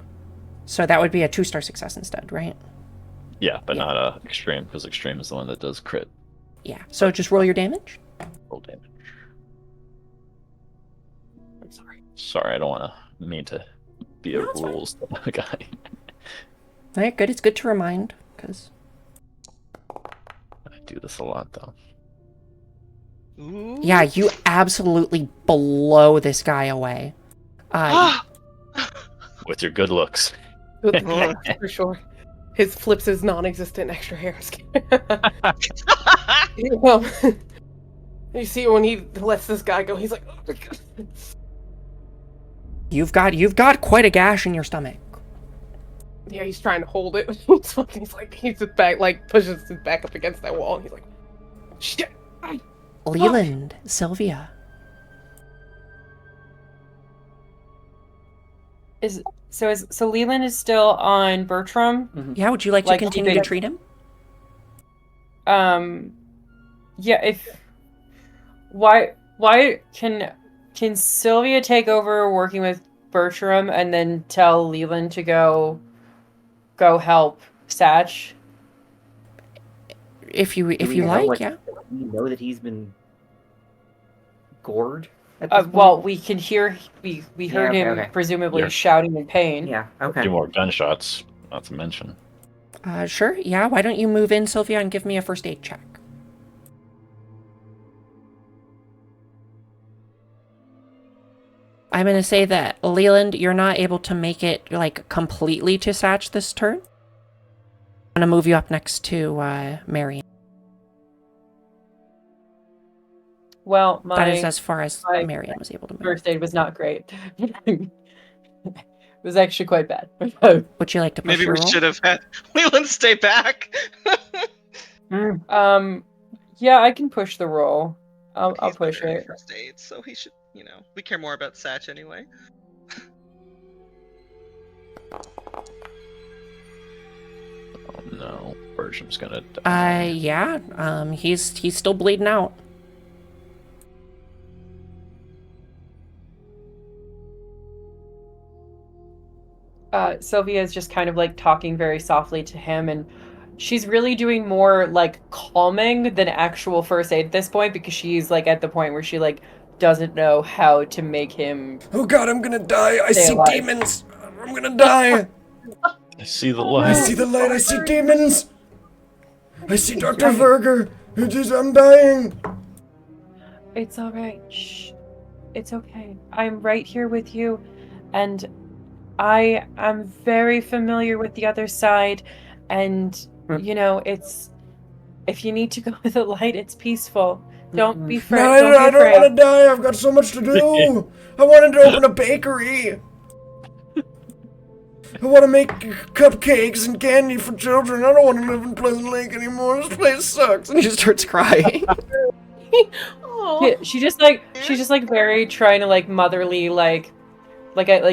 So that would be a 2-star success instead, right? Yeah, but Yeah. not extreme, because extreme is the one that does crit. Yeah. So just roll your damage. Roll damage. I'm sorry. Sorry, I don't want to mean to be a No, it's fine. rules guy. All right, good. It's good to remind, because... I do this a lot, though. Ooh. Yeah, you absolutely blow this guy away. With your good looks. With the knife, for sure. His flips his non-existent extra hair. Well, You see when he lets this guy go, he's like, oh my God. You've got quite a gash in your stomach. Yeah, he's trying to hold it. He's just back, like pushes his back up against that wall, and he's like, shit. Leland, Sylvia. So Leland is still on Bertram? Yeah, would you like to continue to treat him? Yeah, why can Sylvia take over working with Bertram and then tell Leland to go help Satch? If you know, like, yeah. You know that he's been gored at Uh, this point? well, we can hear we heard him okay. presumably Yeah. shouting in pain. Yeah, A okay. few more gunshots, not to mention. Sure, yeah. Why don't you move in, Sylvia, and give me a first aid check? I'm gonna say that, Leland, you're not able to make it, like, completely to Satch this turn. I'm gonna move you up next to, Marion. Well, That is as far as Marion was able to move. first aid was not great. It was actually quite bad. Would you like to push Maybe your we roll? should have had Leland stay back. Yeah, I can push the roll. I'll He's push better at it. first aid, so he should, we care more about Satch anyway. Oh no, Bertram's gonna die. Yeah. He's still bleeding out. Sylvia is just kind of like talking very softly to him, and she's really doing more like calming than actual first aid at this point, because she's like at the point where she like doesn't know how to make him. Oh God, I'm gonna die. I see alive. demons. I'm gonna die. I see the I light. see the light. I see demons. I see Dr. Verger. I'm dying. It's all right. Shh. It's okay. I'm right here with you, and I am very familiar with the other side, and it's if you need to go with the light, it's peaceful. Don't be afraid. No, Don't be I don't afraid. want to die. I've got so much to do. I wanted to open a bakery. I want to make cupcakes and candy for children. I don't want to live in Pleasant Lake anymore. This place sucks. And he just starts crying. Oh, She's just like very trying to like motherly like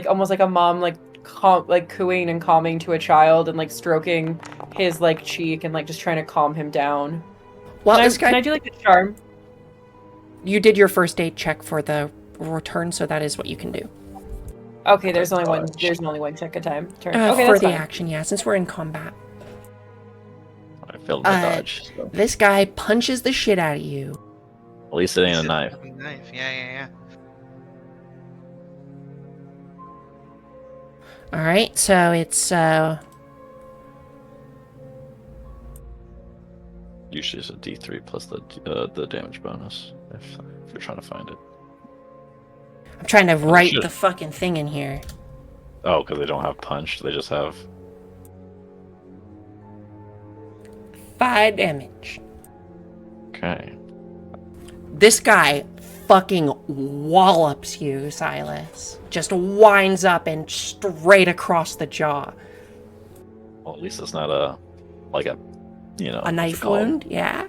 almost like a mom like cooing and calming to a child and like stroking his like cheek and like just trying to calm him down. Well, Can I do like a charm? You did your first aid check for the return, so that is what you can do. Okay, there's only one check a time. Turn. Okay, for that's the fine. action, yeah, since we're in combat. I failed my dodge. So. This guy punches the shit out of you. At least it ain't a knife. Yeah. Alright, so it's, Usually it's a D3 plus the damage bonus if you're trying to find it. I'm trying to write shit. the fucking thing in here. Oh, because they don't have punch. They just have. 5 damage. Okay. This guy fucking wallops you, Silas. Just winds up and straight across the jaw. Well, at least it's not a A knife wound, yeah.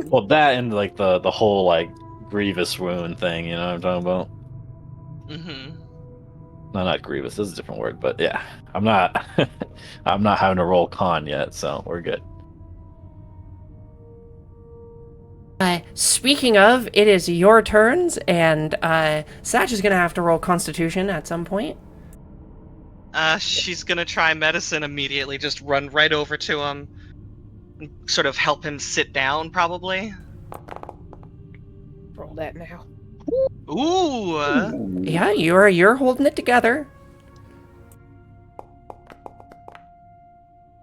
Well, that and like the whole like grievous wound thing. You know what I'm talking about? Mm-hmm. No, not grievous. This is a different word, but yeah, I'm not. I'm not having to roll con yet, so we're good. Speaking of, it is your turns, and Satch is gonna have to roll Constitution at some point. She's gonna try medicine immediately. Just run right over to him, and sort of help him sit down, probably. roll that now. Ooh. Yeah, you're holding it together.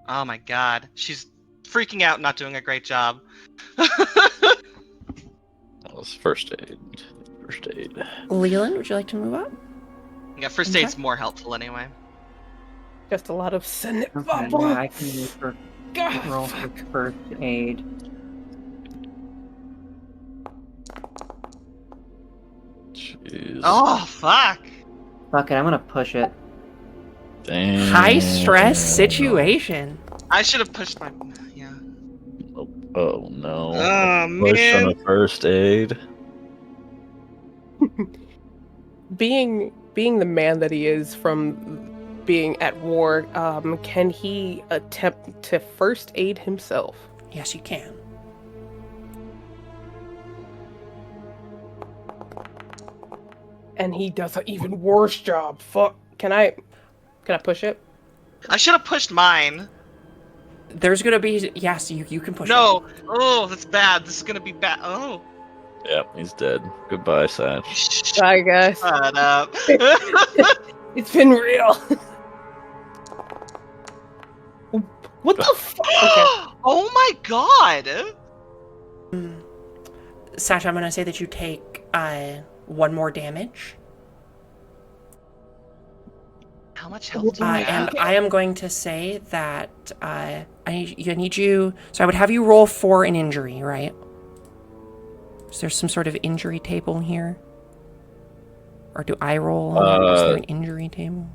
Oh my God, she's freaking out, not doing a great job. That was first aid. First aid. Leland, would you like to move up? Yeah, first aid's more helpful anyway. Just a lot of cynic. Okay, yeah, I can use for roll for first aid. Jeez. Oh, fuck. Fuck it, I'm gonna push it. Damn. High stress situation. I should have pushed my. Yeah. Oh no. Oh, Push on man. a first aid. Being the man that he is from being at war, can he attempt to first aid himself? Yes, you can. And he does an even worse job. Fuck. Can I push it? I should have pushed mine. There's gonna be yes, you can push No. Oh, that's bad. This is gonna be bad. Oh. Yep, he's dead. Goodbye, Satch. Bye, guys. Shut up. It's been real. What the fuck? Okay. Oh my god. it. Sasha, I'm gonna say that you take 1 more damage. How much health do you And have? I am going to say that I need you. So I would have you roll for an injury, right? Is there some sort of injury table here? Or do I roll? Is there an injury table?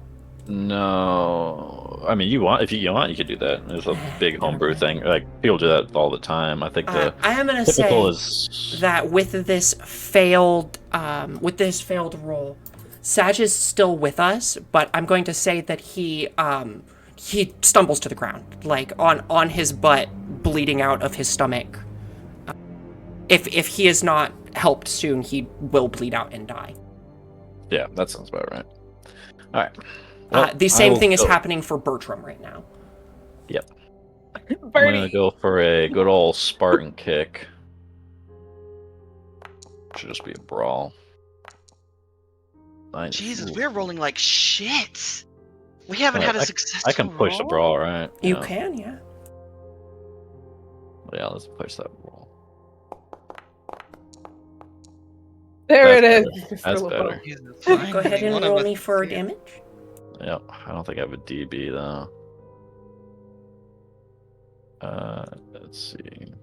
No, I mean if you want, you could do that. It's a big homebrew thing. Like people do that all the time. I think the I am gonna typical say is that with this failed roll, Saj is still with us, but I'm going to say that he stumbles to the ground, like on his butt, bleeding out of his stomach. If he is not helped soon, he will bleed out and die. yeah, that sounds about right. All right. Well, The same I will thing is go. happening for Bertram right now. Yep. I'm gonna go for a good old Spartan kick. Should just be a brawl. Nice. Jesus, Ooh. we're rolling like shit. We haven't had a successful I can push the roll? brawl, right? You Yeah. can, yeah. Yeah, let's push that brawl. There it That's is. better. Mr. That's LeBeau. better. Jesus, Go finally, ahead and one of roll us me for is here. damage. Yep. I don't think I have a DB though. Let's see.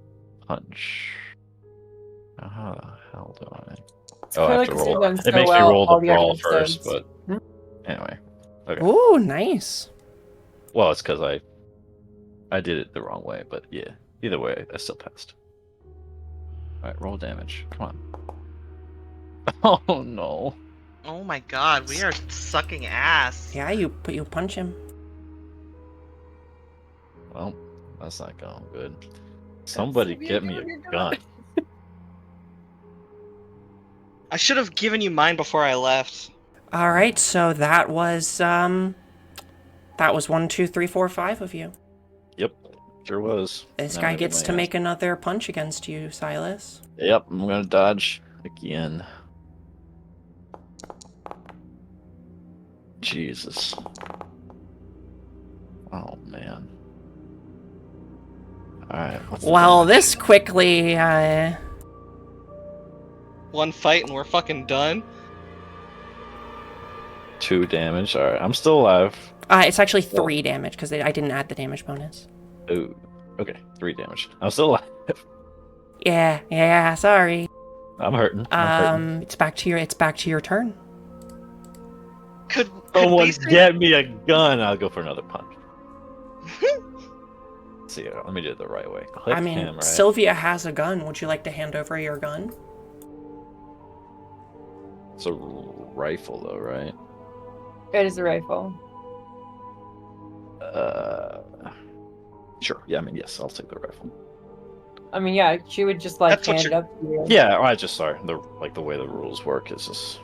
Punch. How the hell do I? It's Oh, I kinda have like to 'cause you've roll. done It so makes me well roll all the the other brawl first, episodes. but anyway. Okay. Ooh, nice. Well, it's because I did it the wrong way, but yeah. Either way, I still passed. All right, roll damage. Come on. Oh no. Oh my god, we are sucking ass. Yeah, you punch him. Well, that's not going good. Somebody get me a gun. I should have given you mine before I left. All right, so that was 1, 2, 3, 4, 5 of you. Yep, sure was. This Now guy I get gets my to ass. make another punch against you, Silas. Yep, I'm gonna dodge again. Jesus. Oh man. Alright. Well, this quickly One fight and we're fucking done. 2 damage. Alright, I'm still alive. it's actually 3 damage because I didn't add the damage bonus. Ooh. Okay, 3 damage. I'm still alive. Yeah, sorry. I'm hurting. I'm hurting. It's back to your turn. Could Someone we say- get me a gun. I'll go for another punch. Let's see, let me do it the right way. Click I mean, him, right? Sylvia has a gun. Would you like to hand over your gun? It's a rifle, though, right? It is a rifle. Sure. Yeah, I mean, yes, I'll take the rifle. I mean, yeah, she would just like That's what hand it you're- up to you. Yeah, I just sorry. The way the rules work is just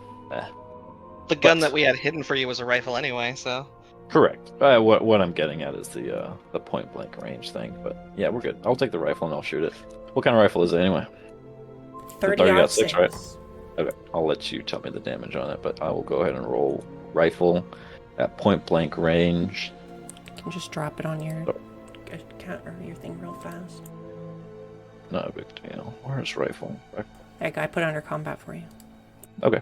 The gun that we had hidden for you was a rifle anyway, so. correct. What I'm getting at is the point blank range thing. But yeah, we're good. I'll take the rifle and I'll shoot it. What kind of rifle is it anyway? 30 30 out got 6, right? 6. Okay, I'll let you tell me the damage on it, but I will go ahead and roll rifle at point blank range. You can just drop it on your Oh. account or your thing real fast. Not a big deal. Where's rifle? There you go. I put it under combat for you. Okay.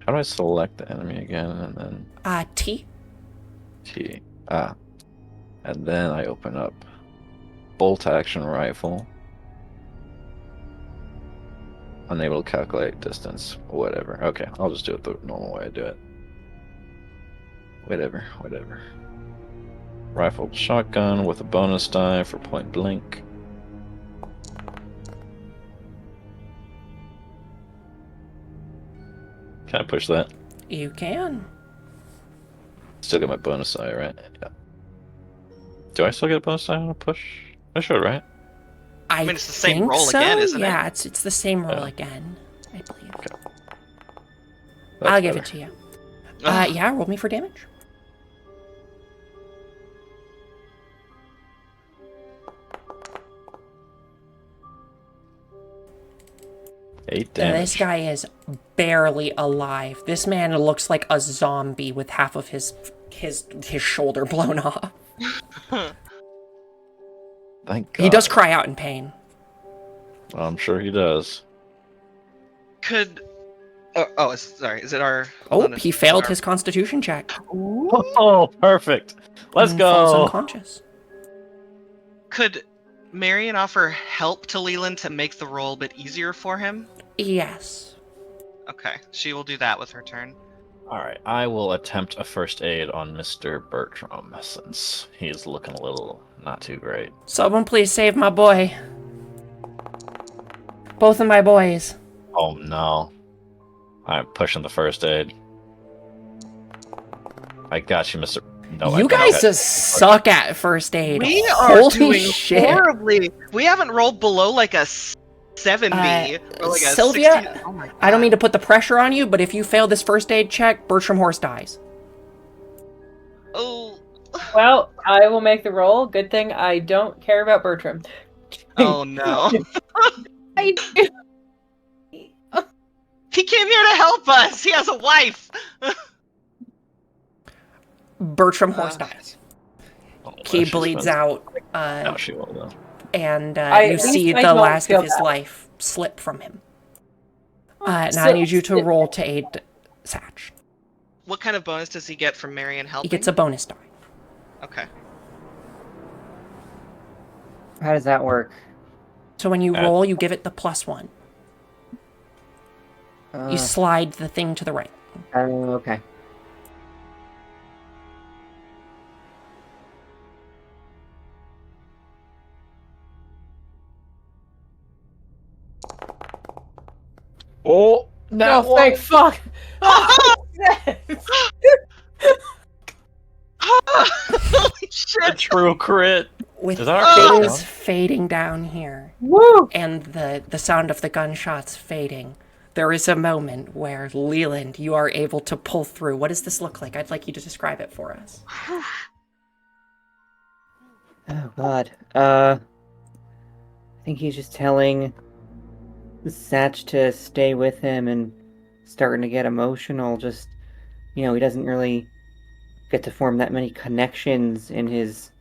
How do I select the enemy again and then T. T? And then I open up bolt action rifle. Unable to calculate distance. Whatever. Okay, I'll just do it the normal way I do it. Whatever. Rifle shotgun with a bonus die for point blank. Can I push that? You can. Still get my bonus die, right? Yeah. Do I still get a bonus die on a push? I should, right? I mean, it's the same think roll so. again, isn't it? Yeah, it's the same roll Yeah. again, I believe. Okay. I'll give it to you. Ugh. Yeah, roll me for damage. Eight damage. This guy is barely alive. This man looks like a zombie with half of his shoulder blown off. Thank God. He does cry out in pain. I'm sure he does. Could. Sorry. Is it our? Oh, he failed his constitution check. Oh, perfect. Let's and falls go. unconscious. Could Marion offer help to Leland to make the roll a bit easier for him? Yes. Okay, she will do that with her turn. All right, I will attempt a first aid on Mr. Bertram since he's looking a little not too great. Someone please save my boy. Both of my boys. Oh no. I'm pushing the first aid. I got you, Mr. No, You I guys got- just suck at first aid. We are Holy doing shit. horribly. We haven't rolled below like a 70 or like a Sylvia, 60. Oh my God. I don't mean to put the pressure on you, but if you fail this first aid check, Bertram Horse dies. Oh. Well, I will make the roll. Good thing I don't care about Bertram. Oh no. I He came here to help us. He has a wife. Bertram Horse dies. Oh, He she's bleeds fine. out, No, she will though. and at you least see I the don't last feel of his bad. life slip from him. Now So- I need you to roll to aid Satch. What kind of bonus does he get from Marion helping? He gets a bonus die. Okay. How does that work? So when you roll, you give it the +1. You slide the thing to the right. Okay. Oh, No, thank fuck. Holy a shit. true crit. With Is that our things first one? fading down here, Woo! and the sound of the gunshots fading, there is a moment where, Leland, you are able to pull through. What does this look like? I'd like you to describe it for us. Oh God. I think he's just telling Satch to stay with him and starting to get emotional. Just, he doesn't really get to form that many connections in his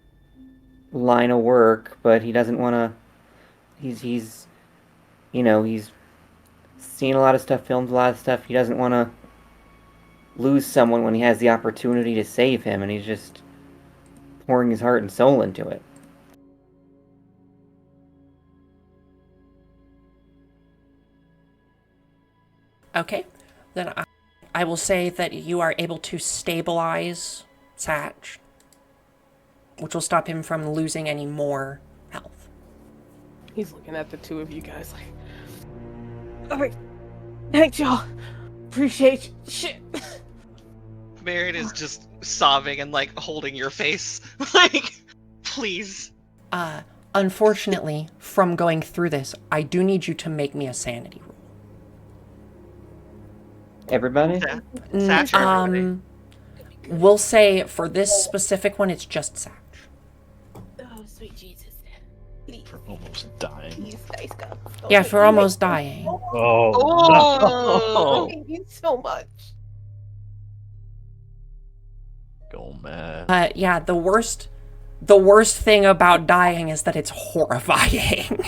line of work, but he doesn't want to. He's seen a lot of stuff, filmed a lot of stuff. He doesn't want to lose someone when he has the opportunity to save him, and he's just pouring his heart and soul into it. Okay, then I will say that you are able to stabilize Satch, which will stop him from losing any more health. He's looking at the two of you guys like, all right, thanks y'all. Appreciate you. Shit. Marion is just sobbing and like holding your face. Like, please. Unfortunately, from going through this, I do need you to make me a sanity roll. Everybody? Satch or everybody? We'll say for this specific one, it's just Satch. Oh, sweet Jesus. Please, We're almost dying. please, guys, go. Yeah, if we're almost dying. Oh, Oh. no. Thank you so much. Go mad. Yeah, the worst thing about dying is that it's horrifying.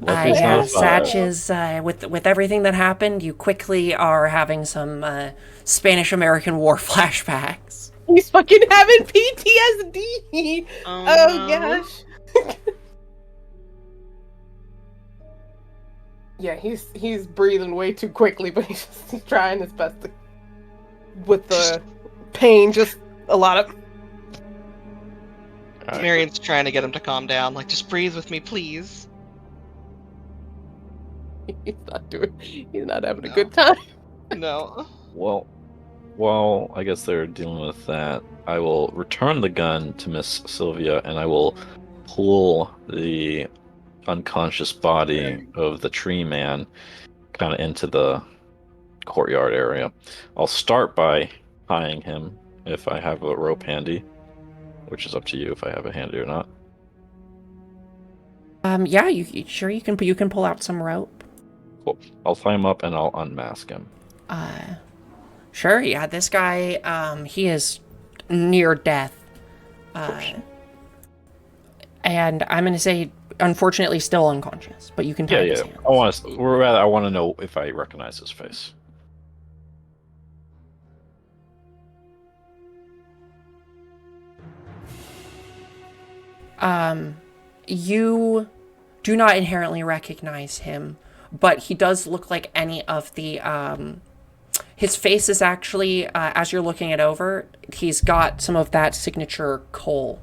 Lucky Yeah, it's not fire. Satch is, with everything that happened, you quickly are having some Spanish-American War flashbacks. He's fucking having PTSD. Oh, Oh no. gosh. Yeah, he's breathing way too quickly, but he's trying his best to, with the pain, just a lot of. Marion's trying to get him to calm down. Like, just breathe with me, please. He's not having a No. good time. No. Well, while I guess they're dealing with that, I will return the gun to Miss Sylvia, and I will pull the unconscious body of the tree man kind of into the courtyard area. I'll start by tying him if I have a rope handy, which is up to you if I have it handy or not. Yeah, you can pull out some rope. Cool. I'll tie him up and I'll unmask him. Sure, yeah, this guy, he is near death. And I'm gonna say, unfortunately, still unconscious, but you can tie his hands. I want to know if I recognize his face. You do not inherently recognize him, but he does look like any of the, his face is actually, as you're looking it over, he's got some of that signature coal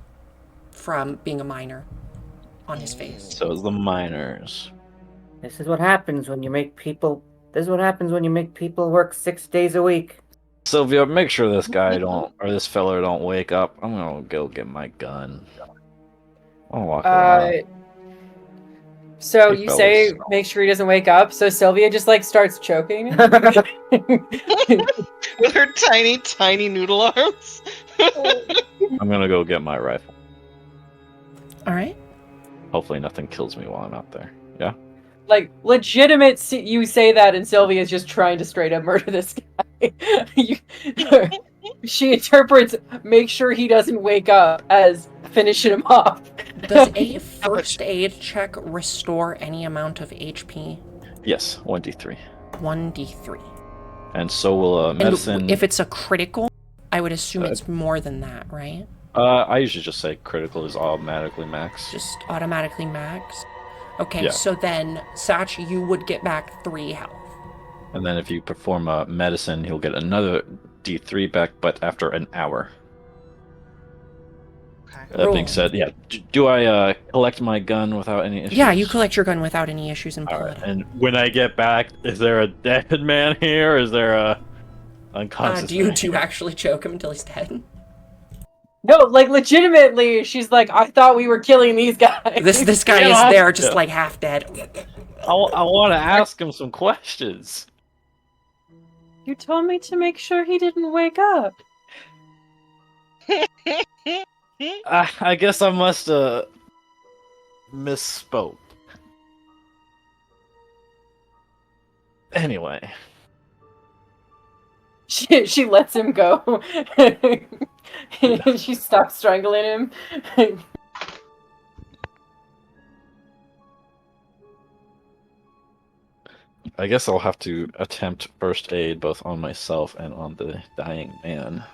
from being a miner on his face. So it's the miners. This is what happens when you make people. This is what happens when you make people work 6 days a week. Sylvia, make sure this guy this fella don't wake up. I'm gonna go get my gun. I'll walk around. So Hey, you say fellas. make sure he doesn't wake up. So Sylvia just like starts choking. With her tiny, tiny noodle arms. I'm gonna go get my rifle. All right. Hopefully nothing kills me while I'm out there. Yeah? Like legitimate. You say that, and Sylvia's just trying to straight up murder this guy. She interprets make sure he doesn't wake up as finishing him off. Does a first aid check restore any amount of HP? Yes, 1d3. 1d3. And so will medicine. And if it's a critical, I would assume it's more than that, right? I usually just say critical is automatically max. Just automatically max. Okay, Yeah. so then, Satch, you would get back 3 health. And then if you perform a medicine, he'll get another d3 back, but after an hour. Okay. That being said, yeah, do I collect my gun without any issues? Yeah, you collect your gun without any issues and pull All it right. out. And when I get back, is there a dead man here? Or is there a unconscious Do you man here? actually choke him until he's dead? No, like legitimately, she's like, I thought we were killing these guys. This guy Yeah. is there, just like half dead. I want to ask him some questions. You told me to make sure he didn't wake up. I guess I must have misspoke. Anyway. She lets him go. She stops strangling him. I guess I'll have to attempt first aid both on myself and on the dying man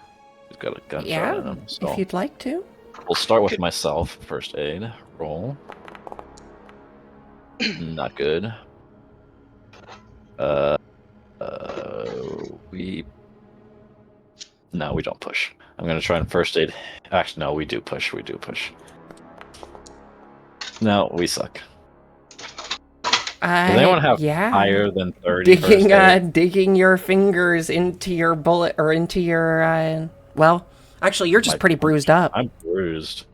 who's got a gunshot in him. So If you'd like to. we'll start with myself. First aid roll. Not good. We don't push. I'm gonna try and first aid. Actually, no, we do push. We do push. No, we suck. Does anyone have higher than 30? Digging your fingers into your bullet or into your well, actually you're just pretty bruised up. I'm bruised.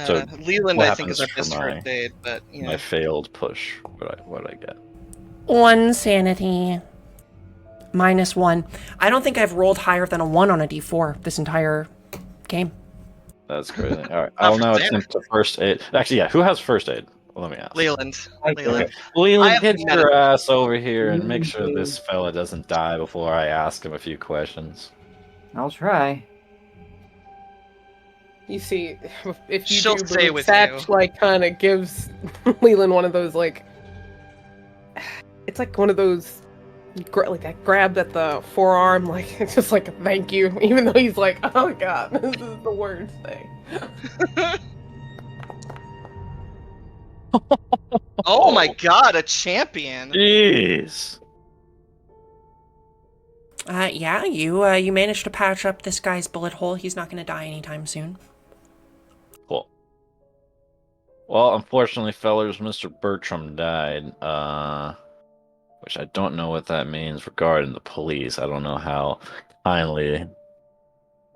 So Leland, what I think, is our happens best for first aid, but you know. My failed push. What I get? 1 sanity. -1. I don't think I've rolled higher than a 1 on a d4 this entire game. That's crazy. All right, I'll now damage. attempt to first aid. Actually, yeah, who has first aid? Let me ask. Leland. Okay. I Leland, have get medicine. your ass over here and make sure this fella doesn't die before I ask him a few questions. I'll try. You see, if you She'll do, stay but with Satch, you. like, kind of gives Leland one of those, like, it's like one of those, like, that grab at the forearm, like, it's just like a thank you, even though he's like, oh god, this is the worst thing. Oh my god, a champion! Jeez. Yeah, you managed to patch up this guy's bullet hole. He's not gonna die anytime soon. Cool. Well, unfortunately, fellers, Mr. Bertram died. Which I don't know what that means regarding the police. I don't know how kindly,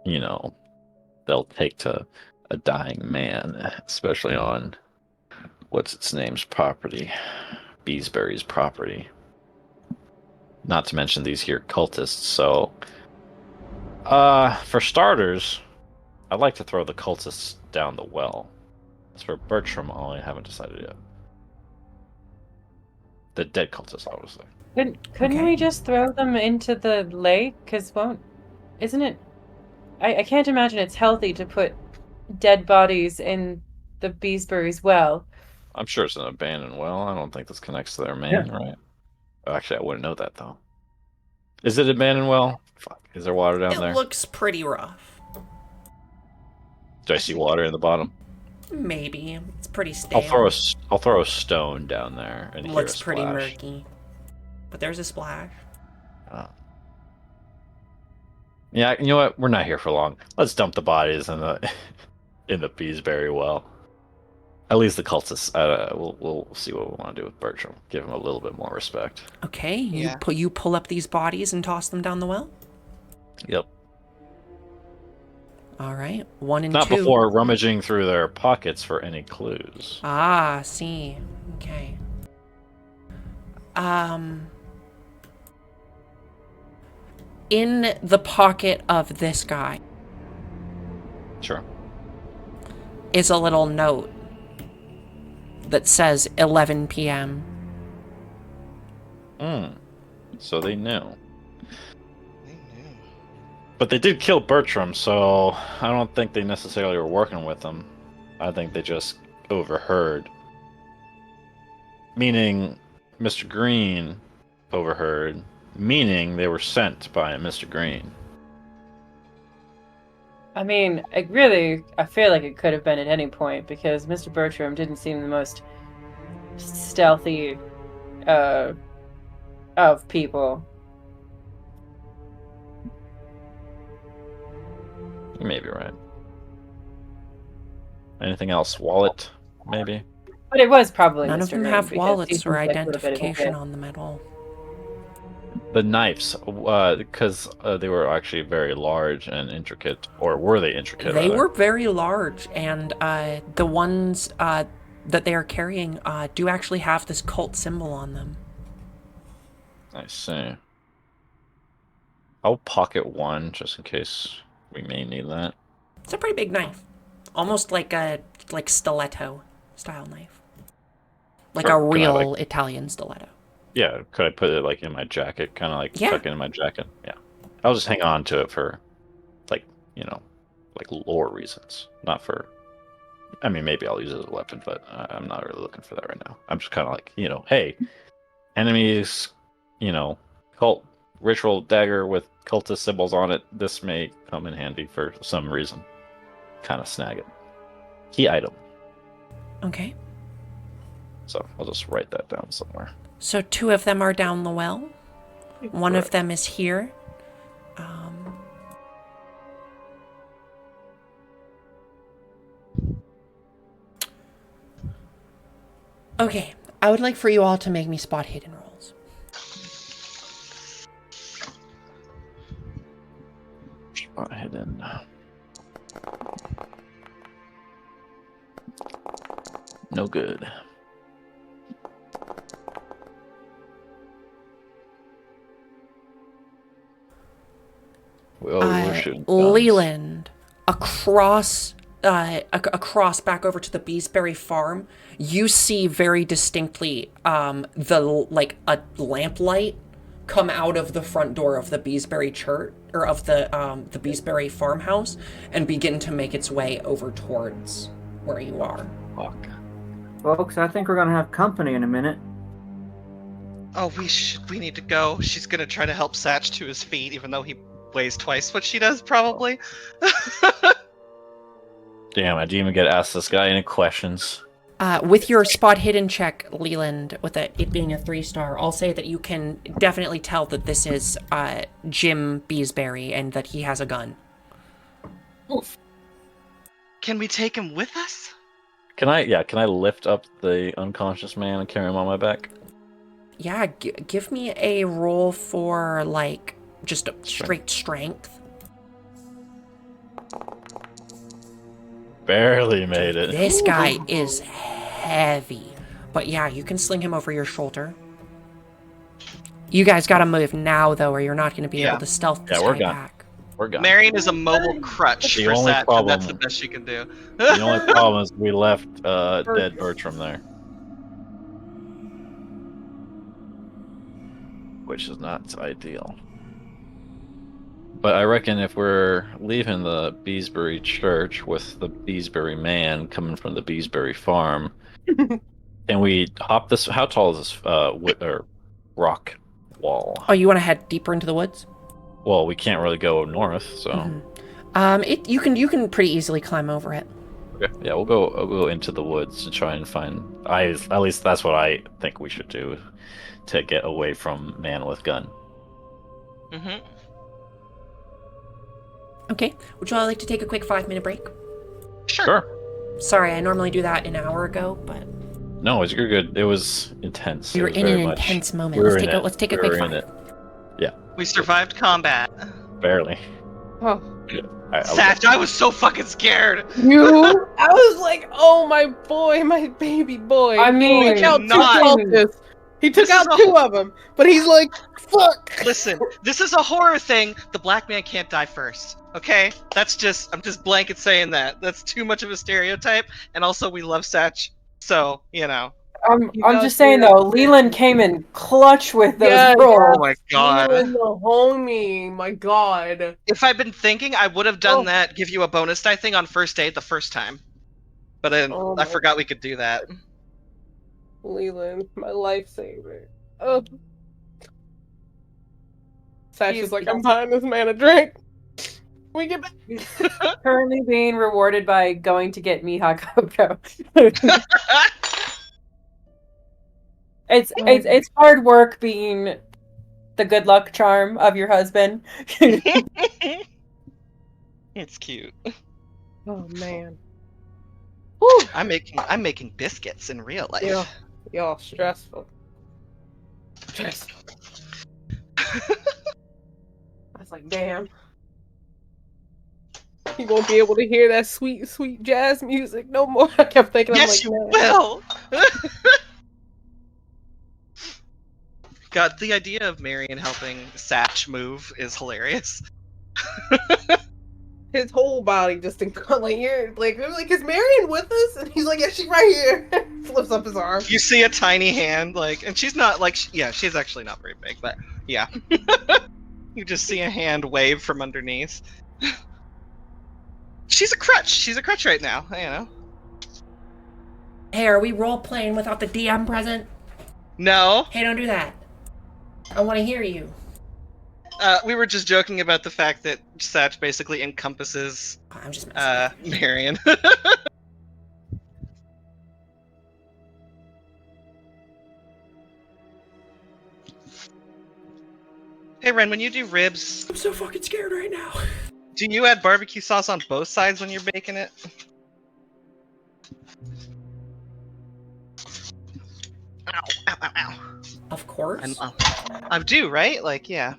they'll take to a dying man, especially on what's its name's property, Beesbury's property. Not to mention these here cultists. So, for starters, I'd like to throw the cultists down the well. As for Bertram, I haven't decided yet. The dead cultists, obviously. Couldn't Okay. we just throw them into the lake? Because isn't it? I can't imagine it's healthy to put dead bodies in the Beesbury's well. I'm sure it's an abandoned well. I don't think this connects to their main, right? Actually, I wouldn't know that, though. Is it abandoned well? Fuck. Is there water down It there? looks pretty rough. Do I see water in the bottom? Maybe. It's pretty I'll stale. throw a stone down there and hear a Looks pretty splash. murky. But there's a splash. Yeah, you know what? We're not here for long. Let's dump the bodies in the in the Beesbury well. At least the cultists. We'll see what we want to do with Bertram. Give him a little bit more respect. Okay, Yeah. you pull up these bodies and toss them down the well? Yep. All right. 1 and Not 2. before rummaging through their pockets for any clues. Ah, see. Okay. In the pocket of this guy Sure. is a little note that says 11 p.m. So they knew. They knew. But they did kill Bertram, so I don't think they necessarily were working with him. I think they just overheard. Meaning Mr. Green overheard, meaning they were sent by Mr. Green. I mean, I feel like it could have been at any point because Mr. Bertram didn't seem the most stealthy of people. You may be right. Anything else? Wallet, maybe? But it was probably None Mr. of them Green have because he wallets or seems like a little bit of a identification dick. on them at all. The knives, because they were actually very large and intricate, or were they intricate? They rather? were very large, and the ones that they are carrying do actually have this cult symbol on them. I see. I'll pocket one just in case we may need that. It's a pretty big knife, almost like a stiletto style knife, like Sure. a Can I, real Italian stiletto. Yeah, could I put it like in my jacket, kind of like Yeah. tuck it in my jacket? Yeah, I'll just hang on to it for, like, like lore reasons, not for. I mean, maybe I'll use it as a weapon, but I'm not really looking for that right now. I'm just kind of like, hey, enemies, cult ritual dagger with cultist symbols on it. This may come in handy for some reason. Kind of snag it. Key item. Okay. So I'll just write that down somewhere. So 2 of them are down the well. One of Correct. them is here. Okay, I would like for you all to make me spot hidden rolls. Spot hidden. No good. We're shooting guns. Leland, across back over to the Beesbury farm, you see very distinctly the a lamplight come out of the front door of the Beesbury church, or of the Beesbury farmhouse, and begin to make its way over towards where you are. Fuck. Folks, I think we're gonna have company in a minute. Oh, we need to go. She's gonna try to help Satch to his feet, even though he weighs twice what she does, probably. Damn, I didn't even get to ask this guy any questions. With your spot hidden check, Leland, with it being a 3-star, I'll say that you can definitely tell that this is Jim Beesbury and that he has a gun. Oof. Can we take him with us? Can I lift up the unconscious man and carry him on my back? Yeah, give me a roll for, like, just a straight strength. Barely made it. This guy is heavy. But yeah, you can sling him over your shoulder. You guys gotta move now, though, or you're not gonna be able to stealth this we're guy gone. back. We're gone. Marion is a mobile crutch The for only Satch, and that's the problem- best she can do. The only problem is we left dead Bertram there, which is not ideal. But I reckon if we're leaving the Beesbury Church with the Beesbury man coming from the Beesbury farm, and we hop this. How tall is this rock wall? Oh, you want to head deeper into the woods? Well, we can't really go north, so You can pretty easily climb over it. okay. Yeah, I'll go into the woods to try and find. At least that's what I think we should do to get away from man with gun. Mm-hmm. Okay. Would you all like to take a quick 5-minute break? Sure. Sorry, I normally do that an hour ago, but No, you're good. It was intense. we were It was in an very much- intense moment. we were Let's in take a We quick were in 5. it. Yeah, We survived combat. barely. Oh. Satch, I was so fucking scared. You? I was like, oh my boy, my baby boy. I mean, he took out 2 not. cultists. He took This out is a- 2 of them, but he's like, fuck. Listen, this is a horror thing. The black man can't die first. Okay? I'm just blanket saying that. That's too much of a stereotype. And also, we love Satch. So, you know. I'm does just saying do though, that. Leland came in clutch with those Yeah, rolls. Oh my god. Leland the homie, my god. If I'd been thinking, I would have done Oh. that, give you a bonus die thing on first aid the first time. But then Oh I my- forgot we could do that. Leland, my lifesaver. Oh. Sash is like, I'm buying this man a drink. We get back. Currently being rewarded by going to get Miha Coco. It's hard work being the good luck charm of your husband. It's cute. Oh man. I'm making biscuits in real life. Yeah. Y'all stressful. Stressful. I was like, damn. He won't be able to hear that sweet, sweet jazz music no more. I kept thinking, Yes, I'm you like, man. will. God, the idea of Marion helping Satch move is hilarious. His whole body just in like, you're like, is Marion with us? And he's like, yeah, she's right here. Flips up his arm. You see a tiny hand, like, and she's not like, yeah, she's actually not very big, but yeah. You just see a hand wave from underneath. She's a crutch. She's a crutch right now. You know. Hey, are we role playing without the DM present? No, Hey, don't do that. I want to hear you. we were just joking about the fact that Satch basically encompasses I'm just messing with you. Marion. Hey Ren, when you do ribs, I'm so fucking scared right now. do you add barbecue sauce on both sides when you're baking it? Ow, ow, ow, ow. Of course. I do, right? Like, yeah.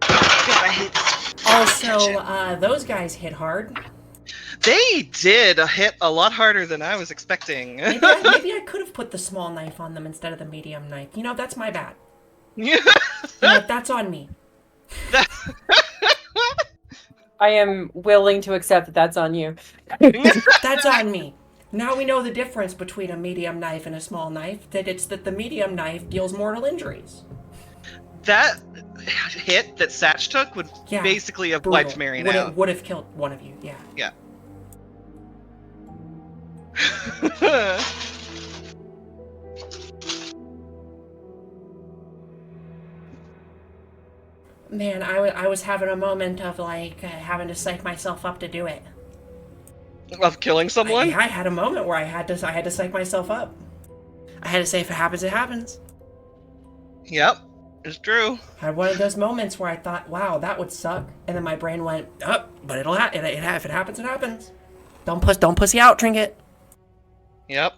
God, I hate this. Also, those guys hit hard. They did hit a lot harder than I was expecting. Maybe I could have put the small knife on them instead of the medium knife. You know, that's my bad. That's on me. I am willing to accept that that's on you. That's on me. Now we know the difference between a medium knife and a small knife. That it's that the medium knife deals mortal injuries. That hit that Satch took would Yeah, basically have brutal. wiped Marion out. Would have killed one of you. Yeah. Man, I was having a moment of like having to psych myself up to do it. Of killing someone? I had a moment where I had to psych myself up. I had to say, if it happens, it happens. Yep, it's true. I had one of those moments where I thought, wow, that would suck, and then my brain went, up, but if it happens, it happens. Don't pussy out, Trinket. Yep.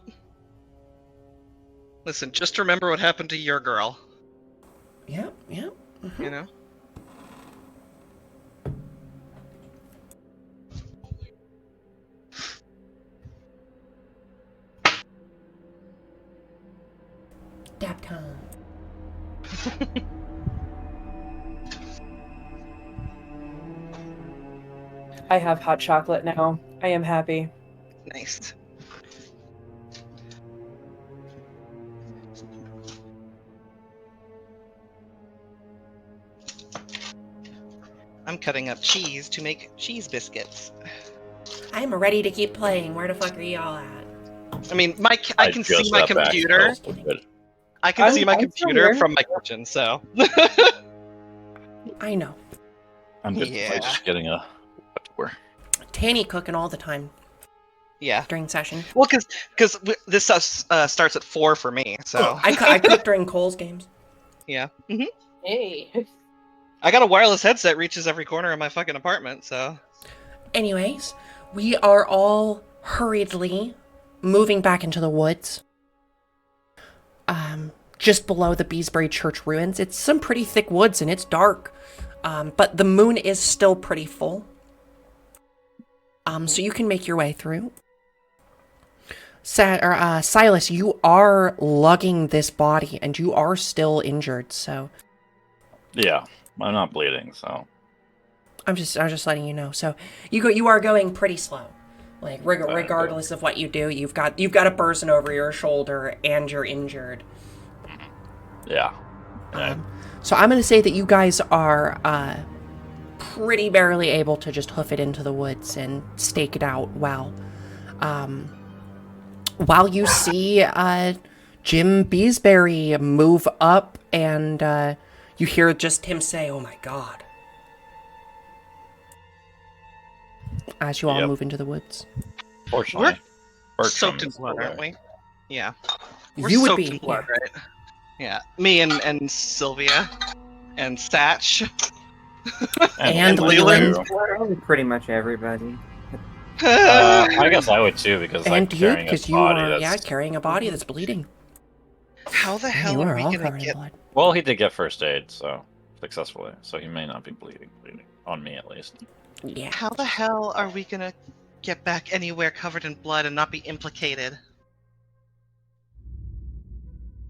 Listen, just remember what happened to your girl. Yep. Mm-hmm. You know? Dap time. I have hot chocolate now. I am happy. Nice. I'm cutting up cheese to make cheese biscuits. I'm ready to keep playing. Where the fuck are y'all at? I mean, I can see my computer. I can see my computer from my kitchen, so. I know. I'm good. Yeah. Just getting a tour. Tanny cooking all the time Yeah. during session. Well, because this starts at 4 for me, so. I cook during Cole's games. Yeah. Mm-hmm. Hey. I got a wireless headset reaches every corner of my fucking apartment, so. Anyways, we are all hurriedly moving back into the woods. Just below the Beesbury Church ruins. It's some pretty thick woods and it's dark. But the moon is still pretty full. So you can make your way through. Silas, you are lugging this body and you are still injured, so. Yeah, I'm not bleeding, so. I'm just letting you know. So you are going pretty slow. Like regardless of what you do, you've got a person over your shoulder and you're injured. Yeah. So I'm going to say that you guys are pretty barely able to just hoof it into the woods and stake it out while you see Jim Beesbury move up and you hear just him say, "Oh my God," as you all move into the woods. Fortunately, We're soaked in blood, aren't we? Yeah. We're You would soaked be, in blood, yeah. right? Yeah. Me and Sylvia and Satch. And Leland. Pretty much everybody. I guess I would too, because And like you, carrying a because you body are, that's... carrying a body that's bleeding. How the hell You are are we all gonna covered in get? blood. Well, he did get first aid, so successfully. So he may not be bleeding on me at least. Yeah. How the hell are we gonna get back anywhere covered in blood and not be implicated?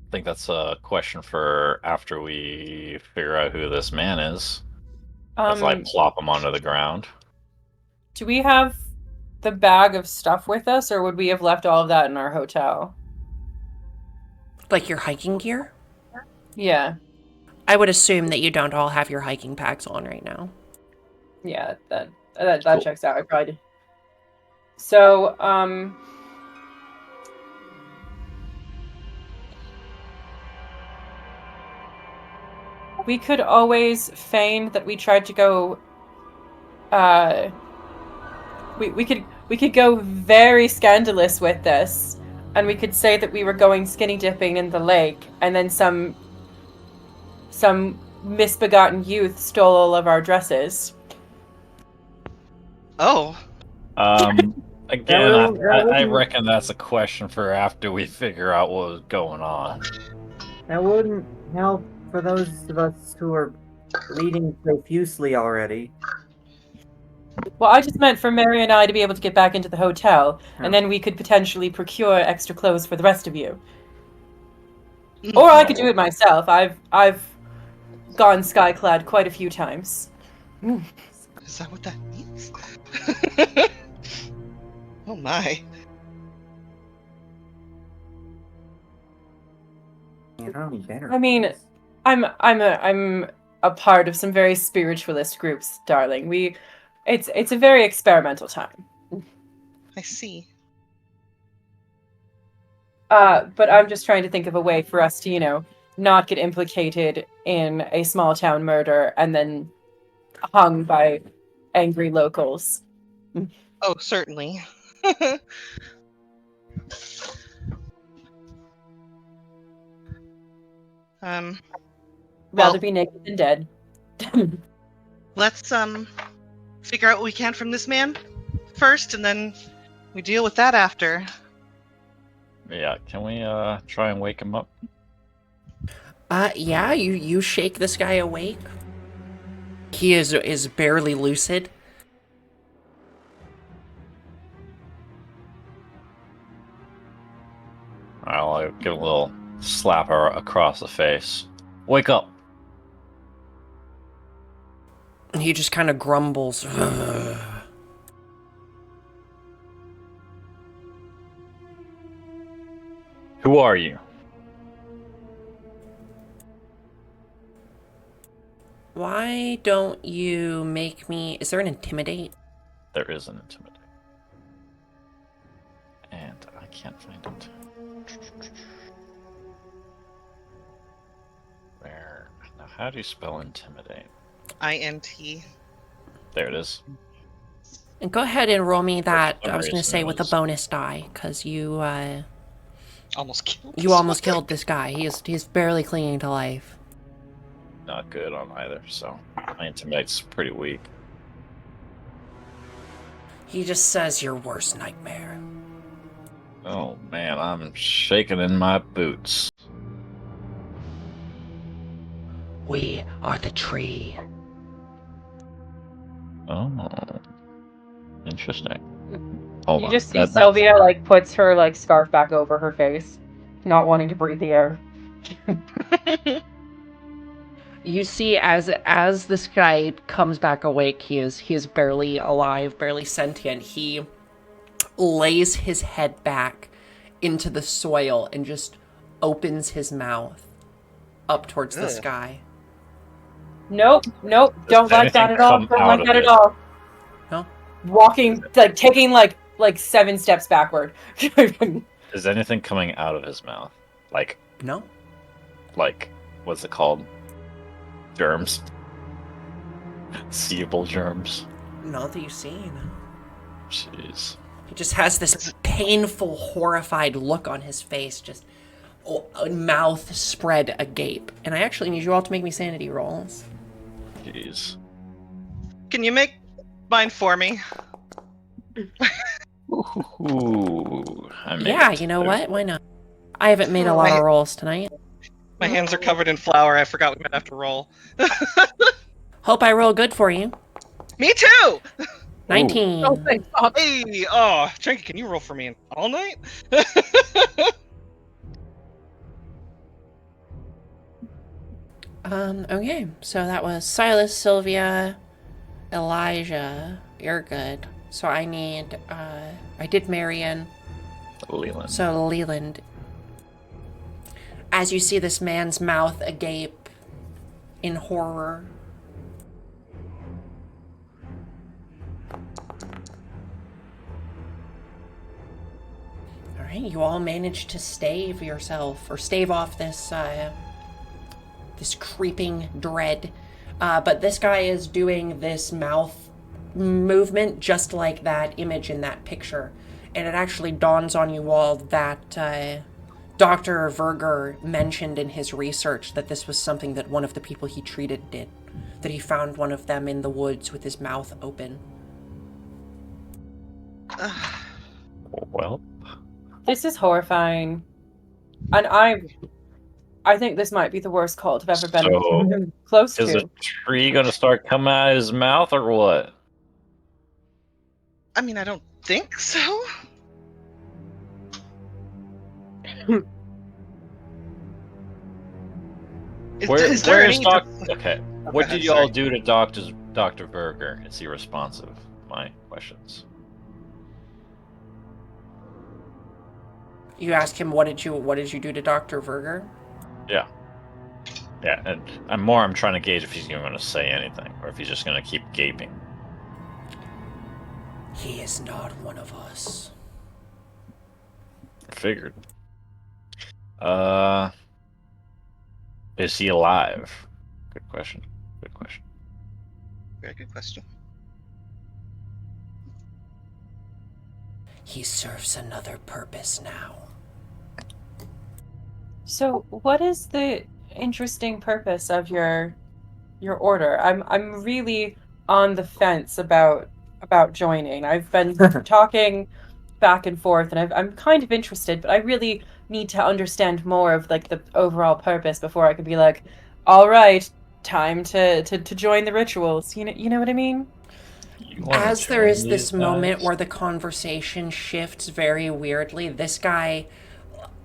I think that's a question for after we figure out who this man is. As I plop him onto the ground. Do we have the bag of stuff with us, or would we have left all of that in our hotel? Like your hiking gear? Yeah. I would assume that you don't all have your hiking packs on right now. Yeah, that Cool. checks out. I probably did. So, we could always feign that we tried to go. We could go very scandalous with this, and we could say that we were going skinny dipping in the lake, and then some misbegotten youth stole all of our dresses. Oh. Again, I reckon that's a question for after we figure out what was going on. That wouldn't help for those of us who are bleeding profusely already. Well, I just meant for Mary and I to be able to get back into the hotel, and then we could potentially procure extra clothes for the rest of you. Or I could do it myself. I've gone skyclad quite a few times. Is that what that means? Oh my. I mean, I'm a part of some very spiritualist groups, darling. It's a very experimental time. I see. But I'm just trying to think of a way for us to, not get implicated in a small town murder and then hung by angry locals. Oh, certainly. Rather Well, be naked than dead. let's figure out what we can from this man first, and then we deal with that after. Yeah, can we try and wake him up? Yeah, you shake this guy awake. He is barely lucid. I'll give a little slap her across the face. Wake up! And he just kind of grumbles. Who are you? Why don't you make me... Is there an intimidate? There is an intimidate. And I can't find it. Where? Now, how do you spell intimidate? INT. There it is. And go ahead and roll me that, some I was going to reason say, it with a was- bonus die, because you Almost killed. you almost killed this guy. He's barely clinging to life. Not good on either, so my intimidate's pretty weak. He just says your worst nightmare. Oh man, I'm shaking in my boots. We are the tree. Oh, interesting. Hold You on. just see That- Sylvia like puts her like scarf back over her face, not wanting to breathe the air. You see, as this guy comes back awake, he is barely alive, barely sentient. He lays his head back into the soil and just opens his mouth up towards the Ugh. sky. Nope, don't like that anything at all. come Don't out like of that it? at all. No? Walking, like taking like 7 steps backward. Is anything coming out of his mouth? Like, No? what's it called? Germs? Seeable germs? Not that you see, no. Jeez. He just has this painful, horrified look on his face, just mouth spread agape. And I actually need you all to make me sanity rolls. Jeez. Can you make mine for me? Ooh, I made Yeah, it. you know what? Why not? I haven't made a lot of rolls tonight. My hands are covered in flour. I forgot we might have to roll. Hope I roll good for you. Me too! 19. Oh, thank God. Hey! Oh, Trinky, can you roll for me all night? Okay. So that was Silas, Sylvia, Elijah. You're good. So I need, I did Marion. Leland. So Leland. As you see this man's mouth agape in horror. Alright, you all managed to stave yourself, or stave off this, this creeping dread. But this guy is doing this mouth movement just like that image in that picture. And it actually dawns on you all that Dr. Verger mentioned in his research that this was something that one of the people he treated did. That he found one of them in the woods with his mouth open. Well, This is horrifying, and I think this might be the worst cult I've ever been So, close is to. the tree gonna start coming out of his mouth or what? I mean, I don't think so. Is there Where's any... Doc? Okay, what ahead, did y'all sorry. do to Dr. Berger? Is he responsive? My questions. You ask him, what did you do to Dr. Verger? Yeah. Yeah, and I'm trying to gauge if he's even going to say anything, or if he's just going to keep gaping. He is not one of us. Figured. Is he alive? Good question. Good question. Very good question. He serves another purpose now. So, what is the interesting purpose of your order? I'm really on the fence about joining. I've been talking back and forth, and I'm kind of interested, but I really need to understand more of like the overall purpose before I could be like, all right, time to join the rituals. You know what I mean? You want As to there join is these this moment guys? where the conversation shifts very weirdly, this guy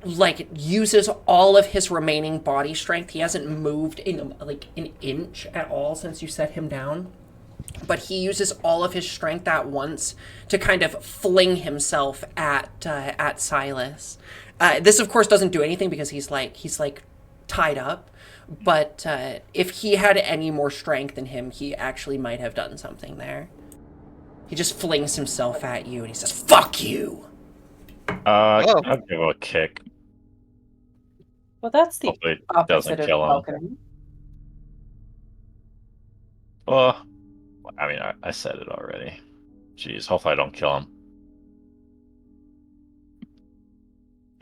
like uses all of his remaining body strength. He hasn't moved in like an inch at all since you set him down. But he uses all of his strength at once to kind of fling himself at Silas. This, of course, doesn't do anything because he's like tied up. But if he had any more strength in him, he actually might have done something there. He just flings himself at you and he says, "Fuck you!" Whoa. I'll give him a kick. Well, that's the Hopefully it opposite doesn't of kill him. welcoming. Well, I mean, I said it already. Jeez, hopefully I don't kill him. Do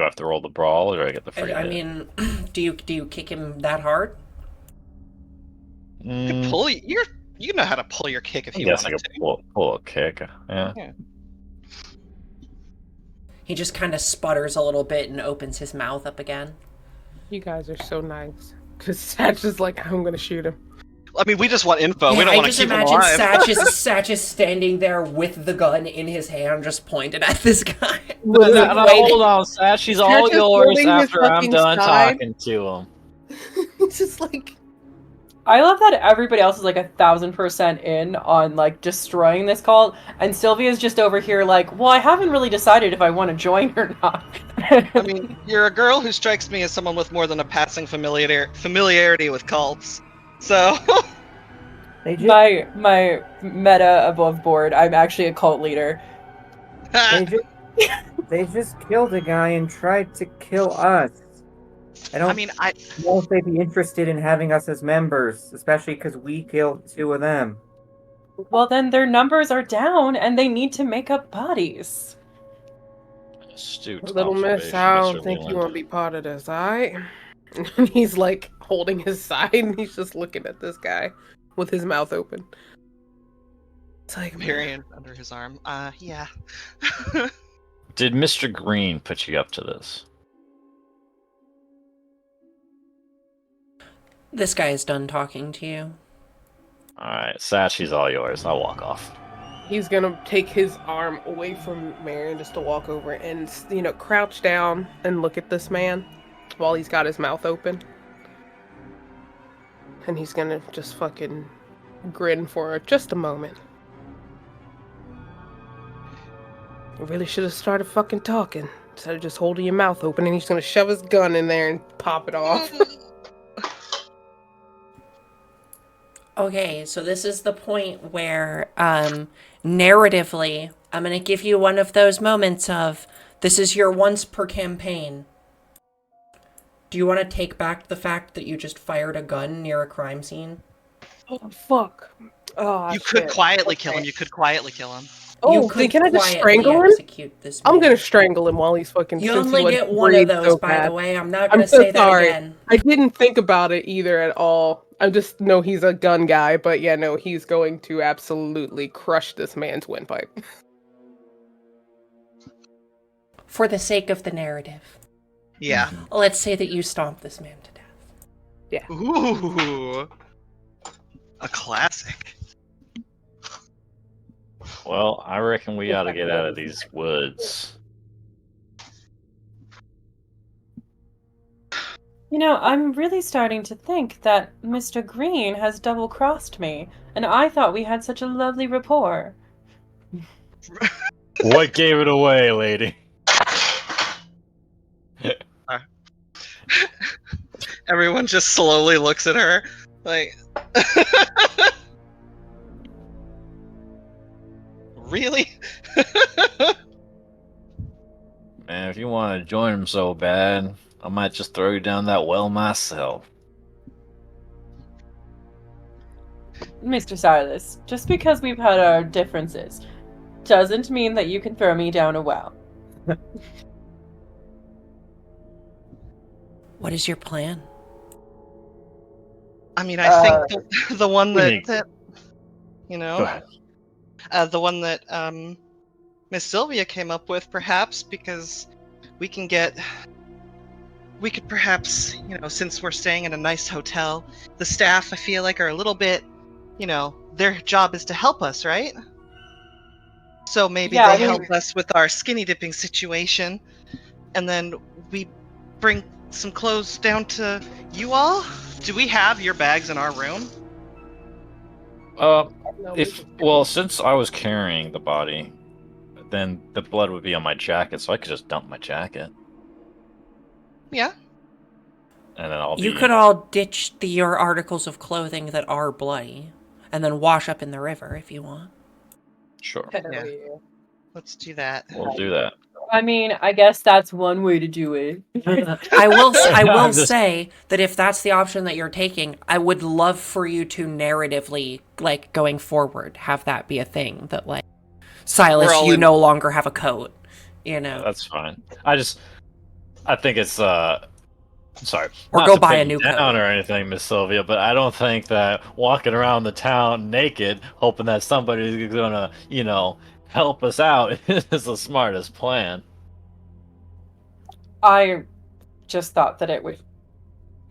I have to roll the brawl, or do I get the free I hit? mean, do you kick him that hard? You could pull you know how to pull your kick if I you guess I wanted could to. pull a kick. Yeah. He just kind of sputters a little bit and opens his mouth up again. You guys are so nice. Because Satch is like, I'm gonna shoot him. I mean, we just want info. Yeah, We don't I want to just keep him imagine alive. Satch is standing there with the gun in his hand, just pointed at this guy. No, Waiting. hold on, Sash. He's Satch all is yours holding his after I'm fucking done side. talking to him. It's just like, I love that everybody else is like 1,000% in on like destroying this cult, and Sylvia's just over here like, well, I haven't really decided if I want to join or not. I mean, you're a girl who strikes me as someone with more than a passing familiarity with cults. So, They just, my meta above board, I'm actually a cult leader. they just, they just killed a guy and tried to kill us. I don't know if they'd be interested in having us as members, especially because we killed 2 of them. Well, then their numbers are down, and they need to make up bodies. Astute little miss, observation, I Mr. don't think you Leland. want to be part of this, alright? And he's like holding his side and he's just looking at this guy with his mouth open. It's like, Period under his arm. Yeah. Did Mr. Green put you up to this? This guy is done talking to you. Alright, Sash, he's all yours. I'll walk off. he's gonna take his arm away from Marion just to walk over and, crouch down and look at this man while he's got his mouth open. And he's gonna just fucking grin for just a moment. You really should have started fucking talking instead of just holding your mouth open, and he's gonna shove his gun in there and pop it off. Okay, so this is the point where, narratively, I'm going to give you one of those moments of, this is your once per campaign. Do you want to take back the fact that you just fired a gun near a crime scene? Oh, fuck. Oh, You could shit. quietly kill him. You could quietly kill him. Oh, You could can I just quietly strangle him? execute this I'm man. gonna strangle him while he's fucking. You since he only would get one of breathe those, so by bad. the way. I'm not I'm going to so say that sorry. again. I didn't think about it either at all. I just know he's a gun guy, but yeah, no, he's going to absolutely crush this man's windpipe. For the sake of the narrative, Yeah. let's say that you stomp this man to death. Ooh. A classic. Well, I reckon we ought to get out of these woods. You know, I'm really starting to think that Mr. Green has double-crossed me, and I thought we had such a lovely rapport. What gave it away, lady? Everyone just slowly looks at her, like, really? Man, if you want to join him so bad, I might just throw you down that well myself. Mr. Silas, just because we've had our differences doesn't mean that you can throw me down a well. What is your plan? I mean, I think the one We that, need- that you Go know, ahead. the one that Miss Sylvia came up with, perhaps, because we can get. We could perhaps, since we're staying in a nice hotel, the staff, I feel like, are a little bit, their job is to help us, right? So maybe Yeah, they I mean, help us with our skinny dipping situation, and then we bring some clothes down to you all? Do we have your bags in our room? No, we just- Since I was carrying the body, then the blood would be on my jacket, so I could just dump my jacket, Yeah. and then I'll You be could all ditch your articles of clothing that are bloody, and then wash up in the river if you want. sure. Yeah. Let's do that. We'll do that. I mean, I guess that's one way to do it. I will I'm just- say that if that's the option that you're taking, I would love for you to narratively, like, going forward, have that be a thing that, like, Silas, We're all you in- no longer have a coat, you know. That's fine. I think it's sorry. Or not go to buy put a you new down coat. or anything, Miss Sylvia, but I don't think that walking around the town naked, hoping that somebody's gonna, help us out is the smartest plan. I just thought that it would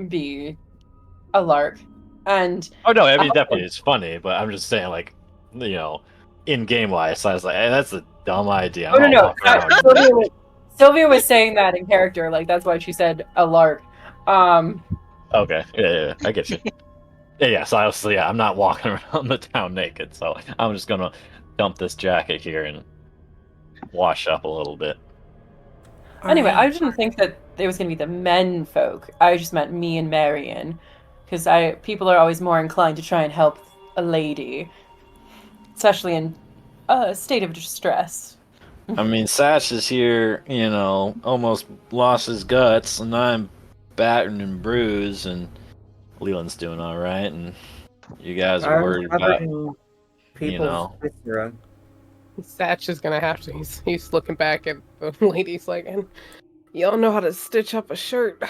be a lark. And Oh no, I mean definitely it's funny, but I'm just saying like, in game wise, I was like, hey, that's a dumb idea. I'm no, not walking around. Sylvia was saying that in character, like that's why she said a lark. Okay, yeah, I get you. Yeah, so obviously, I'm not walking around the town naked, so I'm just gonna dump this jacket here and wash up a little bit. Anyway, I Alright. didn't think that it was gonna be the men folk. I just meant me and Marion, because people are always more inclined to try and help a lady, especially in a state of distress. I mean, Satch is here, almost lost his guts, and I'm battered and bruised, and Leland's doing all right, and you guys are I'm worried covered about, in people's viscera. Satch is gonna have to. He's looking back at the ladies like, and y'all know how to stitch up a shirt.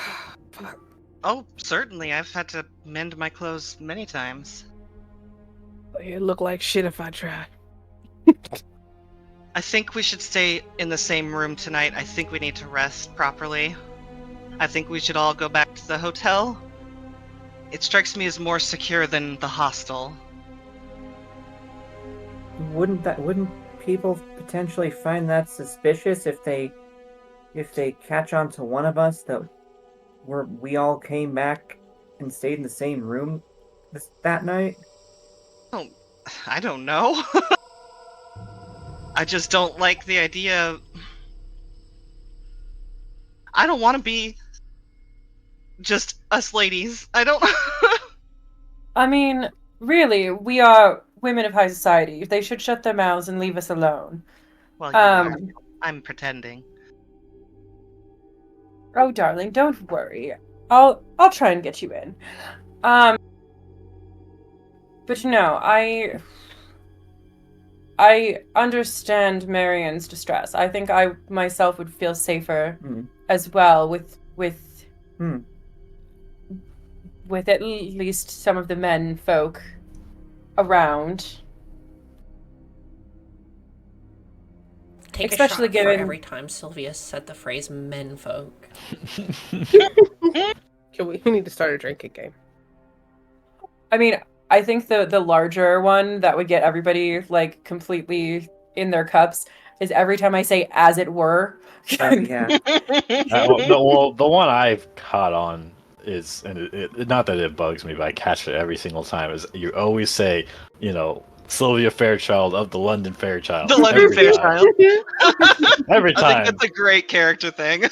Fuck. Oh, certainly. I've had to mend my clothes many times. It look like shit if I try. I think we should stay in the same room tonight. I think we need to rest properly. I think we should all go back to the hotel. It strikes me as more secure than the hostel. Wouldn't people potentially find that suspicious if they catch on to one of us that we all came back and stayed in the same room that night? Oh, I don't know. I just don't like the idea. I don't want to be just us ladies. I don't. I mean, really, we are women of high society. They should shut their mouths and leave us alone. Well, you are. I'm pretending. Oh, darling, don't worry. I'll try and get you in. But no, I understand Marion's distress. I think I myself would feel safer as well with at least some of the men folk around. Take Especially a shot given- for every time Sylvia said the phrase menfolk. We need to start a drinking game. I mean, I think the larger one that would get everybody like completely in their cups is every time I say "as it were." Yeah. The one I've caught on is, and not that it bugs me, but I catch it every single time, is you always say, Sylvia Fairchild of the London Fairchild. The London Every time. Fairchild. Every I time. think that's a great character thing.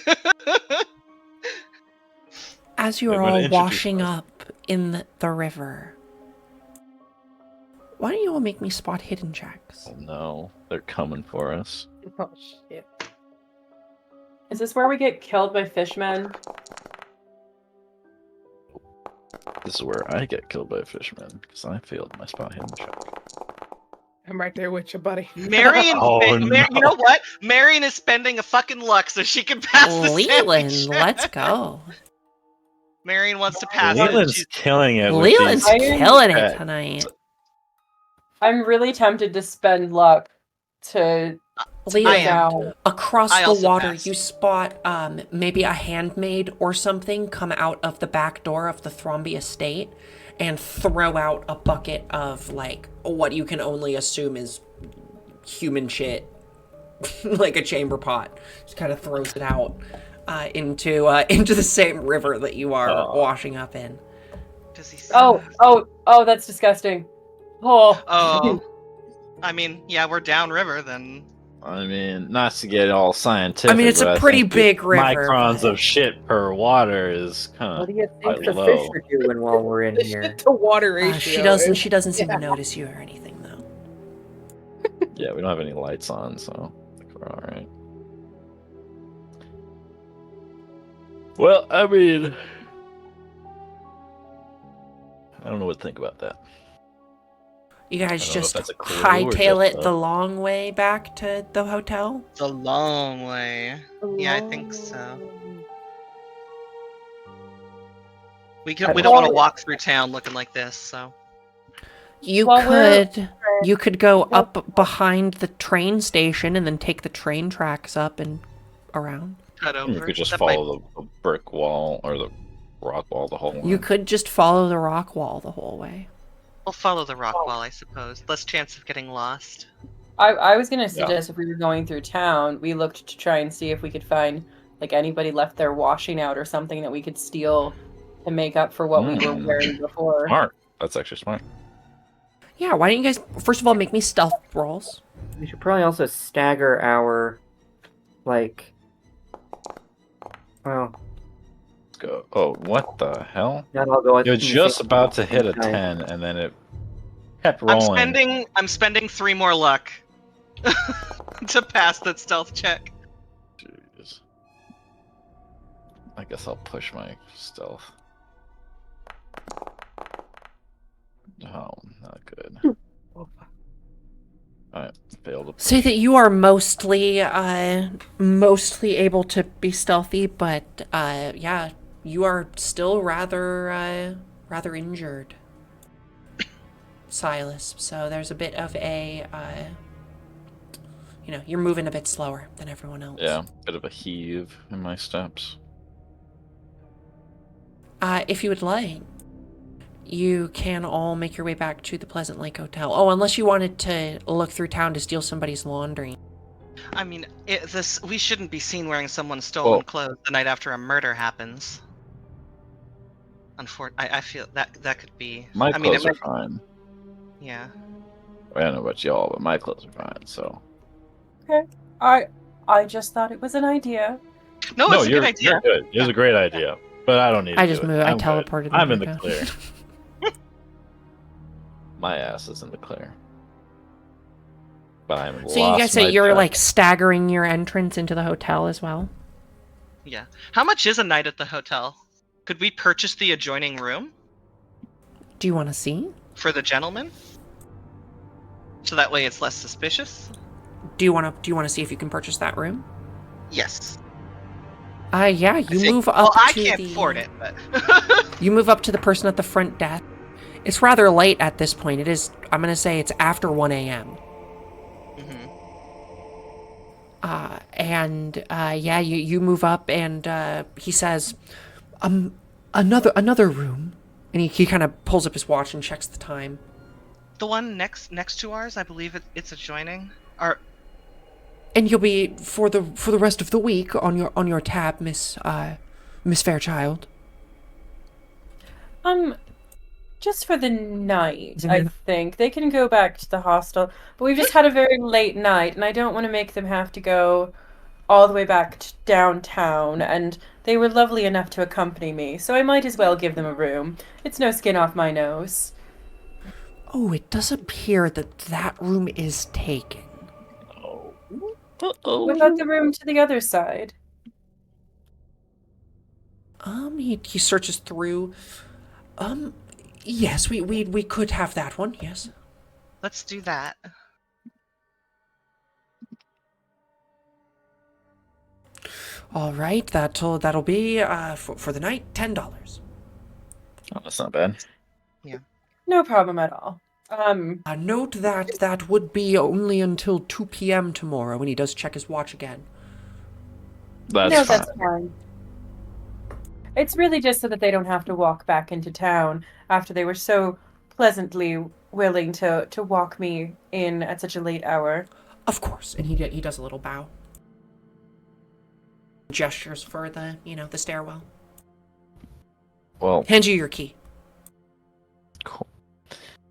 As you I'm are gonna all introduce washing myself. up in the river, why don't you all make me spot hidden checks? Oh, no, they're coming for us. Oh shit. Is this where we get killed by fishmen? This is where I get killed by a fishman because I failed my spot hidden check. I'm right there with you, buddy. Marion, Oh, you no. know what? Marion is spending a fucking luck so she can pass the sanity Leland, check. let's go. Marion wants to pass it. Leland's She's killing it with Leland's these. killing it checks. tonight. I'm really tempted to spend luck to Leland, now. across I the also water, passed. you spot maybe a handmaid or something come out of the back door of the Thromby estate and throw out a bucket of, like, what you can only assume is human shit. Like a chamber pot. Just kind of throws it out into the same river that you are washing up in. Does he see Oh, us? oh, that's disgusting. Oh. Oh. I mean, yeah, we're downriver then. I mean, not to get all scientific. I mean, it's a but I pretty think the big river, Microns but- of shit per water is kind What of do you think quite the low. fish are doing while we're in The here? shit to water ratio. She doesn't seem to notice you or anything, though. Yeah, we don't have any lights on, so I think we're all right. Well, I mean, I don't know what to think about that. You guys I don't know if just that's a clue or hightail just it a- the long way back to the hotel? It's a long way. Yeah, I think so. We don't want to walk through town looking like this, so. You Well, we're- could go up behind the train station and then take the train tracks up and around. Cut over. You could just That might- follow the brick wall or the rock wall the whole way. You could just follow the rock wall the whole way. We'll follow the rock wall, I suppose. Less chance of getting lost. I was gonna suggest if we were going through town, we looked to try and see if we could find like anybody left their washing out or something that we could steal to make up for what we were wearing before. Smart. That's actually smart. Yeah, why don't you guys, first of all, make me stealth rolls? We should probably also stagger our, like, well, Let's go. Oh, what the hell? not all go. You're in the just same about to hit a time. 10, and then it kept rolling. I'm spending 3 more luck to pass that stealth check. Jeez. I guess I'll push my stealth. Oh, not good. Alright, failed to push. Say that you are mostly able to be stealthy, but yeah, you are still rather injured, Silas. So there's a bit of a you're moving a bit slower than everyone else. Yeah, bit of a heave in my steps. If you would like, you can all make your way back to the Pleasant Lake Hotel. Oh, unless you wanted to look through town to steal somebody's laundry. I mean, we shouldn't be seen wearing someone's stolen clothes the night after a murder happens. I feel that could be. My I mean, clothes are fine. Yeah. I don't know about y'all, but my clothes are fine, so. Okay. I just thought it was an idea. No, it's a you're, good idea. You're good. It was a great idea, but I don't need to I do just it. moved. I I'm good. teleported. I'm in the back out. clear. My ass is in the clear. But I'm So you guys say you're like staggering your entrance into the hotel as well? Yeah. How much is a night at the hotel? Could we purchase the adjoining room Do you want to see? for the gentleman? So that way it's less suspicious? Do you want to see if you can purchase that room? Yes. Yeah, you move up Well, I to can't the afford it, but You move up to the person at the front desk. It's rather late at this point. It is, I'm going to say it's after 1 a.m. Yeah, you move up and he says, another room. And he kind of pulls up his watch and checks the time. the one next to ours, I believe it's adjoining. And you'll be for the rest of the week on your tab, Miss Fairchild. Just for the night, I think. They can go back to the hostel. But we've just had a very late night, and I don't want to make them have to go all the way back to downtown. And they were lovely enough to accompany me, so I might as well give them a room. It's no skin off my nose. Oh, it does appear that room is taken. What about the room to the other side? He searches through. Um, yes, we could have that one, yes. Let's do that. All right, that'll be, for the night, $10. Oh, that's not bad. No problem at all. Note that that would be only until 2 p.m. tomorrow when he does check his watch again. That's no, fine. that's fine. It's really just so that they don't have to walk back into town after they were so pleasantly willing to walk me in at such a late hour. Of course, and he does a little bow. Gestures for the stairwell. Well, Hands you your key. cool.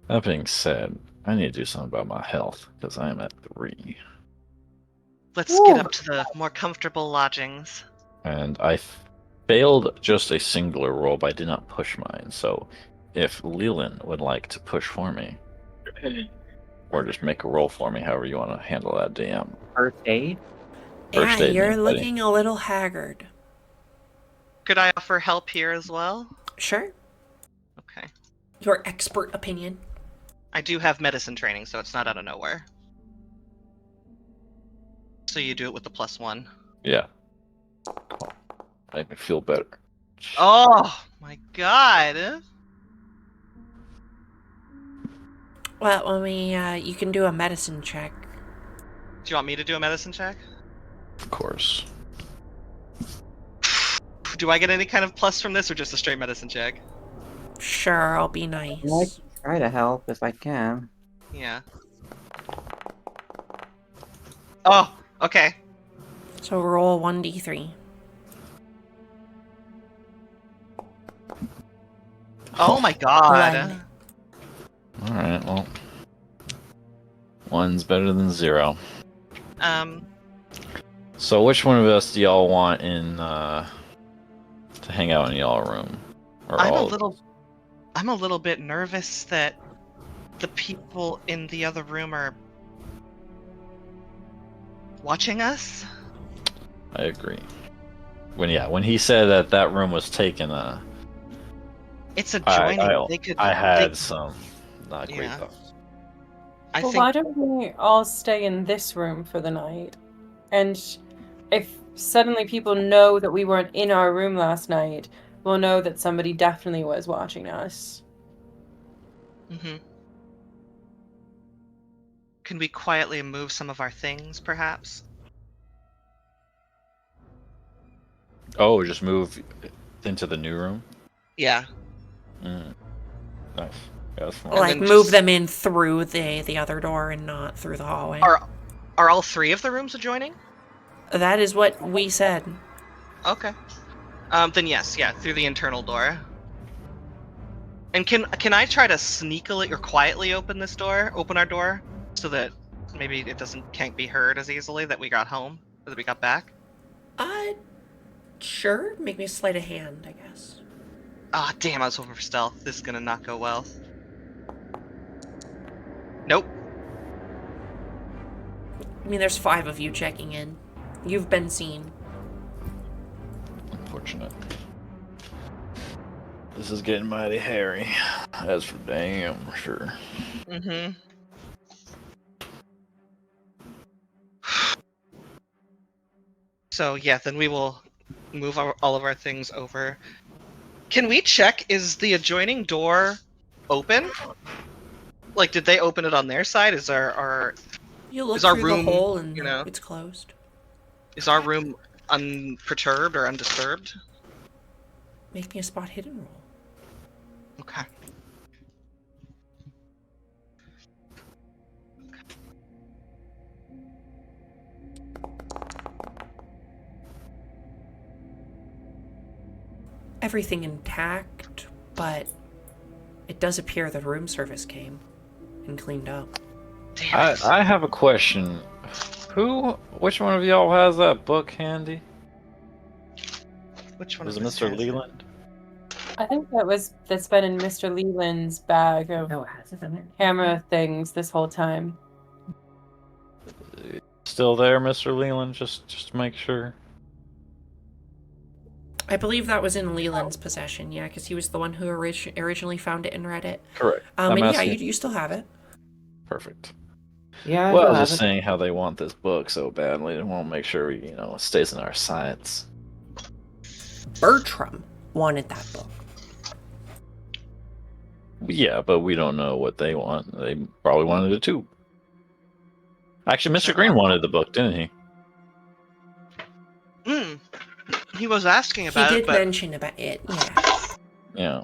That being said, I need to do something about my health because I am at 3. Let's get up to the more comfortable lodgings. And I failed just a singular roll, but I did not push mine. So if Leland would like to push for me, or just make a roll for me, however you want to handle that, DM. First aid? First Yeah, aid you're means looking a little haggard. Could I offer help here as well? Sure. Okay. Your expert opinion. I do have medicine training, so it's not out of nowhere. So you do it with the +1. Yeah. Cool. Make me feel better. Oh my god! Well, you can do a medicine check. Do you want me to do a medicine check? Of course. Do I get any kind of plus from this, or just a straight medicine check? Sure, I'll be nice. I can try to help if I can. Yeah. Oh, okay. So roll 1d3. Oh my god. 11. Alright, well. 1's better than 0. So which one of us do y'all want in to hang out in y'all room? Or I'm all a little bit nervous that the people in the other room are watching us. I agree. When he said that room was taken, It's adjoining. I had some not great Yeah. thoughts. I Well, think why don't we all stay in this room for the night? And if suddenly people know that we weren't in our room last night, we'll know that somebody definitely was watching us. Can we quietly move some of our things, perhaps? Oh, just move into the new room? Yeah. Mm. Nice. Yeah, that's fine. Like, then move just- them in through the other door and not through the hallway. Are all 3 of the rooms adjoining? That is what we said. Okay. Then yes, yeah, through the internal door. And can I try to sneakily or quietly open our door, so that maybe it can't be heard as easily that we got home, or that we got back? Sure. Make me a sleight of hand, I guess. Ah, damn, I was hoping for stealth. This is gonna not go well. Nope. There's 5 of you checking in. You've been seen. Unfortunate. This is getting mighty hairy. That's for damn sure. Mm-hmm. So yeah, then we will move all of our things over. Can we check, is the adjoining door open? Like, did they open it on their side? Is our You look Is our through room, the hole and you know- it's closed. room unperturbed or undisturbed? Make me a spot hidden roll. Okay. Everything intact, but it does appear the room service came and cleaned up. Damn it. I have a question. Which one of y'all has that book handy? Which one Was of it us Mr. has Leland? I think that's been in Mr. Leland's bag of No, it hasn't been there. camera things this whole time. Still there, Mr. Leland? Just to make sure. I believe that was in Leland's possession, yeah, because he was the one who originally found it and read it. Correct. And yeah, you still have it. Perfect. Yeah, I Well, I still was have just it. saying how they want this book so badly. They want to make sure it stays in our sights. Bertram wanted that book. Yeah, but we don't know what they want. They probably wanted it too. Actually, Mr. Green wanted the book, didn't he? He was asking He about it, did but mention about it, yeah. Yeah.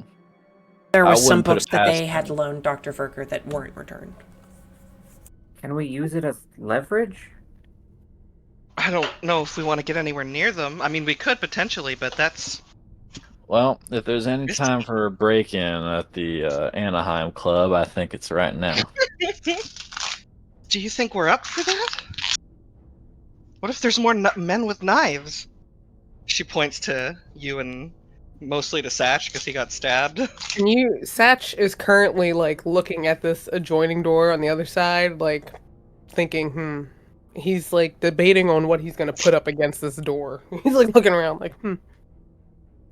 There I was some wouldn't put it books that past they had him. loaned Dr. Verger that weren't returned. Can we use it as leverage? I don't know if we want to get anywhere near them. I mean, we could potentially, but that's... Well, if there's any time for a break-in at the Anaheim Club, I think it's right now. Do you think we're up for that? What if there's more men with knives? She points to you and mostly to Satch because he got stabbed. And Satch is currently like looking at this adjoining door on the other side, like thinking, He's like debating on what he's gonna put up against this door. He's like looking around, like,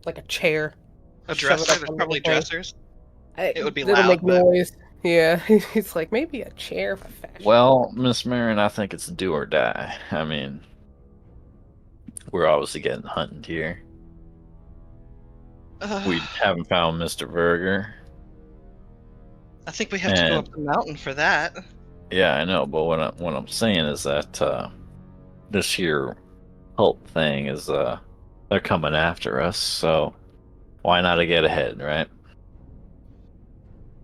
like a chair. A Shove it dresser? up There's on probably the thing. dressers. It would be it'll loud, make but- noise. Yeah, he's like maybe a chair for fashion. Well, Miss Marin, I think it's do or die. I mean, we're obviously getting hunted here. We haven't found Mr. Verger. I think we have to go And- up the mountain for that. Yeah, I know, but what I'm saying is that this here cult thing is they're coming after us, so why not get ahead, right?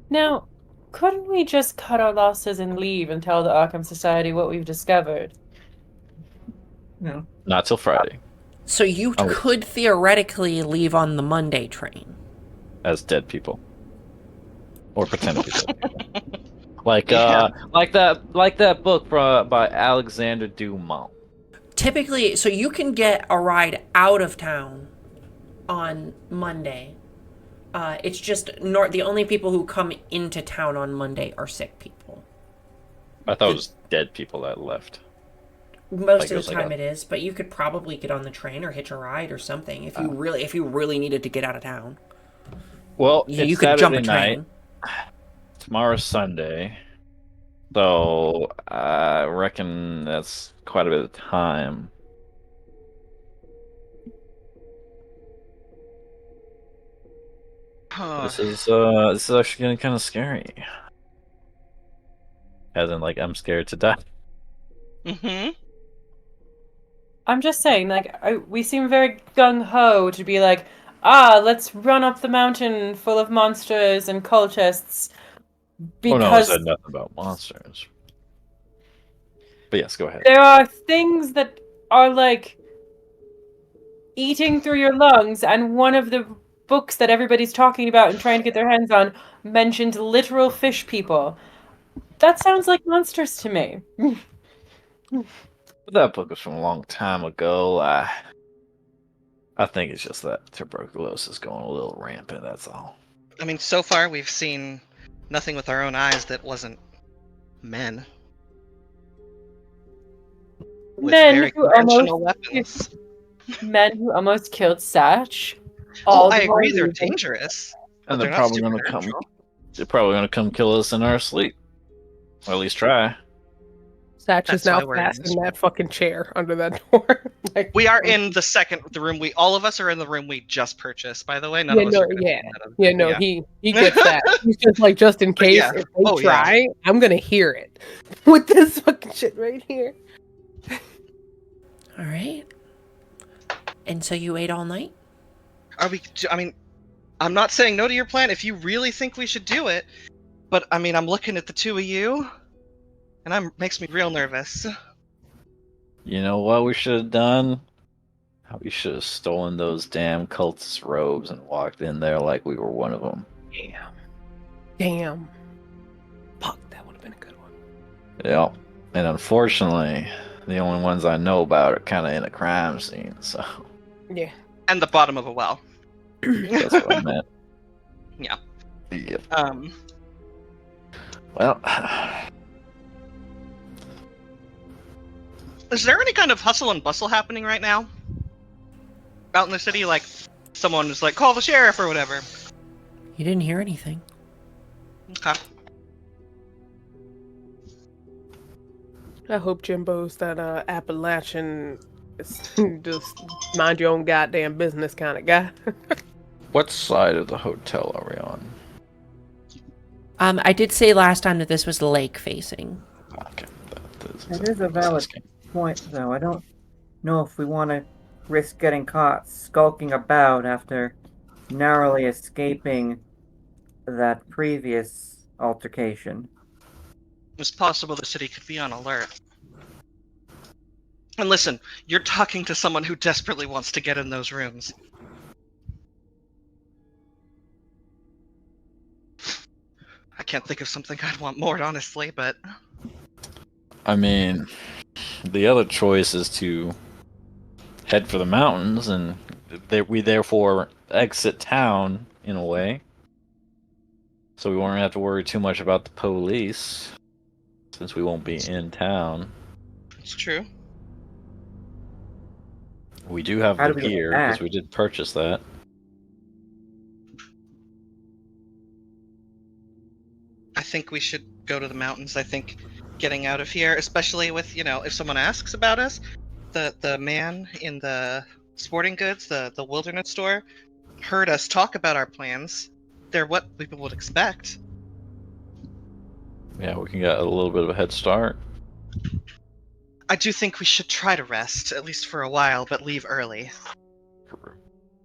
Now, couldn't we just cut our losses and leave and tell the Arkham Society what we've discovered? No. Not till Friday, So you Oh. could theoretically leave on the Monday train. as dead people, or pretend to be dead people. Like Yeah. like that book by Alexander Dumas. Typically, so you can get a ride out of town on Monday. It's just the only people who come into town on Monday are sick people. I thought it was dead people that left. Most Like, it of was the like time a- it is, but you could probably get on the train or hitch a ride or something if you really needed to get out of town. Well, You it's could jump a Saturday train. night. Tomorrow's Sunday, so I reckon that's quite a bit of time. This is actually getting kind of scary. As in, like, I'm scared to die. Mm-hmm. I'm just saying, like, we seem very gung-ho to be like, let's run up the mountain full of monsters and cultists Oh no, I because said nothing about monsters. But yes, go ahead. there are things that are, like, eating through your lungs, and one of the books that everybody's talking about and trying to get their hands on mentioned literal fish people. That sounds like monsters to me. But that book was from a long time ago. I think it's just that tuberculosis is going a little rampant, that's all. I mean, so far we've seen nothing with our own eyes that wasn't men. With very conventional weapons. Men who almost killed Satch. Oh, All I the more agree they're reason- dangerous. But And they're they're not probably gonna come supernatural. they're probably gonna come kill us in our sleep. Or at least try. Satch That's is now why we're in fast this in that fucking chair under that door. Like, We are in the room all of us are in the room we just purchased, by the way. None Yeah, of us no, are gonna yeah. be in that other Yeah, room, no, but he gets that. He's just like, just in But case yeah. if they Oh, yeah. try, I'm gonna hear it with this fucking shit right here. All right. And so you ate all night? Are we? I mean, I'm not saying no to your plan if you really think we should do it, but I mean, I'm looking at the two of you, and makes me real nervous. You know what we should have done? We should have stolen those damn cultist robes and walked in there like we were one of them. Damn. Fuck, that would have been a good one. Yeah. And unfortunately, the only ones I know about are kind of in a crime scene, so Yeah. And the bottom of a well. that's what I meant. Yeah. Yep. Well, Is there any kind of hustle and bustle happening right now? Out in the city, like, someone was like, call the sheriff or whatever. You didn't hear anything. Okay. I hope Jimbo's that Appalachian, just mind your own goddamn business kind of guy. What side of the hotel are we on? I did say last time that this was lake facing. Okay. That is a valid point, though. I don't know if we want to risk getting caught skulking about after narrowly escaping that previous altercation. It's possible the city could be on alert. And listen, you're talking to someone who desperately wants to get in those rooms. I can't think of something I'd want more, honestly, but... I mean, the other choice is to head for the mountains, and we therefore exit town, in a way. So we won't have to worry too much about the police, since we won't be in town. It's true. We do have How the do we get gear, back? because we did purchase that. I think we should go to the mountains. I think getting out of here, especially with, if someone asks about us, the man in the sporting goods, the wilderness store, heard us talk about our plans. They're what people would expect. Yeah, we can get a little bit of a head start. I do think we should try to rest, at least for a while, but leave early.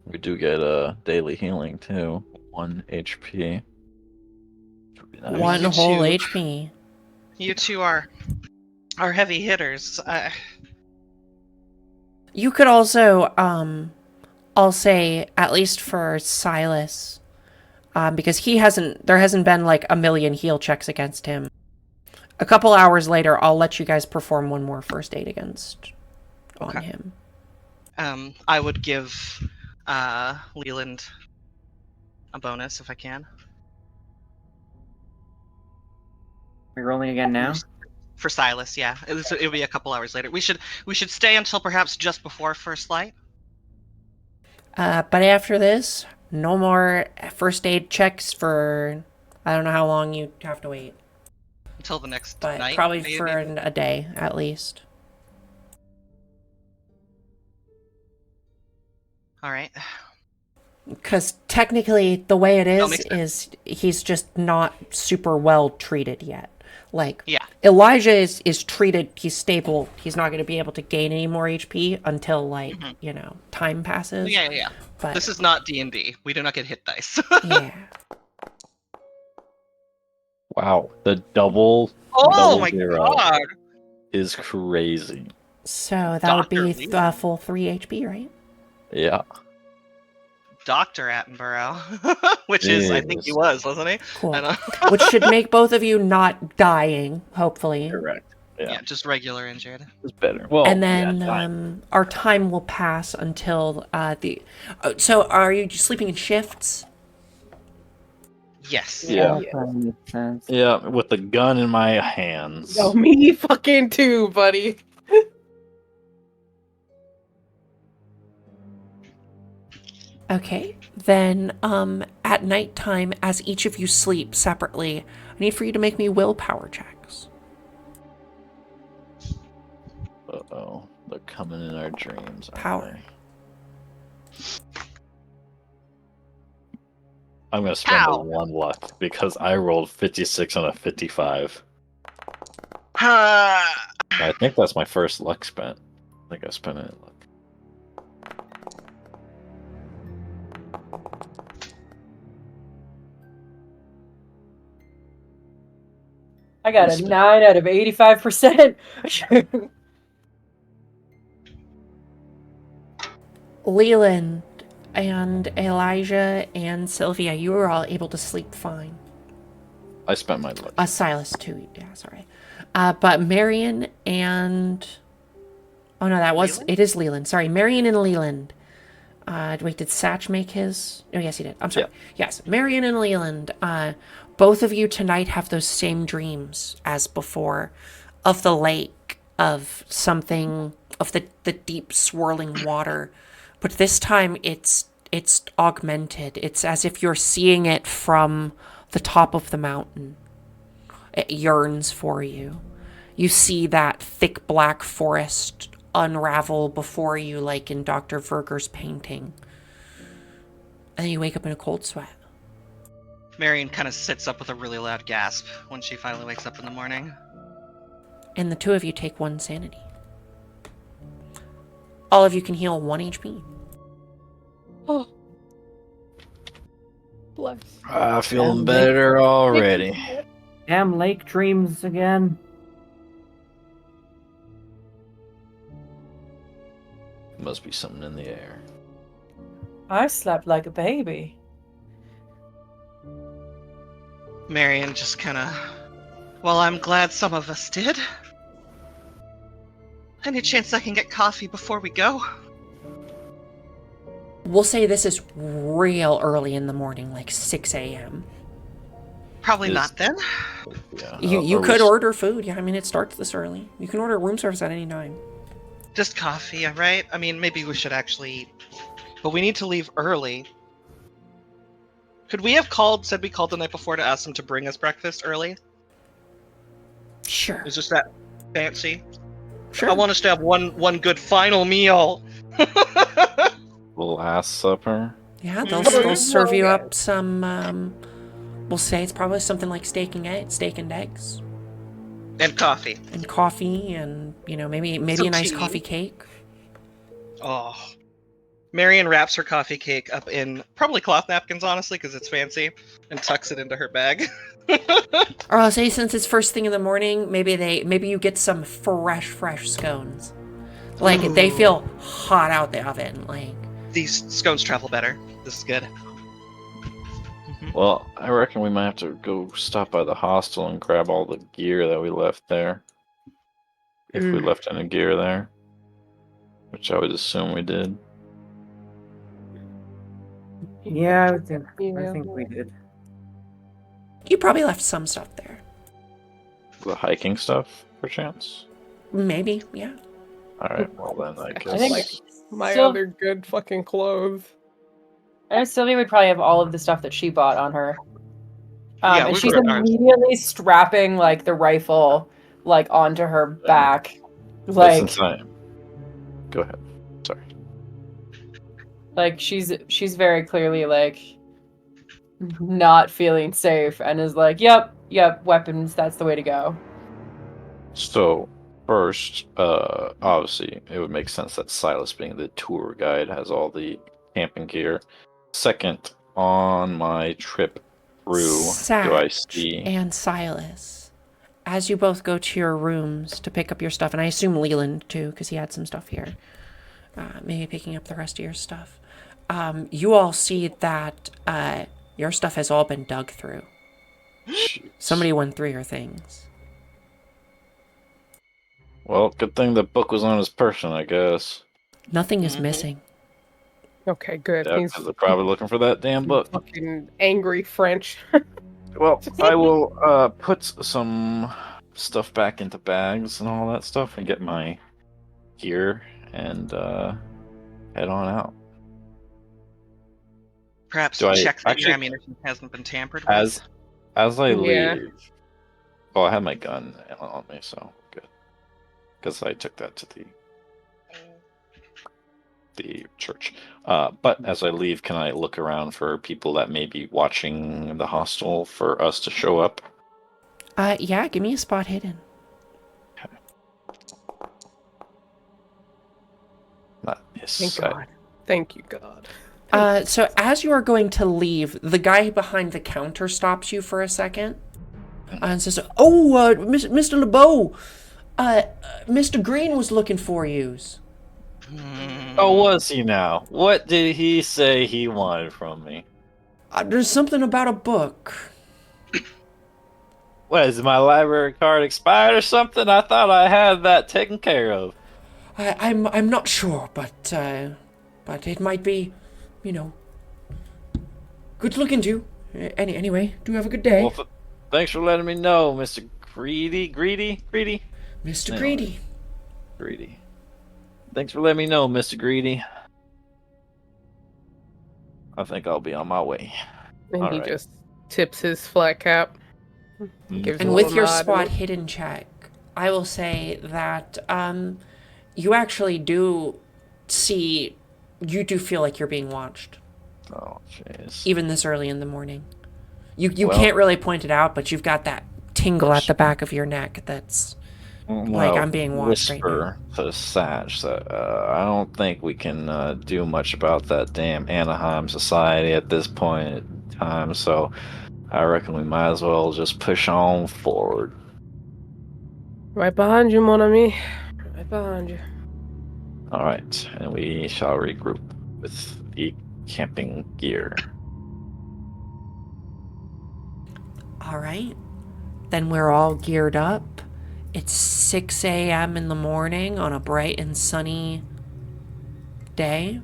We do get a daily healing, too. 1 HP. Nice. One You whole too. HP. You two are heavy hitters. You could also, I'll say, at least for Silas, because there hasn't been like a million heal checks against him. A couple hours later, I'll let you guys perform one more first aid on him. I would give Leland a bonus if I can. We're rolling again now? For Silas, yeah. It'll be a couple hours later. We should stay until perhaps just before first light. But after this, no more first aid checks for, I don't know how long you have to wait. Until the next But night. probably maybe? for a day, at least. Alright. Because technically, the way it makes is he's just not super well treated yet. Like, Yeah. Elijah is treated, he's stable, he's not going to be able to gain any more HP until, like, time passes. Yeah. But, This is not D&D. We do not get hit dice. yeah. Wow, the double Oh my zero god! is crazy. So that Dr. would be Lee? full 3 HP, right? Yeah. Dr. Attenborough. Which is, I think he Yes. was, wasn't he? Cool. And, Which should make both of you not dying, hopefully. Correct. Yeah, yeah, just regular injured. it's better. Well, And then yeah, fine. our time will pass until so are you sleeping in shifts? Yes. Yeah. That makes sense. Yeah, with the gun in my hands. Oh, me fucking too, buddy. Okay. Then at nighttime, as each of you sleep separately, I need for you to make me willpower checks. Uh-oh. They're coming in our dreams. aren't Power. they? I'm going to spend How? the 1 luck because I rolled 56 on a 55. Ah, I think that's my first luck spent. I think I spent it. Luck. I got a 9 out of 85%. Leland and Elijah and Sylvia, you were all able to sleep fine. I spent my luck. Silas too, yeah, sorry. But Marion and... Oh no, it is Leland. Sorry, Marion and Leland. Wait, did Satch make his? Oh yes, he did. I'm sorry. Yeah. Yes, Marion and Leland. Both of you tonight have those same dreams as before, of the lake, of something, of the deep swirling water. But this time it's it's augmented. It's as if you're seeing it from the top of the mountain. It yearns for you. You see that thick black forest unravel before you, like in Dr. Verger's painting. And then you wake up in a cold sweat. Marion kind of sits up with a really loud gasp when she finally wakes up in the morning. And the two of you take 1 sanity. All of you can heal 1 HP. Oh. Bless. Feeling better already. Damn lake dreams again. Must be something in the air. I slept like a baby. Marion just kind of... Well, I'm glad some of us did. Any chance I can get coffee before we go? We'll say this is real early in the morning, like 6 a.m. Probably not then. Yeah. You could order food. Yeah, I mean, it starts this early. You can order room service at any time. Just coffee, right? I mean, maybe we should actually... But we need to leave early. Could we have said we called the night before to ask them to bring us breakfast early? Sure. Is just that fancy? Sure. I want us to have one good final meal. Little ass supper. Yeah, they'll serve you up some, we'll say it's probably something like steak and eggs. And coffee. And coffee, and, you know, maybe Some a nice tea. coffee cake. Oh. Marion wraps her coffee cake up in probably cloth napkins, honestly, because it's fancy, and tucks it into her bag. Or I'll say, since it's first thing in the morning, maybe you get some fresh scones. Like, they feel hot out the oven, like. These scones travel better. This is good. Well, I reckon we might have to go stop by the hostel and grab all the gear that we left there. If we left any gear there. Which I would assume we did. Yeah, I think we did. You probably left some stuff there. The hiking stuff, perchance? Maybe, yeah. Alright, well then I guess... I think Like my Sil- other good fucking clothes. And Sylvia would probably have all of the stuff that she bought on her. Yeah, And we she's brought ours. immediately strapping like the rifle like onto her back. But Like since Go ahead. Sorry. like she's very clearly like not feeling safe and is like, yep, weapons, that's the way to go. So, first, obviously, it would make sense that Silas, being the tour guide, has all the camping gear. Second, on my trip through, do I see... and Silas, as you both go to your rooms to pick up your stuff, and I assume Leland too, because he had some stuff here, maybe picking up the rest of your stuff, you all see that your stuff has all been dug through. Jeez. Somebody went through your things. Well, good thing the book was on his person, I guess. Nothing is missing. Okay, good. Yeah, He's 'cause they're probably looking for that damn book. fucking angry French. Well, I will put some stuff back into bags and all that stuff and get my gear and head on out. Perhaps Do I check that your actually- ammunition hasn't been tampered with. As I Yeah. leave... Well, I have my gun on me, so good. Because I took that to the church. But as I leave, can I look around for people that may be watching the hostel for us to show up? Yeah, give me a spot hidden. Thank God. Thank you, God. So as you are going to leave, the guy behind the counter stops you for a second and says, "Oh, Mr. LeBeau, Mr. Green was looking for yous." Oh, was he now? What did he say he wanted from me? There's something about a book. What, is my library card expired or something? I thought I had that taken care of. I'm not sure, but it might be, you know, good to look into. Anyway, do have a good day. Well, thanks for letting me know, Mr. Greedy. Mr. No. Greedy. Thanks for letting me know, Mr. Greedy. I think I'll be on my way. And All he right. just tips his flat cap. Gives a And little with your nod SWAT hidden check, I will say that you actually do see, you do feel like you're being watched, Oh, jeez. even this early in the morning. You Well- can't really point it out, but you've got that tingle at the back of your neck that's like, I'm being watched right now. Whisper to Satch that I don't think we can do much about that damn Anaheim society at this point in time, so I reckon we might as well just push on forward. right behind you, mon ami. Right behind you. Alright, and we shall regroup with the camping gear. All right. Then we're all geared up. It's 6 a.m. in the morning on a bright and sunny day.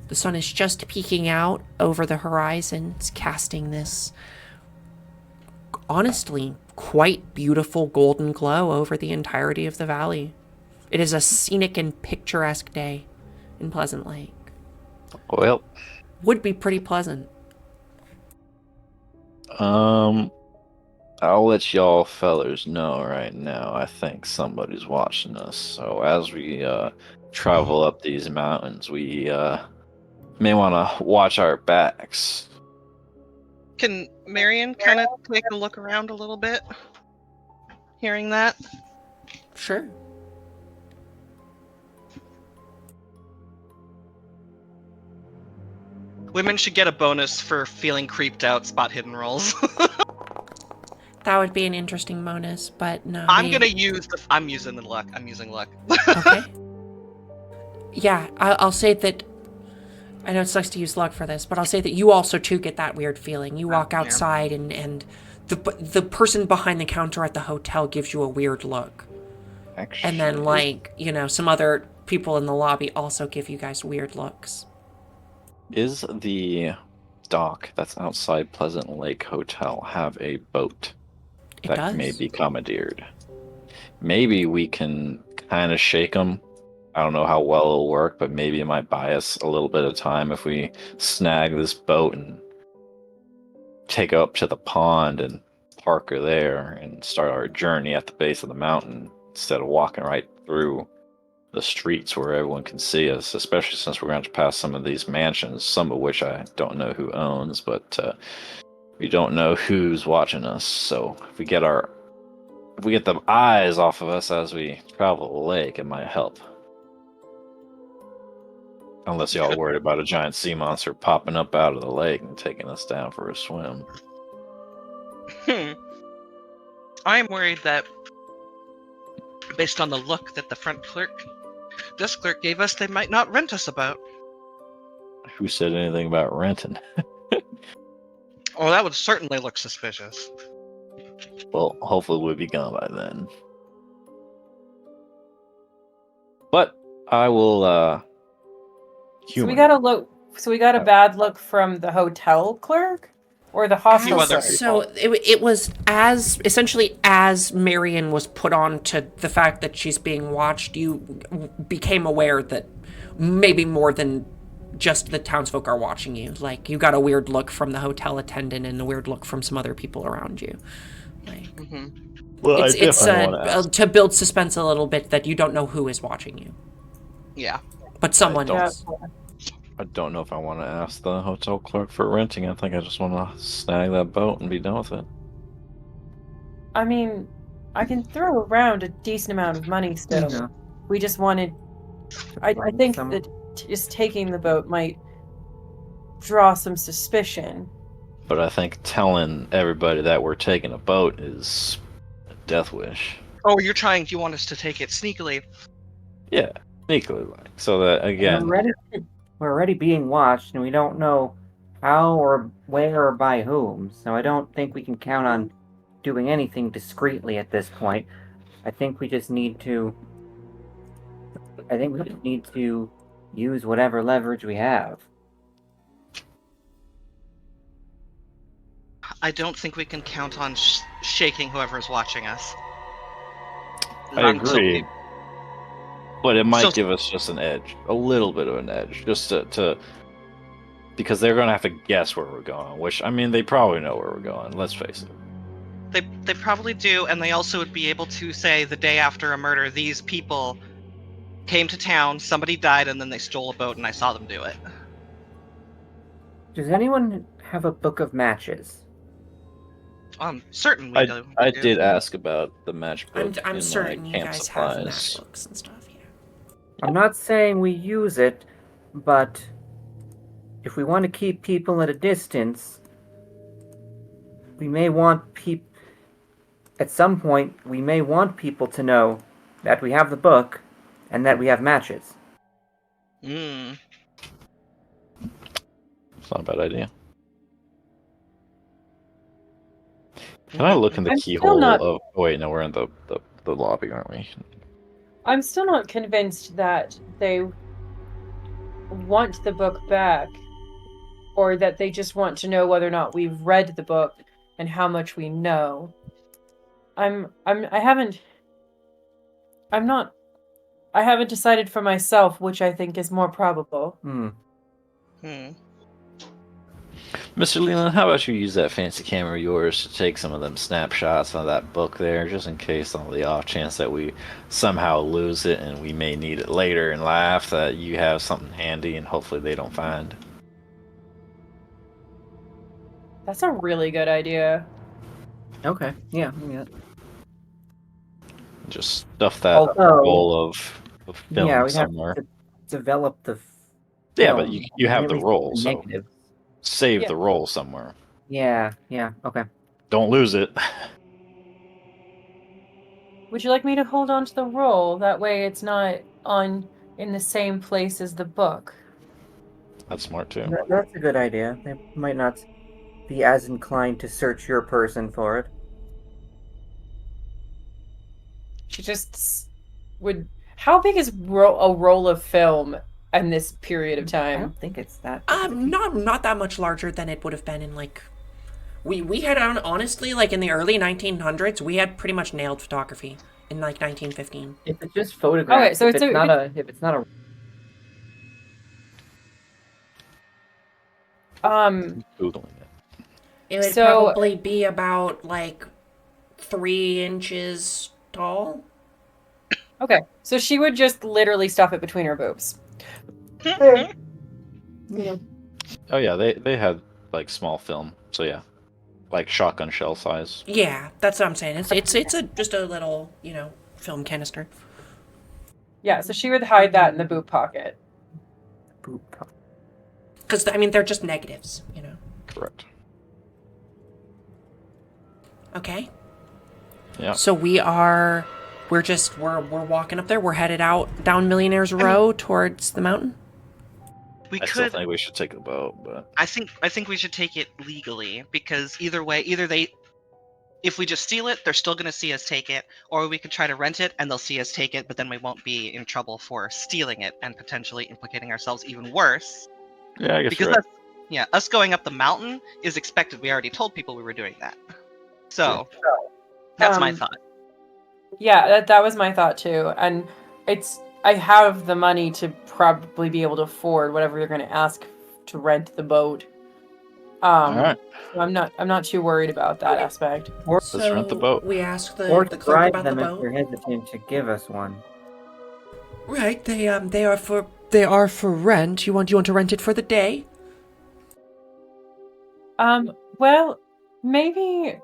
The sun is just peeking out over the horizon. It's casting this, honestly, quite beautiful golden glow over the entirety of the valley. It is a scenic and picturesque day in Pleasant Lake. Well, Would be pretty pleasant. I'll let y'all fellers know right now. I think somebody's watching us. So as we travel up these mountains, we may want to watch our backs. Can Marion kind of take a look around a little bit? Hearing that? Sure. Women should get a bonus for feeling creeped out spot hidden rolls. That would be an interesting bonus, but no. I'm using the luck. I'm using luck. Okay. Yeah, I'll say that. I know it sucks to use luck for this, but I'll say that you also too get that weird feeling. You walk yeah. outside and the person behind the counter at the hotel gives you a weird look. Actually, And then, like, you know, some other people in the lobby also give you guys weird looks. is the dock that's outside Pleasant Lake Hotel have a boat It that does. may be commandeered? Maybe we can kind of shake them. I don't know how well it'll work, but maybe it might buy us a little bit of time if we snag this boat and take her up to the pond and park her there and start our journey at the base of the mountain instead of walking right through the streets where everyone can see us, especially since we're going to pass some of these mansions, some of which I don't know who owns, but we don't know who's watching us. So if we get the eyes off of us as we travel the lake, it might help. Unless y'all worried about a giant sea monster popping up out of the lake and taking us down for a swim. I'm worried that, based on the look that this clerk gave us, they might not rent us about. Who said anything about renting? Oh, that would certainly look suspicious. Well, hopefully we'll be gone by then. But I will So we humor. got a look. So we got a bad look from the hotel clerk or the hostel other clerk? So it was as Marion was put on to the fact that she's being watched, you became aware that maybe more than just the townsfolk are watching you. Like, you got a weird look from the hotel attendant and a weird look from some other people around you. Like, Well, it's to build suspense a little bit that you don't know who is watching you, Yeah. but someone don't- else. I don't know if I want to ask the hotel clerk for renting. I think I just want to snag that boat and be done with it. I mean, I can throw around a decent amount of money still. Yeah. We just wanted. I think Some- that just taking the boat might draw some suspicion. But I think telling everybody that we're taking a boat is a death wish. Oh, you want us to take it sneakily? Yeah, sneakily, like, so that again. We're already being watched, and we don't know how or where or by whom. So I don't think we can count on doing anything discreetly at this point. I think we just need to use whatever leverage we have. I don't think we can count on shaking whoever's watching us. I Not until agree. But it might So- give us just an edge, a little bit of an edge, just to because they're gonna have to guess where we're going. Which, I mean, they probably know where we're going. Let's face it. They probably do, and they also would be able to say the day after a murder, these people came to town, somebody died, and then they stole a boat, and I saw them do it. Does anyone have a book of matches? Certain we do. I did ask about the match book I'm in certain my you camp guys supplies. have matchbooks and stuff. Yeah. I'm not saying we use it, but if we want to keep people at a distance, we may want at some point, we may want people to know that we have the book and that we have matches. Hmm. It's not a bad idea. Can I look in the I'm still keyhole not- of... Oh, wait, no, we're in the lobby, aren't we? I'm still not convinced that they want the book back, or that they just want to know whether or not we've read the book and how much we know. I haven't decided for myself which I think is more probable. Mr. Leland, how about you use that fancy camera of yours to take some of them snapshots of that book there, just in case on the off chance that we somehow lose it and we may need it later and laugh that you have something handy and hopefully they don't find. That's a really good idea. Okay, yeah. Just stuff that Although- roll of film Yeah, we somewhere. have to develop the Yeah, but film you have and the everything roll, is so negative. save Yeah. the roll somewhere. Yeah, okay. Don't lose it. Would you like me to hold on to the roll? That way it's not in the same place as the book. That's smart too. That's a good idea. They might not be as inclined to search your person for it. She just would. How big is a roll of film in this period of I time? don't think it's that. Not that much larger than it would have been in like. We had honestly like in the early 1900s we had pretty much nailed photography in like 1915. If it's just photographs, Okay, so if it's not a Googling it. It would So- probably be about like 3 inches tall. Okay, so she would just literally stuff it between her boobs. Yeah. Oh yeah, they had like small film, so yeah, like shotgun shell size. Yeah, that's what I'm saying. It's just a little film canister. Yeah, so she would hide that in the boob pocket. Because I mean they're just negatives. Correct. Okay. Yeah. So we're walking up there. We're headed out down Millionaire's Row towards the mountain. We I still could. think we should take a boat, but I think we should take it legally because either way, if we just steal it, they're still gonna see us take it, or we could try to rent it and they'll see us take it, but then we won't be in trouble for stealing it and potentially implicating ourselves even worse. yeah, I guess Because you're right. us going up the mountain is expected. We already told people we were doing that. So that's my thought. Yeah, that was my thought too. And I have the money to probably be able to afford whatever you're going to ask to rent the boat. All right. So I'm not too worried about that asked. Let's rent the boat. We asked Or the clerk bribe about the them if boat. they're hesitant to give us one. Right, they are for rent. You want to rent it for the day? Well, maybe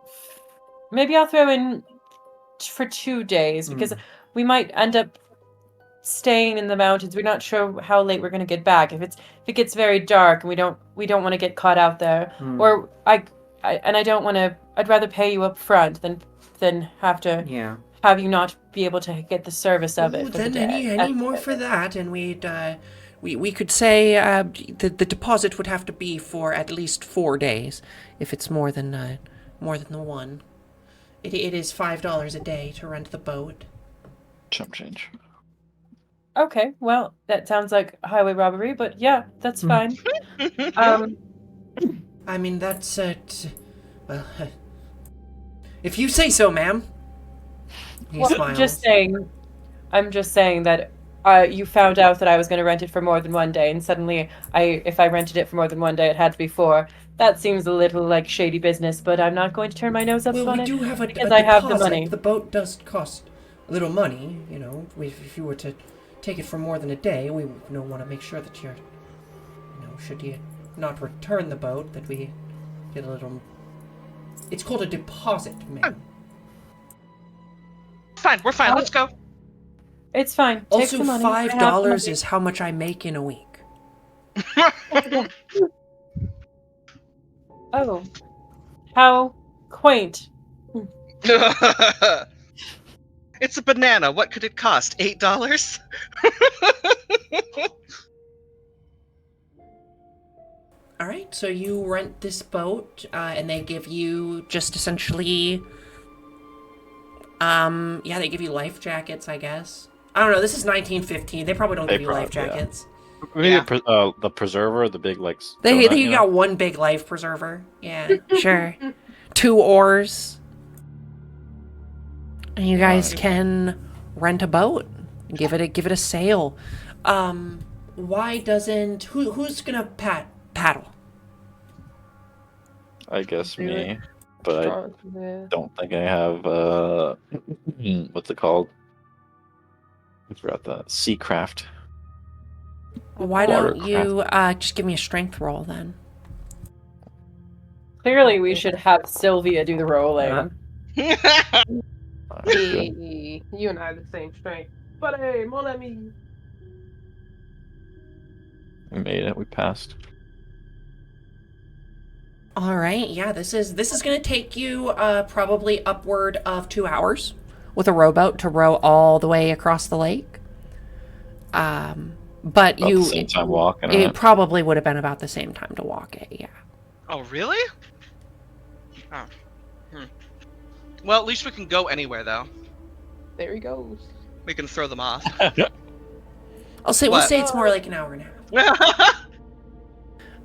I'll throw in for 2 days because we might end up staying in the mountains. We're not sure how late we're gonna get back. If it gets very dark and we don't want to get caught out there, or I don't want to. I'd rather pay you up front than have to have you not be able to get the service of it. For Then the day. any more for that, and we could say the deposit would have to be for at least 4 days if it's more than the one. It is $5 a day to rent the boat. Chump change. Okay, well, that sounds like highway robbery, but yeah, that's fine. I mean, that's well, if you say so, ma'am. He Well, smiles. I'm just saying that you found out that I was going to rent it for more than one day, and suddenly, if I rented it for more than one day, it had to be 4. That seems a little like shady business, but I'm not going to turn my nose up Well, on we it do have a because I have the deposit. money. The boat does cost a little money, you know. If you were to take it for more than a day, we want to make sure that you're, should you not return the boat, that we get a little. It's called a deposit, ma'am. Fine, we're fine. Let's go. It's fine. Take Also, the money. I have the $5 money. is how much I make in a week. Oh, how quaint. It's a banana. What could it cost? $8? All right, so you rent this boat, and they give you just essentially, they give you life jackets, I guess. I don't know. This is 1915. They probably don't give you life jackets. We Yeah. need the preserver, the big like. They donut, got one big life preserver. Yeah, sure. 2 oars. And you guys can rent a boat. Give it a sail. Why doesn't who's gonna paddle? I guess Do me, it. but I don't think I have what's it called? I forgot that Seacraft. Why don't Watercraft. you just give me a strength roll then? Clearly, we should have Sylvia do the rolling. Hey, you and I are the same strength. But hey, mon ami. We made it. We passed. All right, yeah, this is going to take you probably upward of 2 hours with a rowboat to row all the way across the lake. But About the same time walking. it Right? probably would have been about the same time to walk it. Yeah. Oh, really? Oh. Well, at least we can go anywhere, though. There he goes. We can throw them off. We'll say What? it's more like an hour and a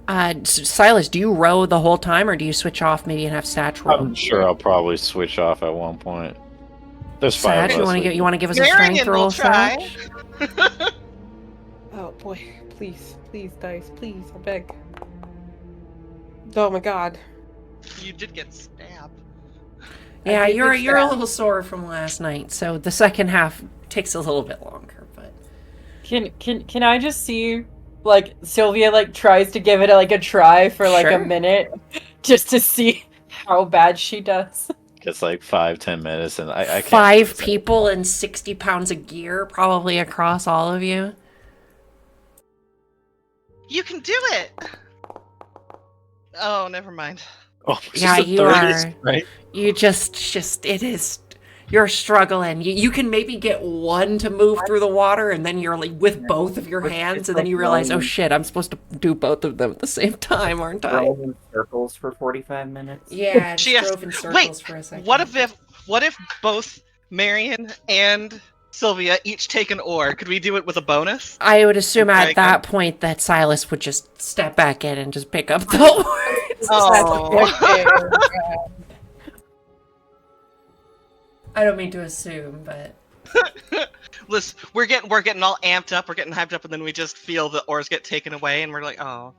half. Silas, do you row the whole time, or do you switch off maybe and have Satch row? I'm sure I'll probably switch off at one point. There's 5 Satch, of us. you want to give us a Marion strength will roll, try. Satch? Oh boy, please, dice, please, I beg. Oh my god. You did get stabbed. Yeah, did you're get a stabbed. little sore from last night, so the second half takes a little bit longer. But Can I just see, like, Sylvia, like, tries to give it, a try for, like, Sure. a minute, just to see how bad she does? It's like 5-10 minutes, and I can't. 5 people and 60 pounds of gear, probably across all of you. You can do it! Oh, never mind. Oh, it's Yeah, just a you 30, are. right? You just it is. You're struggling. You can maybe get one to move through the water, and then you're like with both of your hands, and then you realize, oh shit, I'm supposed to do both of them at the same time, aren't I? Roll in circles for 45 minutes. Yeah, She just has- drove in circles Wait, for a second. what if both Marion and Sylvia each take an oar? Could we do it with a bonus? I would assume Okay, at that point that Silas would just step back in and just pick up the oars. Oh. I don't mean to assume, but Listen, we're getting all amped up, we're getting hyped up, and then we just feel the oars get taken away, and we're like, oh.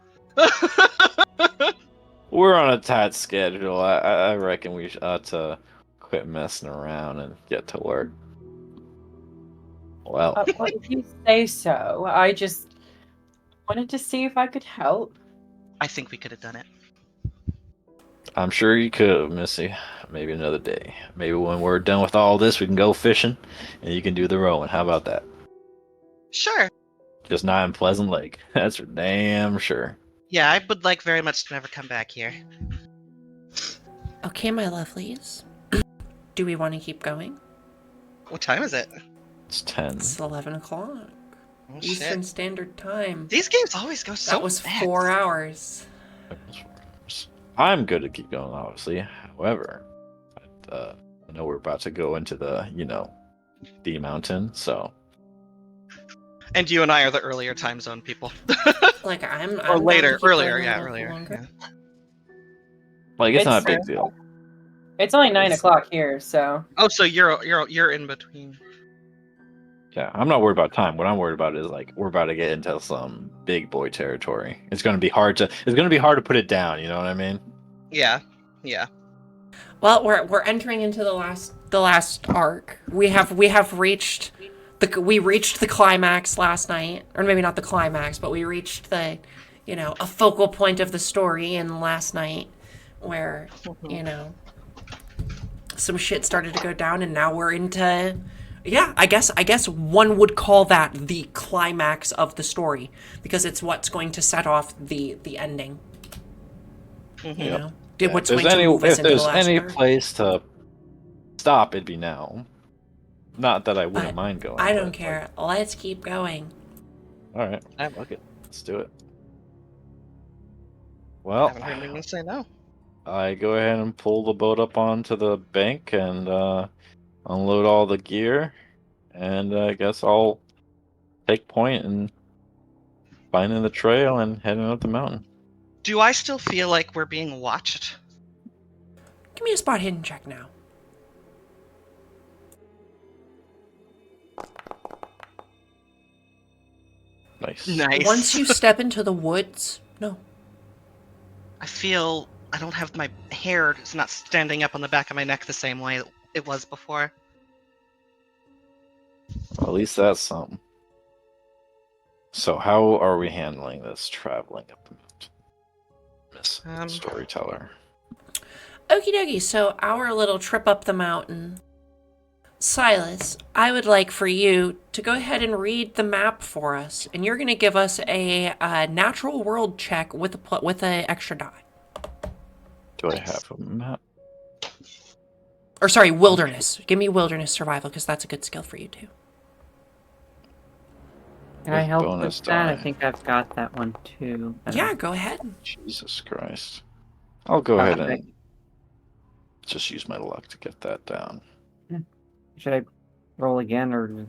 We're on a tight schedule. I reckon we ought to quit messing around and get to work. Well, Well, if you say so, I just wanted to see if I could help. I think we could have done it. I'm sure you could, Missy. Maybe another day. Maybe when we're done with all this, we can go fishing, and you can do the rowing. How about that? Sure. Just not in Pleasant Lake. That's for damn sure. Yeah, I would like very much to never come back here. okay, my lovelies. Do we want to keep going? What time is it? It's 10. It's 11 o'clock. Oh, Eastern shit. Standard Time. These games always go so That was fast. 4 hours. I'm good to keep going, obviously. However, I know we're about to go into the, D Mountain, so. And you and I are the earlier time zone people. Like I'm Or down later, to keep going earlier, a yeah, little earlier. longer. Yeah. Like, it's It's not a big fair. deal. It's only 9 o'clock here, so. Oh, so you're in between. Yeah, I'm not worried about time. What I'm worried about is like we're about to get into some big boy territory. It's gonna be hard to put it down. You know what I mean? Yeah. Yeah. Well, we're entering into the last arc. We have reached the climax last night, or maybe not the climax, but we reached the, a focal point of the story in last night, where some shit started to go down, and now we're into. Yeah, I guess one would call that the climax of the story because it's what's going to set off the ending. Mm-hmm. You Yep. know, Yeah, what's going to move us if into the there's last any third. place to stop, it'd be now. Not that I wouldn't But mind going. I don't But, care. Let's keep going. all right, I fuck it. Let's do it. I Well, haven't heard anyone say no. I go ahead and pull the boat up onto the bank and unload all the gear, and I guess I'll take point and finding the trail and heading up the mountain. Do I still feel like we're being watched? Give me a spot hidden check now. Nice. Nice. Once you step into the woods, no. I feel I don't have my hair. It's not standing up on the back of my neck the same way it was before. Well, at least that's something. So how are we handling this traveling up the mountain, Miss Storyteller? Okie dokie, so our little trip up the mountain. Silas, I would like for you to go ahead and read the map for us, and you're going to give us a natural world check with a extra die. Do I have a map? Or sorry, wilderness. Give me wilderness survival because that's a good skill for you too. Can I With help bonus with that? I die. think I've got that one too. Yeah, go ahead. Jesus Christ. I'll go ahead Okay. and just use my luck to get that down. Should I roll again or?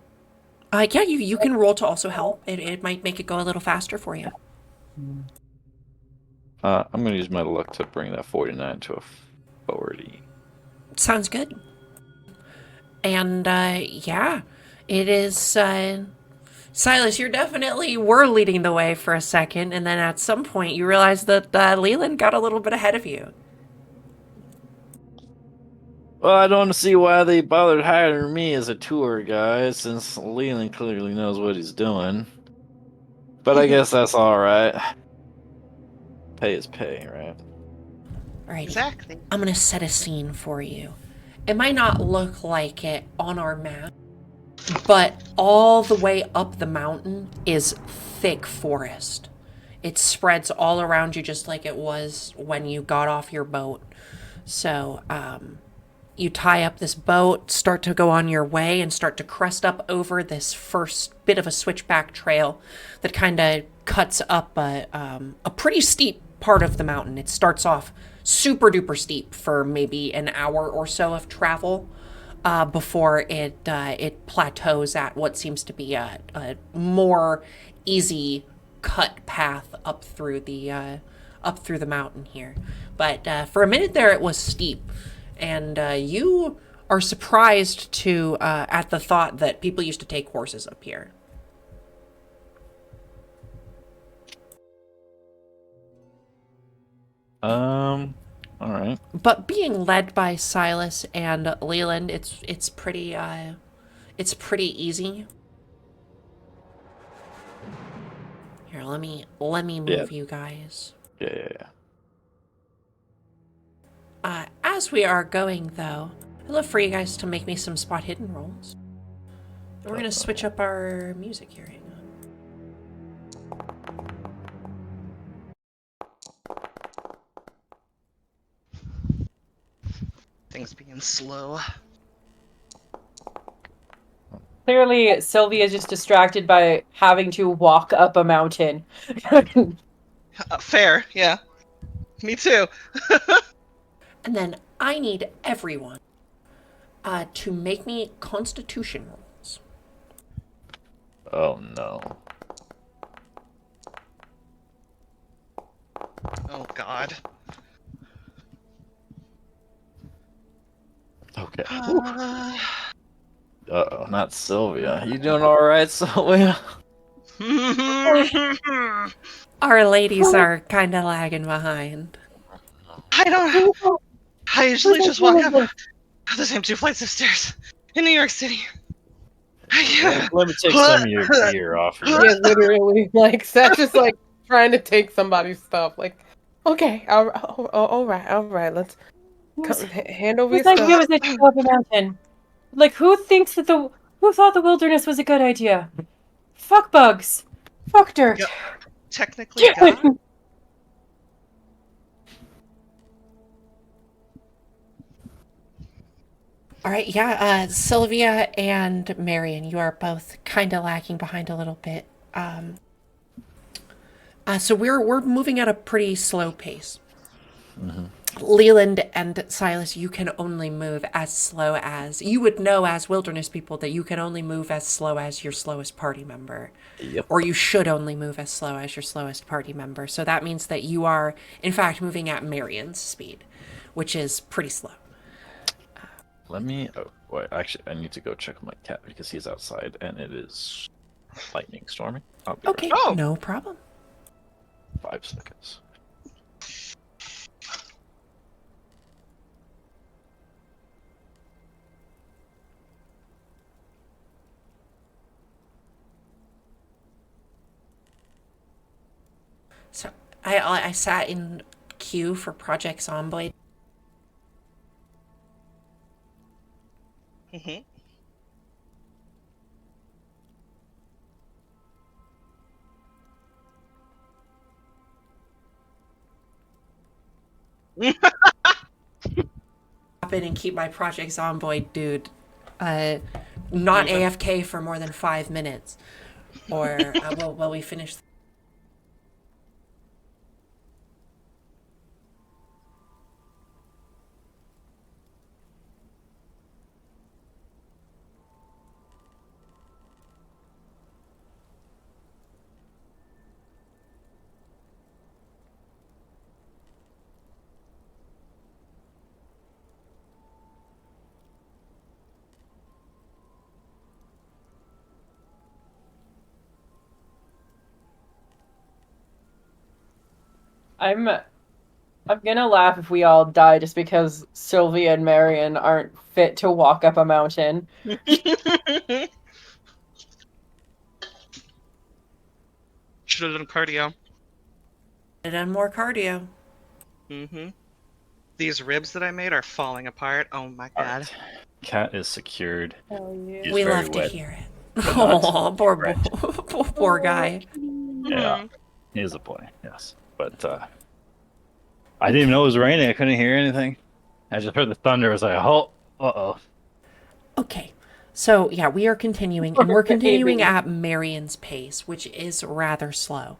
Yeah, you can roll to also help. It might make it go a little faster for you. I'm going to use my luck to bring that 49 to a 40. Sounds good. And yeah, it is. Silas, you definitely were leading the way for a second, and then at some point you realized that Leland got a little bit ahead of you. Well, I don't see why they bothered hiring me as a tour guide, since Leland clearly knows what he's doing. But I guess that's alright. Pay is pay, right? Alrighty. Exactly. I'm gonna set a scene for you. It might not look like it on our map, but all the way up the mountain is thick forest. It spreads all around you just like it was when you got off your boat. So, you tie up this boat, start to go on your way, and start to crest up over this first bit of a switchback trail that kind of cuts up a pretty steep part of the mountain. It starts off super duper steep for maybe an hour or so of travel before it plateaus at what seems to be a more easy cut path up through the mountain here. But for a minute there, it was steep. And you are surprised at the thought that people used to take horses up here. All right. But being led by Silas and Leland, it's pretty easy. Here, let me move you guys. Yeah. As we are going, though, I'd love for you guys to make me some spot hidden rolls. We're gonna switch up our music here. Hang on. Things being slow. Clearly, Sylvia is just distracted by having to walk up a mountain. Fair, yeah. Me too. And then I need everyone to make me Constitution rolls. Oh no. Oh God. Okay. Uh-oh, not Sylvia. You doing all right, Sylvia? Our ladies are kind of lagging behind. I don't. Who's I usually in just walk up charge? the same 2 flights of stairs in New York City. Let me take some of your gear off of you. Yeah, literally. Like, Satch is like trying to take somebody's stuff. Like, okay, all right, let's hand over your Whose idea stuff. was it to go up a mountain? Like, who thought the wilderness was a good idea? Fuck bugs. Fuck dirt. Yep. Technically, God. All right, yeah, Sylvia and Marion, you are both kind of lagging behind a little bit. So we're moving at a pretty slow pace. Leland and Silas, you can only move as slow as you would know as wilderness people that you can only move as slow as your slowest party member. Yep. Or you should only move as slow as your slowest party member. So that means that you are, in fact, moving at Marion's speed, which is pretty slow. Let me. Oh, wait. Actually, I need to go check my cat because he's outside and it is lightning storming. I'll be Okay, Oh. no problem. right. 5 seconds. So I sat in queue for Project Zomboid. Mhm. Hop in and keep my Project Zomboid dude not Moving. AFK for more than 5 minutes. Or while we finish. I'm gonna laugh if we all die just because Sylvia and Marion aren't fit to walk up a mountain. Should have done cardio. And more cardio. These ribs that I made are falling apart. Oh my god. Alright. Cat is secured. Oh, yeah. He's We very love to wet. hear it. but not Oh, poor, wet. poor guy. Yeah, he is a boy. Yes, but I didn't even know it was raining. I couldn't hear anything. I just heard the thunder. I was like, oh, uh-oh. Okay. So, yeah, we are continuing, and we're Poor continuing baby. at Marion's pace, which is rather slow,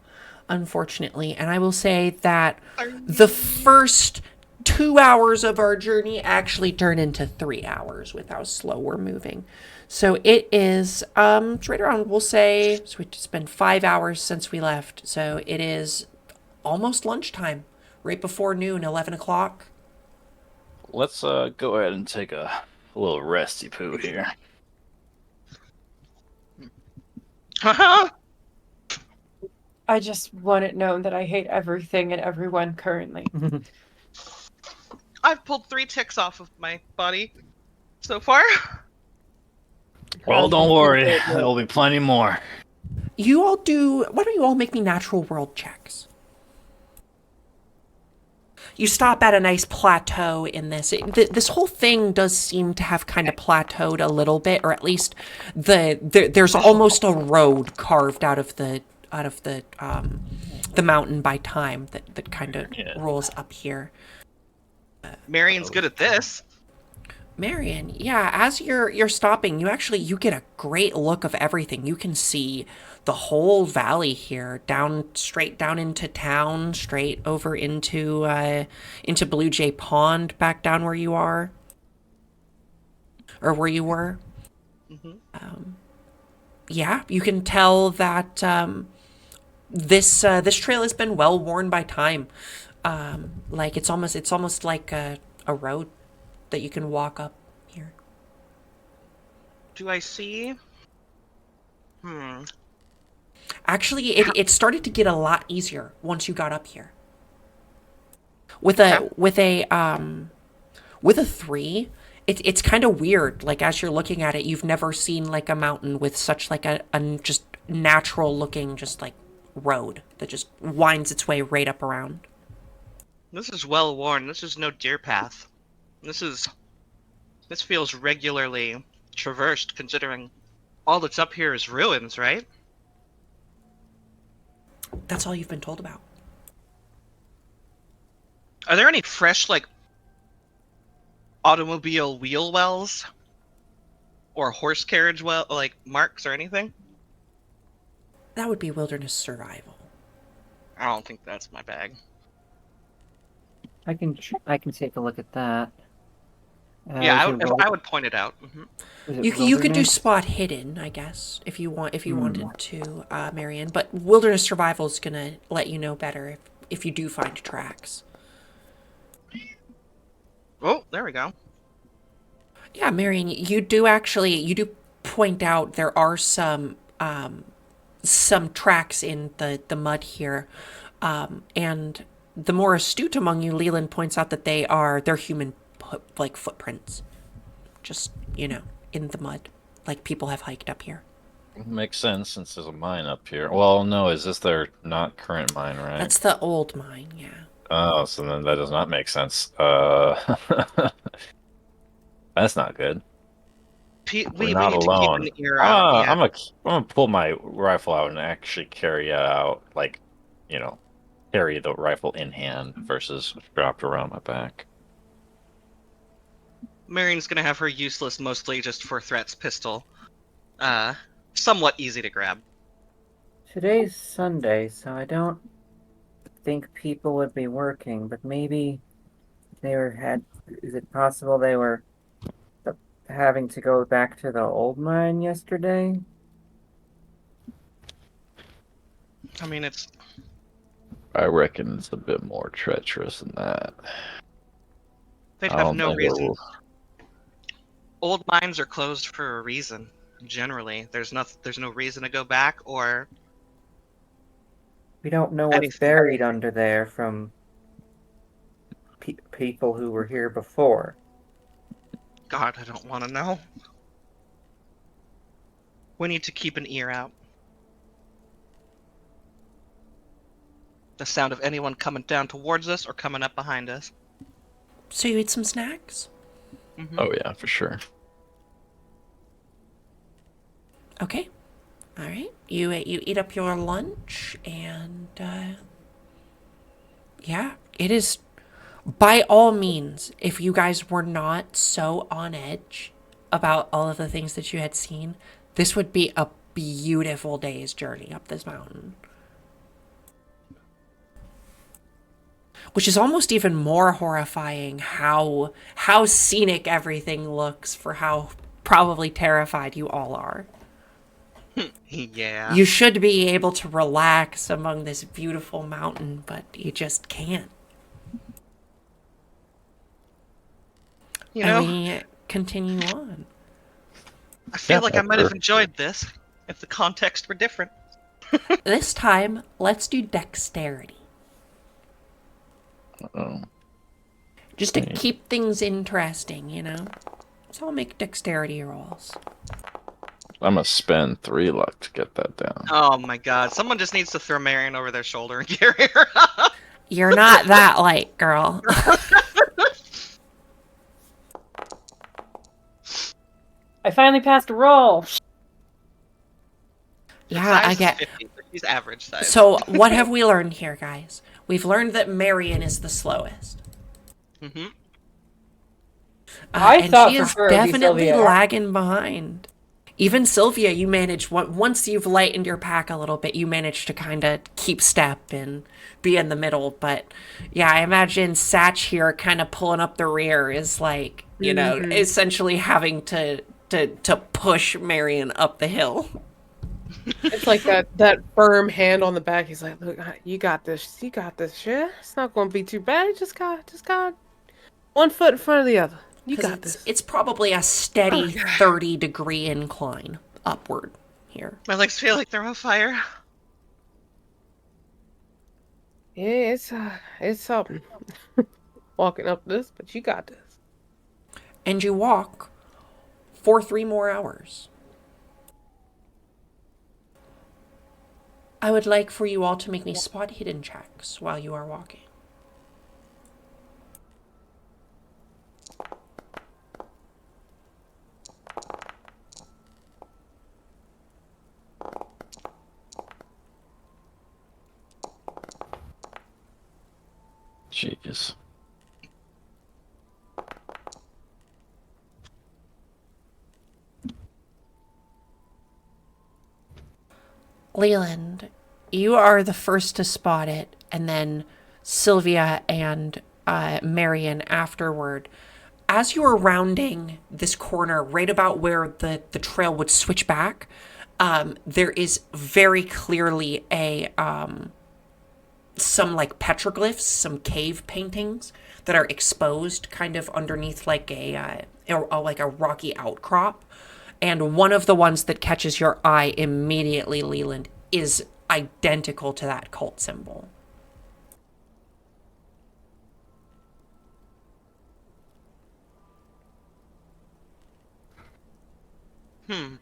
unfortunately. And I will say that the first 2 hours of our journey actually turn into 3 hours with how slow we're moving. So it is it's right around, we'll say, so it's been 5 hours since we left. So it is almost lunchtime, right before noon, 11 o'clock. Let's go ahead and take a little resty poo here. I just want it known that I hate everything and everyone currently. I've pulled 3 ticks off of my body so far. Well, don't worry. There'll be plenty more. You all do, why don't you all make me natural world checks? You stop at a nice plateau in this. This whole thing does seem to have kind of plateaued a little bit, or at least there's almost a road carved out of the mountain by time that kind of rolls up here. Marion's good at this. Marion, yeah, as you're stopping, you get a great look of everything. You can see the whole valley here, straight down into town, straight over into Blue Jay Pond, back down where you are, or where you were. Yeah, you can tell that this trail has been well worn by time. Like it's almost like a road that you can walk up here. do I see? Actually, it started to get a lot easier once you got up here. With Okay. a 3, it's kind of weird. Like as you're looking at it, you've never seen like a mountain with such like a just natural looking just like road that just winds its way right up around. This is well worn. This is no deer path. This feels regularly traversed, considering all that's up here is ruins, right? That's all you've been told about. Are there any fresh, like, automobile wheel wells? Or horse carriage marks or anything? That would be wilderness survival. I don't think that's my bag. I can take a look at that. Yeah, is it I would point it out. is it You could do wilderness? spot hidden, I guess, if you wanted to, Marion. But wilderness survival is gonna let you know better if you do find tracks. Oh, there we go. Yeah, Marion, you do point out there are some tracks in the mud here, and the more astute among you, Leland points out that they're human footprints, just in the mud, like people have hiked up here. Makes sense since there's a mine up here. Well, no, is this their not current mine, right? That's the old mine, yeah. Oh, so then that does not make sense. That's not good. We not need alone. to keep an ear out. Yeah. I'm gonna pull my rifle out and actually carry it out, like, carry the rifle in hand versus strapped around my back. Marion's gonna have her useless, mostly just for threats pistol. Somewhat easy to grab. Today's Sunday, so I don't think people would be working, but maybe is it possible they were having to go back to the old mine yesterday? I mean, I reckon it's a bit more treacherous than that. they'd I have don't no think it reason. will- Old mines are closed for a reason. Generally, there's no reason to go back, or We don't know what's anything. buried under there from people who were here before. God, I don't want to know. We need to keep an ear out. The sound of anyone coming down towards us or coming up behind us. So you eat some snacks? Oh yeah, for sure. Okay. All right. You eat up your lunch, and yeah, it is. By all means, if you guys were not so on edge about all of the things that you had seen, this would be a beautiful day's journey up this mountain. Which is almost even more horrifying how scenic everything looks for how probably terrified you all are. Yeah. You should be able to relax among this beautiful mountain, but you just can't. You know, And we continue on. I feel like I that's might have fair. enjoyed this if the context were different. This time, let's do dexterity. Oh. Just to Okay. keep things interesting, So I'll make dexterity rolls. I'm gonna spend 3 luck to get that down. Oh my god, someone just needs to throw Marion over their shoulder and carry her up. You're not that light, girl. I finally passed a roll. Yeah, I Size is get. 50, but she's average size. So, what have we learned here, guys? We've learned that Marion is the slowest. Mm-hmm. I And thought she for is sure it'd be definitely Sylvia. lagging behind. Even Sylvia, you managed, once you've lightened your pack a little bit, you managed to kind of keep step and be in the middle. But yeah, I imagine Satch here kind of pulling up the rear is like, essentially having to push Marion up the hill. It's like that firm hand on the back. He's like, "Look, you got this. You got this. Yeah, it's not going to be too bad. Just got one foot in front of the other." You 'Cause got it's, this. it's probably a steady Okay. 30-degree incline upward here. My legs feel like they're on fire. Yeah, it's something. Walking up this, but you got this. And you walk for 3 more hours. I would like for you all to make me spot hidden checks while you are walking. Jeez. Leland, you are the first to spot it, and then Sylvia and Marion afterward. As you are rounding this corner, right about where the trail would switch back, there is very clearly a some like petroglyphs, some cave paintings that are exposed kind of underneath like a rocky outcrop. And one of the ones that catches your eye immediately, Leland, is identical to that cult symbol. Hmm.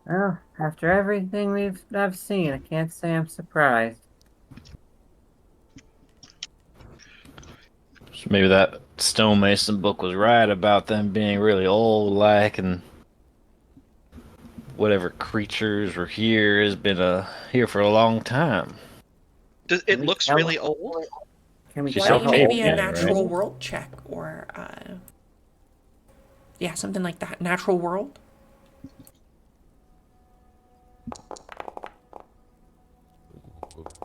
Well, after everything I've seen, I can't say I'm surprised. So maybe that stonemason book was right about them being really old, like, and whatever creatures were here has been here for a long time. It looks really old. Can we She's Why tell don't how you give old me it a is? natural world check or yeah, something like that. Natural world.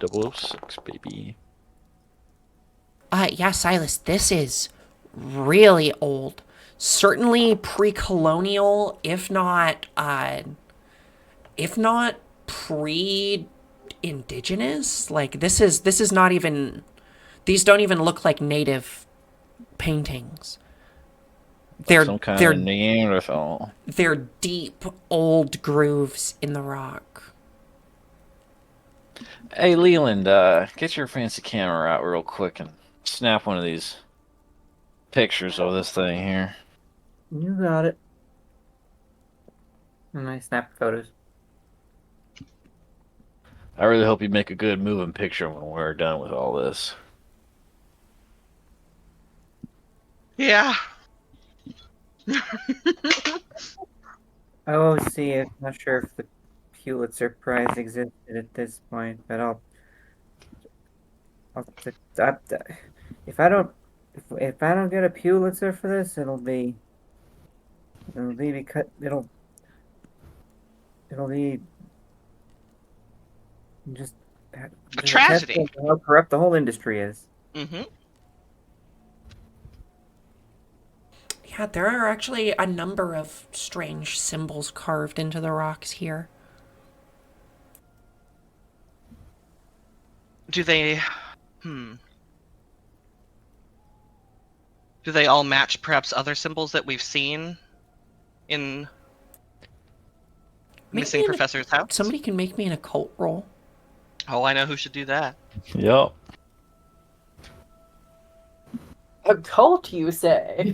006, baby. Yeah, Silas, this is really old. Certainly pre-colonial, if not pre-indigenous. Like this is not even, these don't even look like native paintings. Like some kind of Neanderthal. They're deep old grooves in the rock. Hey, Leland, get your fancy camera out real quick and snap one of these pictures of this thing here. You got it. And I snap photos. I really hope you make a good moving picture when we're done with all this. Yeah. I will see it. Not sure if the Pulitzer Prize existed at this point, but I'll t- I, if I don't if I don't get a Pulitzer for this, it'll be because it'll be just A just a tragedy. testament to how corrupt the whole industry is. Mm-hmm. Yeah, there are actually a number of strange symbols carved into the rocks here. Do they... Hmm. Do they all match perhaps other symbols that we've seen in Missing Professor's house? Somebody can make me an occult roll. Oh, I know who should do that. Yup. A cult, you say?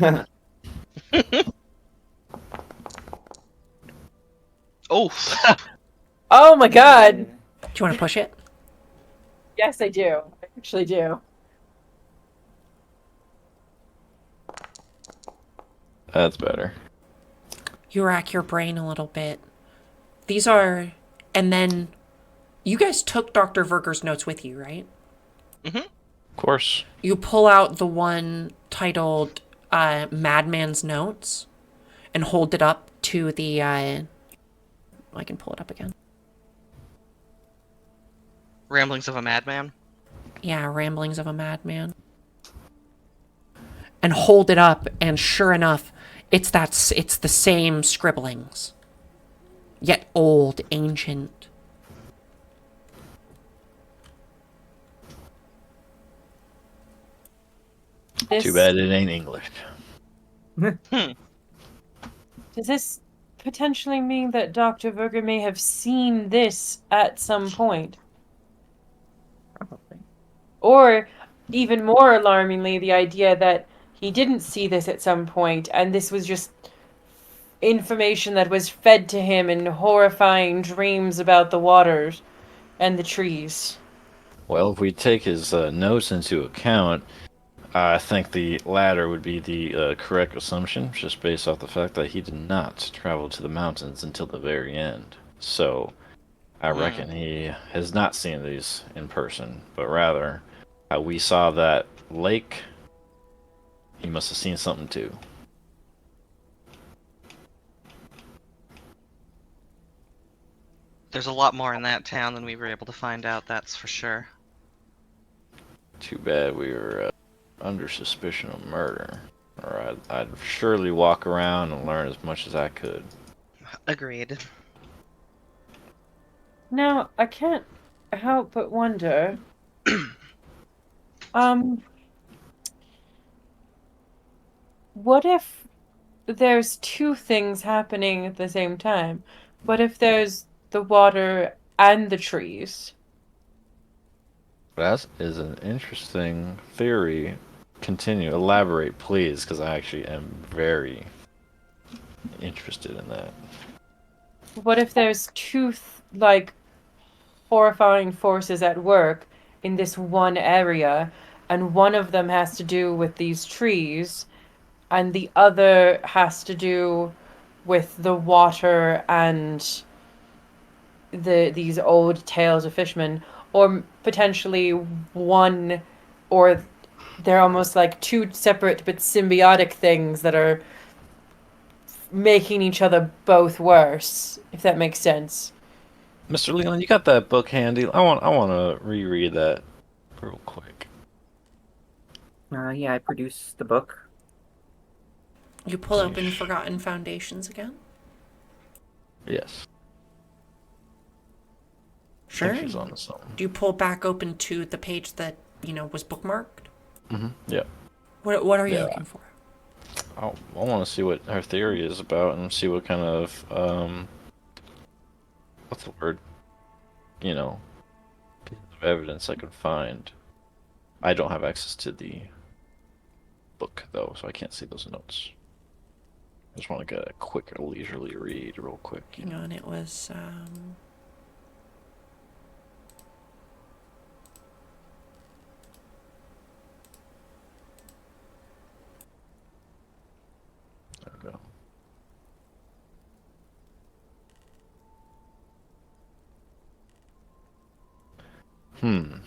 Oh, Oh my god! Do you want to push it? Yes, I do. I actually do. That's better. You rack your brain a little bit. These are, and then you guys took Dr. Verger's notes with you, right? Mm-hmm. Of course. You pull out the one titled Madman's Notes and hold it up to the. I can pull it up again. Ramblings of a Madman. Yeah, Ramblings of a Madman. And hold it up, and sure enough, it's the same scribblings. Yet old, ancient. Too bad it ain't English. Does this potentially mean that Dr. Berger may have seen this at some point? Probably. Or, even more alarmingly, the idea that he didn't see this at some point, and this was just information that was fed to him in horrifying dreams about the waters and the trees. Well, if we take his notes into account, I think the latter would be the correct assumption, just based off the fact that he did not travel to the mountains until the very end. So, I reckon he has not seen these in person, but rather, how we saw that lake, he must have seen something too. There's a lot more in that town than we were able to find out, that's for sure. Too bad we were under suspicion of murder, or I'd surely walk around and learn as much as I could. Agreed. Now, I can't help but wonder, what if there's two things happening at the same time? What if there's the water and the trees? That is an interesting theory. Continue, elaborate, please, because I actually am very interested in that. What if there's two, like, horrifying forces at work in this one area, and one of them has to do with these trees, and the other has to do with the water and these old tales of fishermen, or potentially one, or they're almost like two separate but symbiotic things that are making each other both worse, if that makes sense. Mr. Leland, you got that book handy? I want to reread that real quick. Yeah, I produced the book. You pull open Forgotten Foundations again? Yes. Sure. I think she's on to something. Do you pull back open to the page that, was bookmarked? Mm-hmm. Yeah. What are you looking for? I want to see what her theory is about and see what kind of, what's the word? Pieces of evidence I can find. I don't have access to the book, though, so I can't see those notes. I just want to get a quick, leisurely read real quick. Hang on, it was, There we go.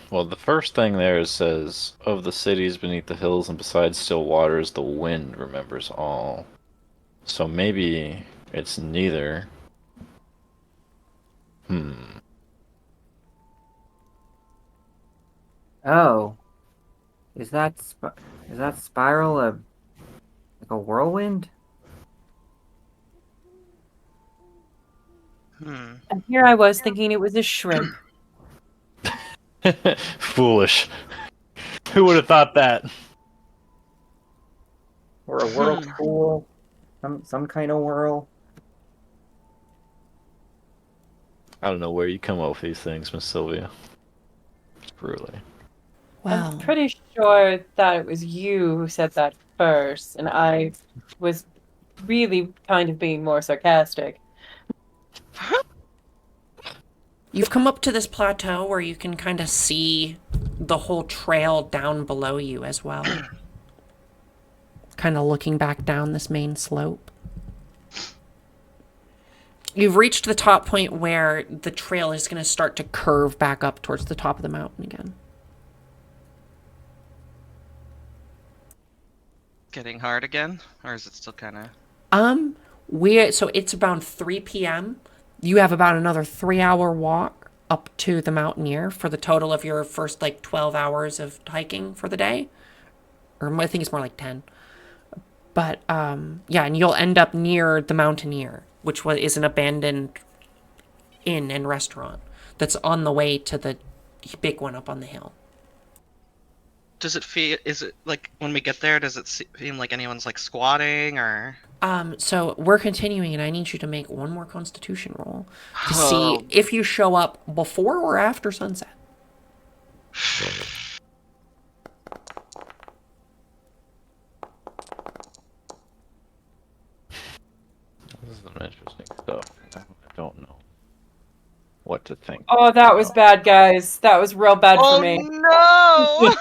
Well, the first thing there says, of the cities beneath the hills and besides still waters, the wind remembers all. So maybe it's neither. Oh, is that spiral like a whirlwind? And here I was thinking it was a shrimp. Foolish. Who would have thought that? Or a whirlpool? Some kind of whirl? I don't know where you come up with these things, Miss Sylvia. Truly. well, I'm pretty sure that it was you who said that first, and I was really kind of being more sarcastic. you've come up to this plateau where you can kind of see the whole trail down below you as well. Kind of looking back down this main slope. You've reached the top point where the trail is going to start to curve back up towards the top of the mountain again. Getting hard again? Or is it still kind of... So it's around 3 p.m. You have about another 3-hour walk up to the Mountaineer for the total of your first 12 hours of hiking for the day. Or I think it's more like 10. But yeah, and you'll end up near the Mountaineer, which is an abandoned inn and restaurant that's on the way to the big one up on the hill. Does it feel? Is it like when we get there? Does it seem like anyone's like squatting or? So we're continuing, and I need you to make one more Constitution roll to Oh. see if you show up before or after sunset. This is some interesting stuff. I don't know what to think. Oh, that was bad, guys. That was real bad for Oh me. no!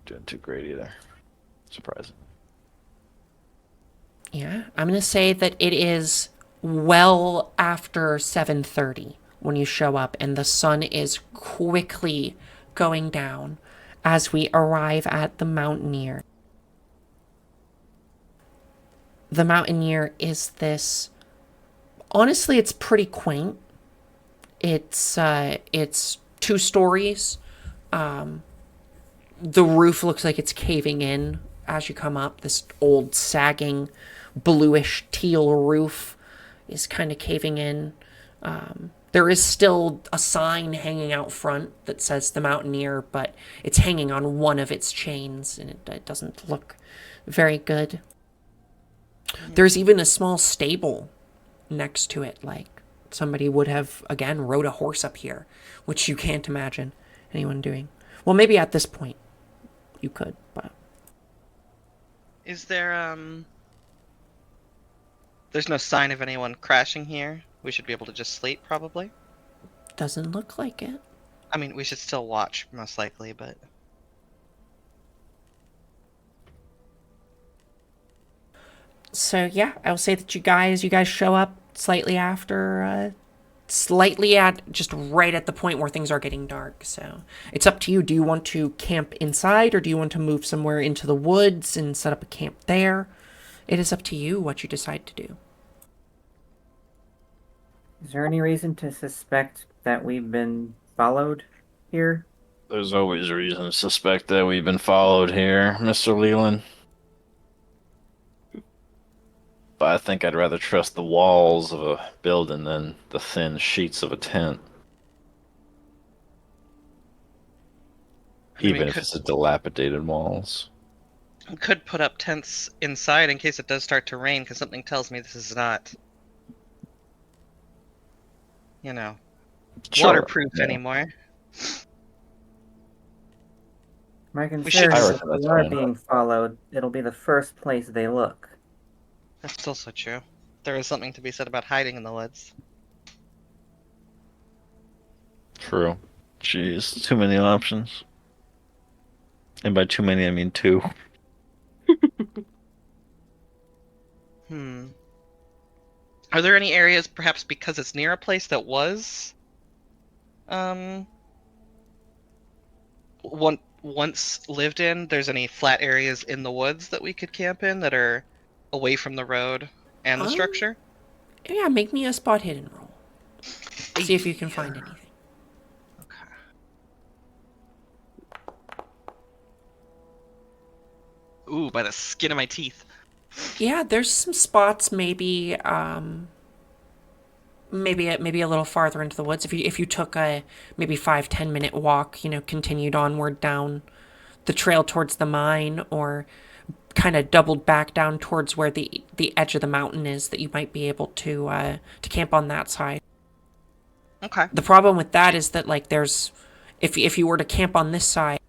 Doing too great either. Surprising. Yeah, I'm gonna say that it is well after 7:30 when you show up, and the sun is quickly going down as we arrive at the Mountaineer. The Mountaineer is this. Honestly, it's pretty quaint. It's 2 stories. The roof looks like it's caving in as you come up. This old sagging bluish teal roof is kind of caving in. There is still a sign hanging out front that says the Mountaineer, but it's hanging on one of its chains, and it doesn't look very good. There's even a small stable next to it, like somebody would have, again, rode a horse up here, which you can't imagine anyone doing. Well, maybe at this point you could, but... Is there There's no sign of anyone crashing here. We should be able to just sleep, probably. Doesn't look like it. I mean, we should still watch, most likely, but... So yeah, I'll say that you guys show up slightly after, slightly at, just right at the point where things are getting dark. So it's up to you. Do you want to camp inside, or do you want to move somewhere into the woods and set up a camp there? It is up to you what you decide to do. Is there any reason to suspect that we've been followed here? There's always reason to suspect that we've been followed here, Mr. Leland. But I think I'd rather trust the walls of a building than the thin sheets of a tent. Even if it's a dilapidated walls. We could put up tents inside in case it does start to rain, because something tells me this is not, you know, waterproof anymore. My concern is if we are being followed, it'll be the first place they look. That's still so true. There is something to be said about hiding in the woods. True. Jeez, too many options. And by too many, I mean 2. Are there any areas, perhaps because it's near a place that was, once lived in, there's any flat areas in the woods that we could camp in that are away from the road and the structure? Yeah, make me a spot hidden roll. See if you can find anything. Okay. Ooh, by the skin of my teeth. Yeah, there's some spots maybe maybe a little farther into the woods. If you took a maybe 5-10 minute walk, continued onward down the trail towards the mine, or kind of doubled back down towards where the edge of the mountain is, that you might be able to camp on that side. Okay. The problem with that is that, like, there's if you were to camp on this side,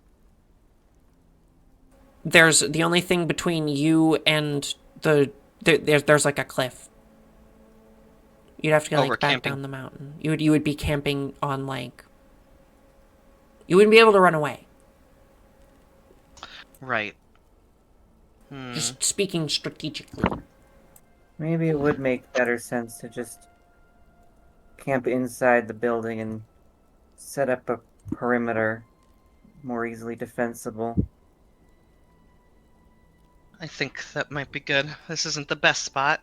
there's the only thing between you and there's like a cliff. You'd have to go like back down the mountain. You would be camping on, like, you wouldn't be able to run away. Right. Just speaking strategically. Maybe it would make better sense to just camp inside the building and set up a perimeter more easily defensible. I think that might be good. This isn't the best spot.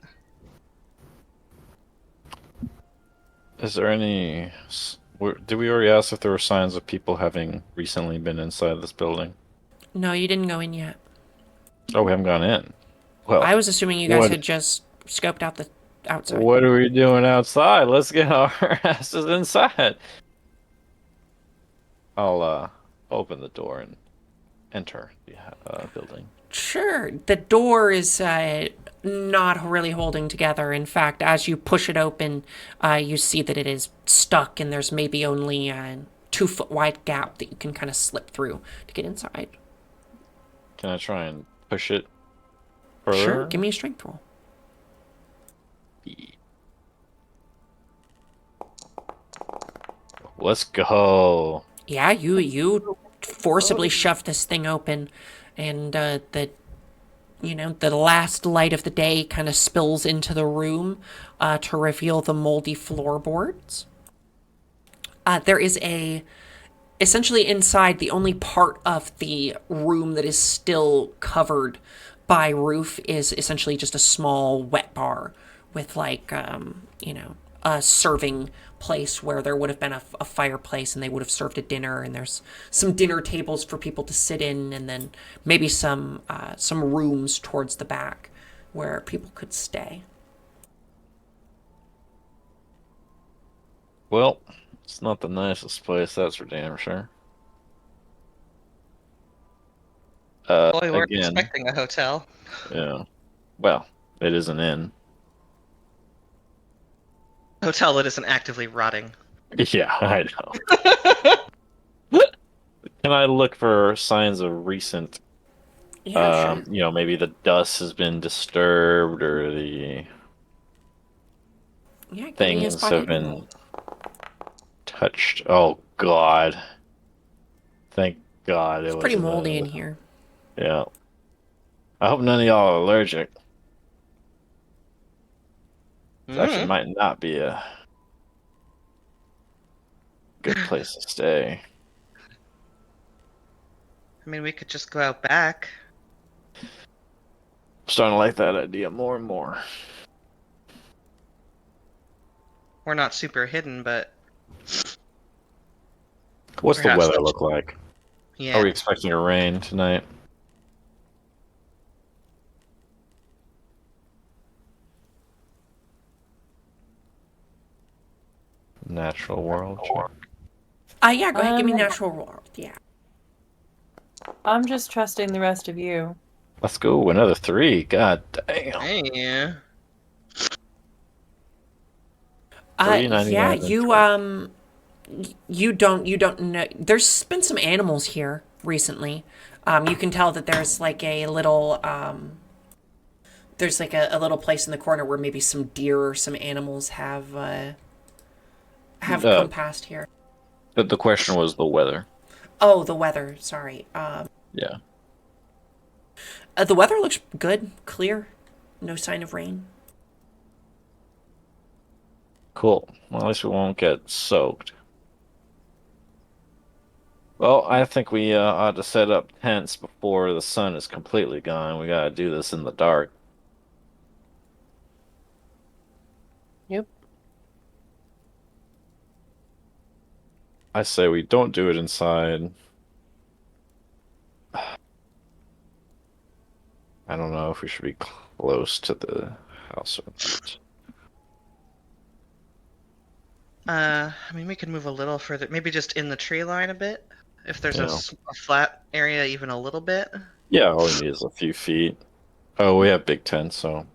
Is there any... Did we already ask if there were signs of people having recently been inside this building? No, you didn't go in yet. Oh, we haven't gone in. Well, I was assuming you guys had just scoped out the outside. What are we doing outside? Let's get our asses inside. I'll open the door and enter the building. Sure. The door is not really holding together. In fact, as you push it open, you see that it is stuck, and there's maybe only a 2 foot wide gap that you can kind of slip through to get inside. Can I try and push it Sure. further? Give me a strength roll. Let's go. Yeah, you forcibly shove this thing open, and the last light of the day kind of spills into the room to reveal the moldy floorboards. There is essentially inside, the only part of the room that is still covered by roof is essentially just a small wet bar with a serving place where there would have been a fireplace and they would have served a dinner, and there's some dinner tables for people to sit in, and then maybe some rooms towards the back where people could stay. Well, it's not the nicest place, that's for damn sure. Well, we weren't Again, expecting a hotel. yeah. Well, it is an inn. Hotel that isn't actively rotting. Yeah, I know. Can I look for signs of recent, Yeah, sure. maybe the dust has been disturbed or the Yeah, give me a things spot have hidden been roll. touched? Oh God. Thank God It's it pretty wasn't moldy in here. yeah. I hope none of y'all are allergic. This actually Mm. might not be a good place to stay. I mean, we could just go out back. I'm starting to like that idea more and more. We're not super hidden, but What's the perhaps weather look like? Are yeah. we expecting a rain tonight? Natural world check. Yeah, go ahead, give me Um, natural roll. Yeah. I'm just trusting the rest of you. Let's go, another 3. God damn. Hey. Yeah, 399 and you don't know. There's been some animals here recently. You can tell that there's like a little there's like a little place in the corner where maybe some deer or some animals have come past here. the question was the weather. Oh, the weather. Sorry. Yeah. The weather looks good, clear, no sign of rain. Cool. Well, at least we won't get soaked. Well, I think we ought to set up tents before the sun is completely gone. We gotta do this in the dark. Yep. I say we don't do it inside. I don't know if we should be close to the house or not. I mean, we could move a little further, maybe just in the tree line a bit. If there's Yeah. a flat area, even a little bit. Yeah, all we need is a few feet. Oh, we have big tents, so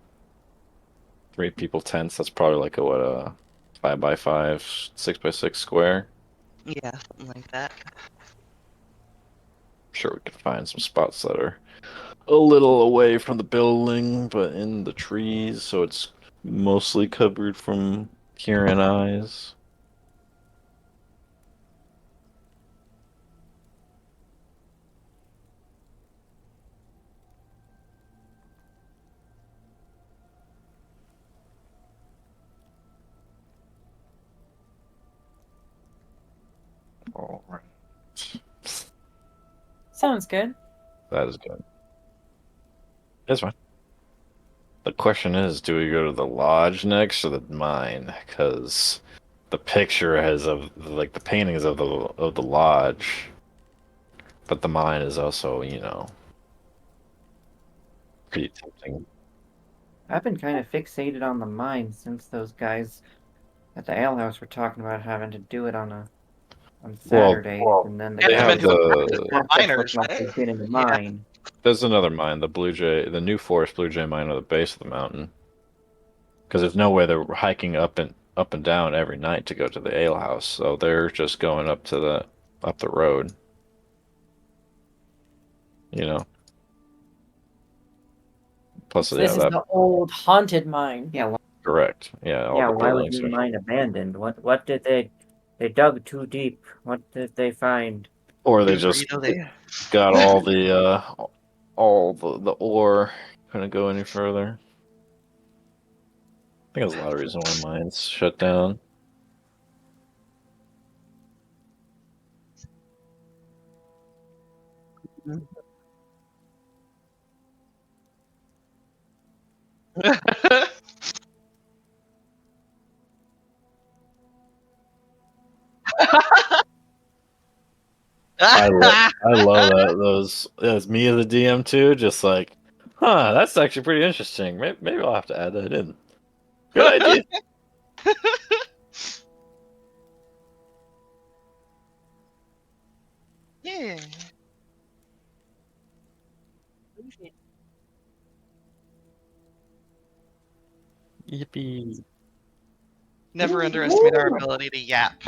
3 people tents. That's probably like a 5x5, 6x6 square. Yeah, something like that. Sure, we can find some spots that are a little away from the building, but in the trees, so it's mostly covered from hearing eyes. All right. Sounds good. That is good. It's fine. The question is, do we go to the lodge next or the mine? Because the picture has of like the paintings of the lodge, but the mine is also, pretty tempting. I've been kind of fixated on the mine since those guys at the alehouse were talking about having to do it on a on Well, Saturdays, and then the Get They them guy have into the the. that's miners, what must right? have been in the Yeah. mine. There's another mine, the New Forest Blue Jay mine at the base of the mountain. Because there's no way they're hiking up and down every night to go to the ale house, so they're just going up the road. You know. Plus, So yeah, this is that the old haunted mine. Yeah, correct. Yeah, all yeah. the Why was buildings the are. mine abandoned? What did they? They dug too deep. What did they find? Or they You just really? got all the ore. Couldn't go any further. I think there's a lot of reasons why mines shut down. I love that those as me as a DM too. Just like, huh, that's actually pretty interesting. Maybe I'll have to add that in. Good idea. Yeah. Yippee! Never underestimate our ability to yap.